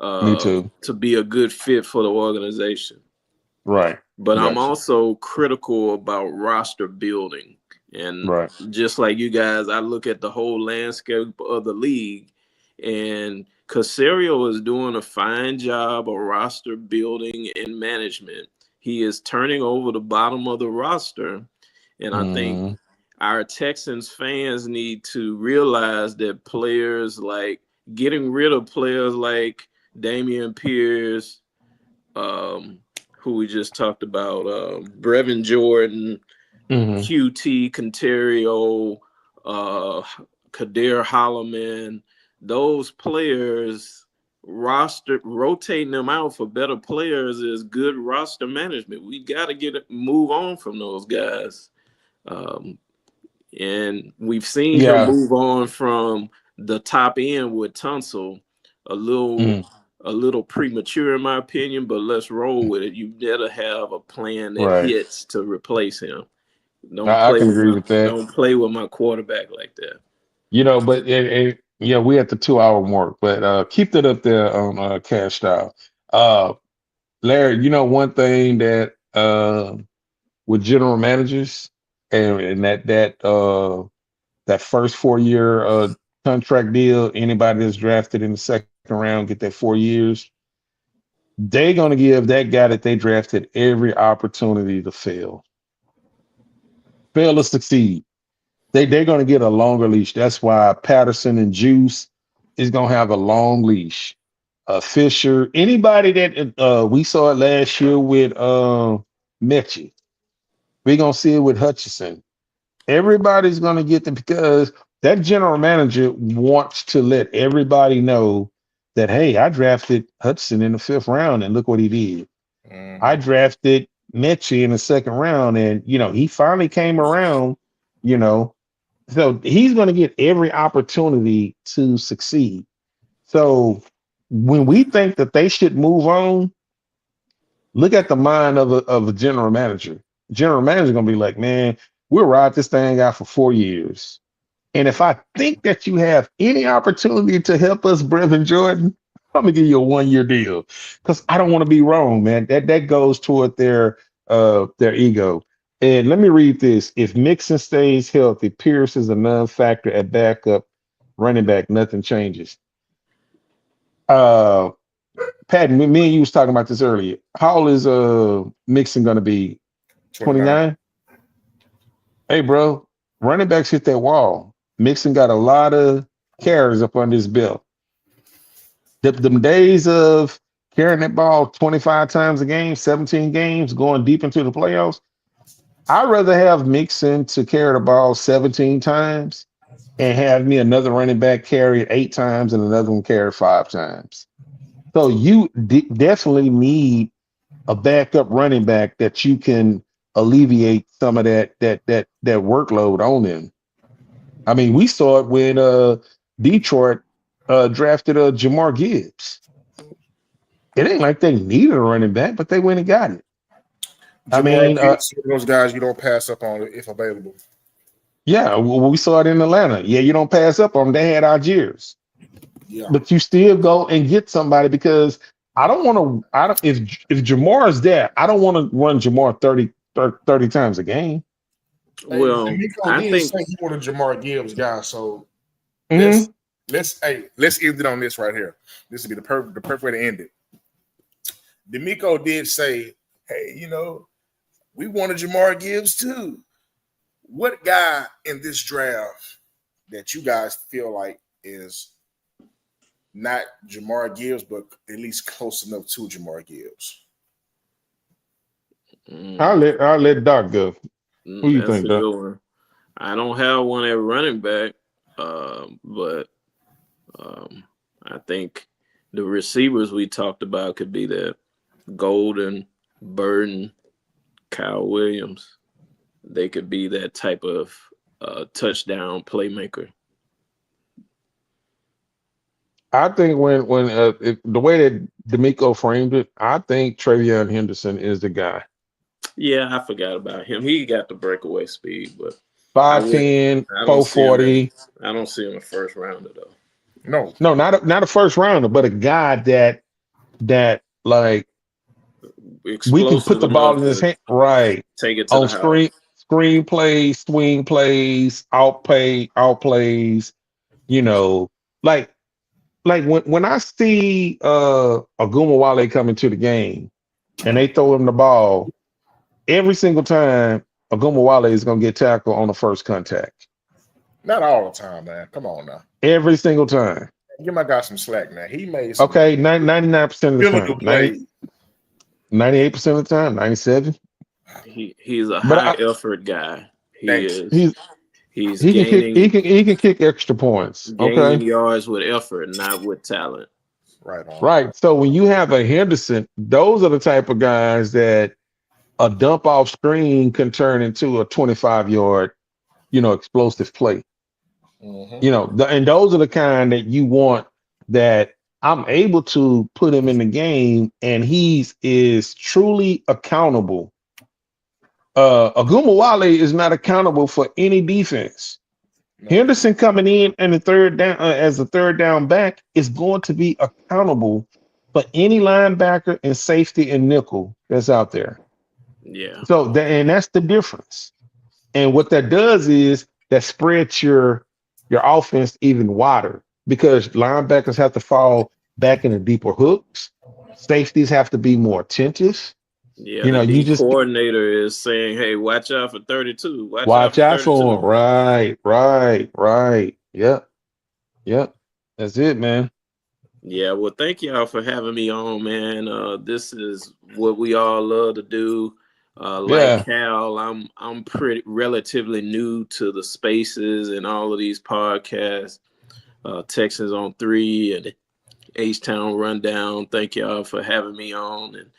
Me too. to be a good fit for the organization. Right. But I'm Gotcha. also critical about roster building. And Right. just like you guys, I look at the whole landscape of the league, and Casario is doing a fine job of roster building and management. He is turning over the bottom of the roster. And I think Mm, our Texans fans need to realize that players like getting rid of players like Damian Pierce, um, who we just talked about, Brevin Jordan, hmm QT, Conterio, Kader Holloman, those players, rotating them out for better players is good roster management. We got to move on from those guys. Um, and we've seen him Yeah. move on from the top end with Tunsil a little Mm, a little premature in my opinion, but let's roll with it. You better have a plan that right. hits to replace him. I can agree with that. Don't play with my quarterback like that. But yeah, we at the 2 hour mark, but keep that up there on Cash Style. Uh, Larry, one thing that with general managers and that first 4 year contract deal, anybody that's drafted in the second round get that 4 years. they're going to give that guy that they drafted every opportunity to fail to succeed. They're going to get a longer leash. That's why Patterson and Juice is going to have a long leash. Fisher, anybody that we saw it last year with Mechie, we're going to see it with Hutchinson. Everybody's going to get them because that general manager wants to let everybody know that, hey, I drafted Hudson in the 5th round and look what he did. I drafted Mechie in the 2nd round and, he finally came around, you know. So he's going to get every opportunity to succeed. So when we think that they should move on, look at the mind of a general manager. General manager going to be like, man, we'll ride this thing out for 4 years. And if I think that you have any opportunity to help us, Brevin Jordan, I'm gonna give you a 1-year deal because I don't want to be wrong, man. That goes toward their ego. And let me read this: if Mixon stays healthy, Pierce is a non-factor at backup running back. Nothing changes. Pat, me and you was talking about this earlier. How old is Mixon gonna be? 29. Hey, bro, running backs hit that wall. Mixon got a lot of carries up on his belt. Them days of carrying that ball 25 times a game, 17 games, going deep into the playoffs, I'd rather have Mixon to carry the ball 17 times and have me another running back carry it 8 times and another one carry 5 times. So you definitely need a backup running back that you can alleviate some of that workload on them. I mean, we saw it when Detroit drafted Jamar Gibbs. It ain't like they needed a running back, but they went and got it. Jamar Gibbs, those guys you don't pass up on if available. Yeah, we saw it in Atlanta. Yeah, you don't pass up on them. They had Algiers. Yeah. But you still go and get somebody because I don't want to. If Jamar is there, I don't want to run Jamar 30 times a game. Well, I think he wanted Jamar Gibbs guy. So let's end it on this right here. This would be the perfect way to end it. D'Amico did say, "Hey, we wanted Jamar Gibbs too. What guy in this draft that you guys feel like is not Jamar Gibbs, but at least close enough to Jamar Gibbs?" I'll let Doc go. Who you think, Doc? I don't have one at running back, but I think the receivers we talked about could be that Golden, Burden, Kyle Williams. They could be that type of touchdown playmaker. I think when the way that D'Amico framed it, I think Travion Henderson is the guy. Yeah, I forgot about him. He got the breakaway speed, but 5'10", 440. I don't see him a first rounder though. No, not a first rounder, but a guy that like we can put the ball in his hand, right? Take it to on the screen plays, swing plays, out plays. Like when I see Agumawale coming to the game and they throw him the ball, every single time Agumawale is going to get tackled on the first contact. Not all the time, man. Come on now. Every single time. Give my guy some slack now. He made 99% of the time. 98% of the time, 97. He's a high effort guy. He can kick extra points. Gaining yards with effort, not with talent. Right on. Right. So when you have a Henderson, those are the type of guys that a dump off screen can turn into a 25-yard, explosive play. Mm-hmm. And those are the kind that you want, that I'm able to put him in the game and he is truly accountable. Agumawale is not accountable for any defense. No. Henderson coming in the third down as a third down back is going to be accountable for any linebacker and safety and nickel that's out there. Yeah. So and that's the difference. And what that does is that spreads your offense even wider because linebackers have to fall back into deeper hooks. Safeties have to be more attentive. Yeah, You the know, you D just coordinator is saying, "Hey, watch out for 32. Watch out watch for out for 32." them. Right, right, right. Yep, yep. That's it, man. Yeah, well, thank y'all for having me on, man. This is what we all love to do. Like Yeah. Cal, I'm pretty relatively new to the spaces and all of these podcasts. Texans on 3 and H Town Rundown. Thank y'all for having me on and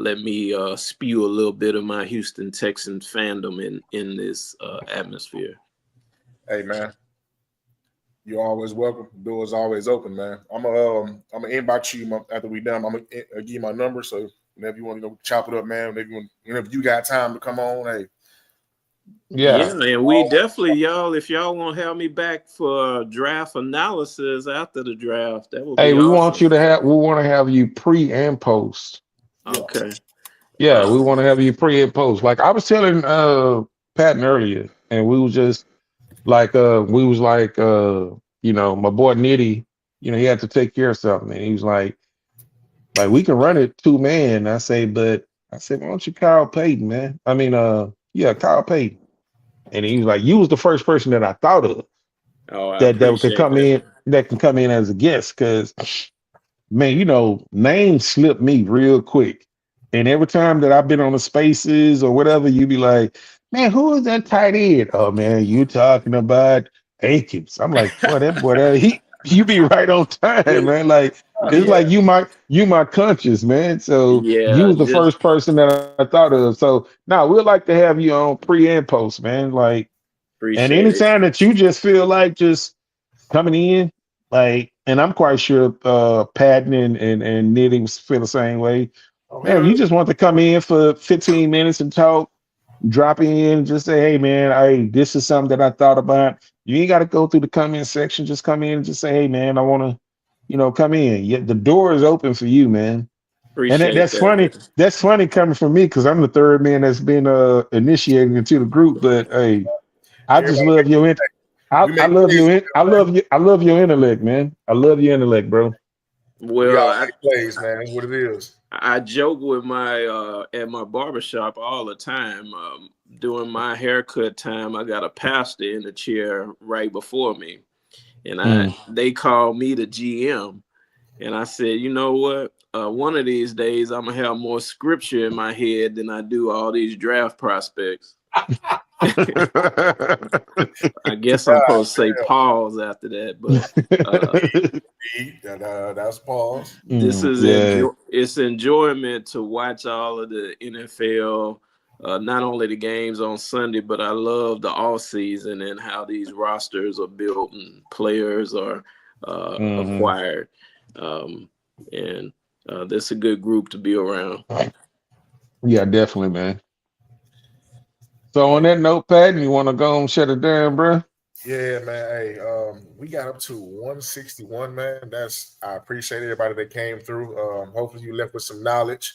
let me spew a little bit of my Houston Texans fandom in this atmosphere. Hey man, you're always welcome. The door is always open, man. I'm gonna inbox you after we done. I'm gonna give you my number, so whenever you want to chop it up, man. Whenever you got time to come on, hey. Yeah, Yeah. and we definitely, y'all, if y'all want to have me back for draft analysis after the draft, that would Hey, be awesome. we want to have you pre and post. Yeah. Okay. Yeah, we Uh, want to have you pre and post. Like I was telling Patton earlier, and we was just you know, my boy Nitty, you know, he had to take care of something. And he was like we can run it 2 man. I said, why don't you Kyle Payton, man? I mean, yeah, Kyle Payton. And he was like, you was the first person that I thought of oh, I that could appreciate come that. in, as a guest, because man, you know, names slip me real quick. And every time that I've been on the spaces or whatever, you be like, man, who is that tight end? Oh man, you talking about Akins. I'm like, boy, you be right on time, man. Like it's Yeah, like you my conscious, man. So you yeah, was the just first person that I thought of. So now we'd like to have you on pre and post, man. Like, and appreciate it. anytime that you just feel like just coming in, like, and I'm quite sure Patton and Knitting feel the same way. I'm Man, here. you just want to come in for 15 minutes and talk, drop in, just say, hey man, this is something that I thought about. You ain't got to go through the comment section. Just come in and just say, hey man, I want to, you know, come in. Yeah, the door is open for you, man. And Appreciate that's that, funny. man. That's funny coming from me because I'm the third man that's been initiated into the group. But hey, I just Everybody, love your we I make love plays. I love your intellect, man. I love your intellect, bro. We Well, all make plays, man. That's what it is. I joke with my at my barbershop all the time. During my haircut time, I got a pastor in the chair right before me, and Mm. they call me the GM. And I said, you know what? One of these days, I'm gonna have more scripture in my head than I do all these draft prospects. I guess I'm God, supposed to say pause after that, but uh, that's pause. this is Yeah. it's enjoyment to watch all of the NFL, not only the games on Sunday, but I love the off season and how these rosters are built and players are Hmm. acquired. Um, and That's a good group to be around. Yeah, definitely, man. So on that note, Pat, you want to go and shut it down, bro? Yeah, man. Hey, we got up to 161, man. I appreciate everybody that came through. Hopefully you left with some knowledge.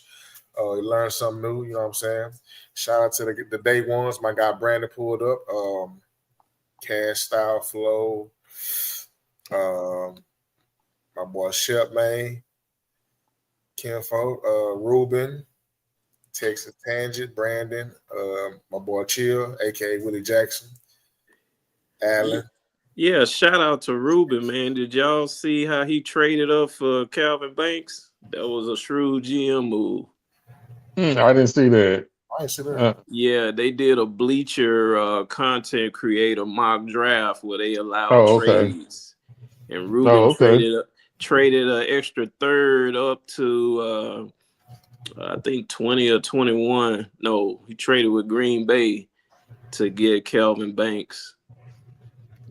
You learned something new, you know what I'm saying? Shout out to the day ones. My guy Brandon pulled up. Cash Style Flow. My boy Shep, man. Kinfolk, Ruben, Texas Tangent, Brandon, my boy Chill, aka Willie Jackson, Allen. Yeah, shout out to Ruben, man. Did y'all see how he traded up for Calvin Banks? That was a shrewd GM move. I didn't see that. I ain't see that. Yeah, they did a Bleacher content creator mock draft where they allowed Oh, okay. trades, and Ruben Oh, okay. traded an extra third up to I think 20 or 21. No, he traded with Green Bay to get Calvin Banks.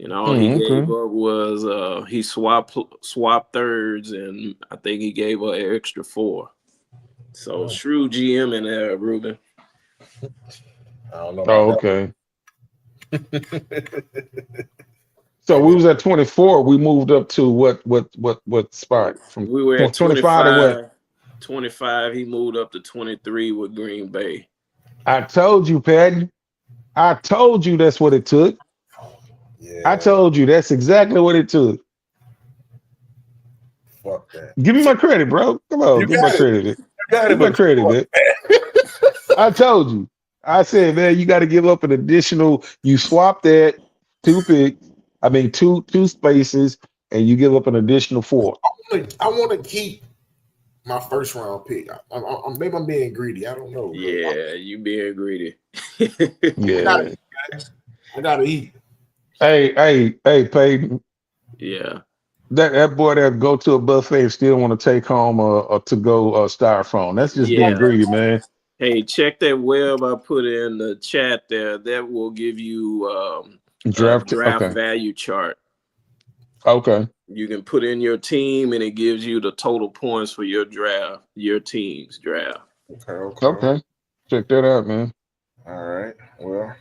And all he gave Okay. up was he swapped thirds, and I think he gave up an extra 4. So Oh, shrewd GM in there, Ruben. I don't know about Oh, that. okay. So Hey, we man. was at 24. We moved up to what spot from We were at 25 to what? 25. He moved up to 23 with Green Bay. I told you, Patton. I told you that's what it took. I Yeah. told you that's exactly what it took. Fuck that. Give me my credit, bro. Come on, You give my got it. credit. You got Give it, my credit, man. I told you. I said, man, you got to give up an additional. You swap that two spaces, and you give up an additional 4. I want to keep my first round pick. Maybe I'm being greedy. I don't know. Yeah, you being greedy. Yeah. I gotta eat. Hey, Peyton. Yeah. That boy that go to a buffet and still want to take home a to-go styrofoam. That's just being greedy, man. Hey, check that web I put in the chat there. That will give you Draft draft value chart. Okay. You can put in your team and it gives you the total points for your draft, your team's draft. Okay. Check that out, man. All right. Well,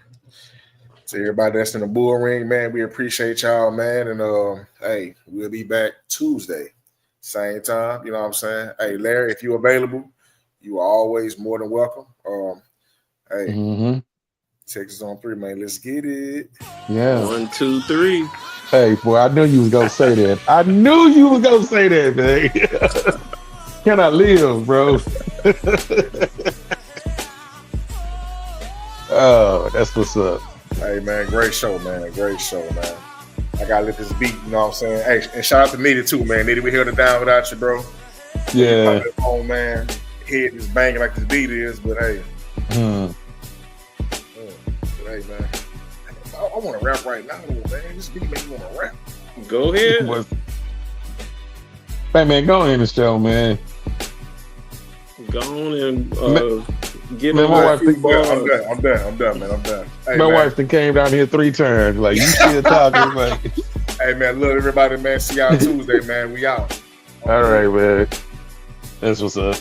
to everybody that's in the bull ring, man, we appreciate y'all, man. And hey, we'll be back Tuesday, same time. You know what I'm saying? Hey, Larry, if you're available, you are always more than welcome. Hey, Texas on 3, man. Let's get it. Yeah. 1, 2, 3. Hey, boy, I knew you was gonna say that. I knew you was gonna say that, man. Can I live, bro? Oh, that's what's up. Hey, man, great show, man. Great show, man. I gotta let this beat, you know what I'm saying? Hey, and shout out to Nitty too, man. Nitty, we held it down without you, bro. Yeah. Home, man. Head is banging like this beat is, but hey. But hey, man. I want to rap right now, man. This beat makes me want to rap. Go ahead. Hey, man, go ahead and show, man. Go on and get man, my wife I'm done, man. I'm done. Hey, my man. wife that came down here 3 times. Like, you still talking, like. Hey, man, love everybody, man. See y'all Tuesday, man. We out. All right, man. That's what's up.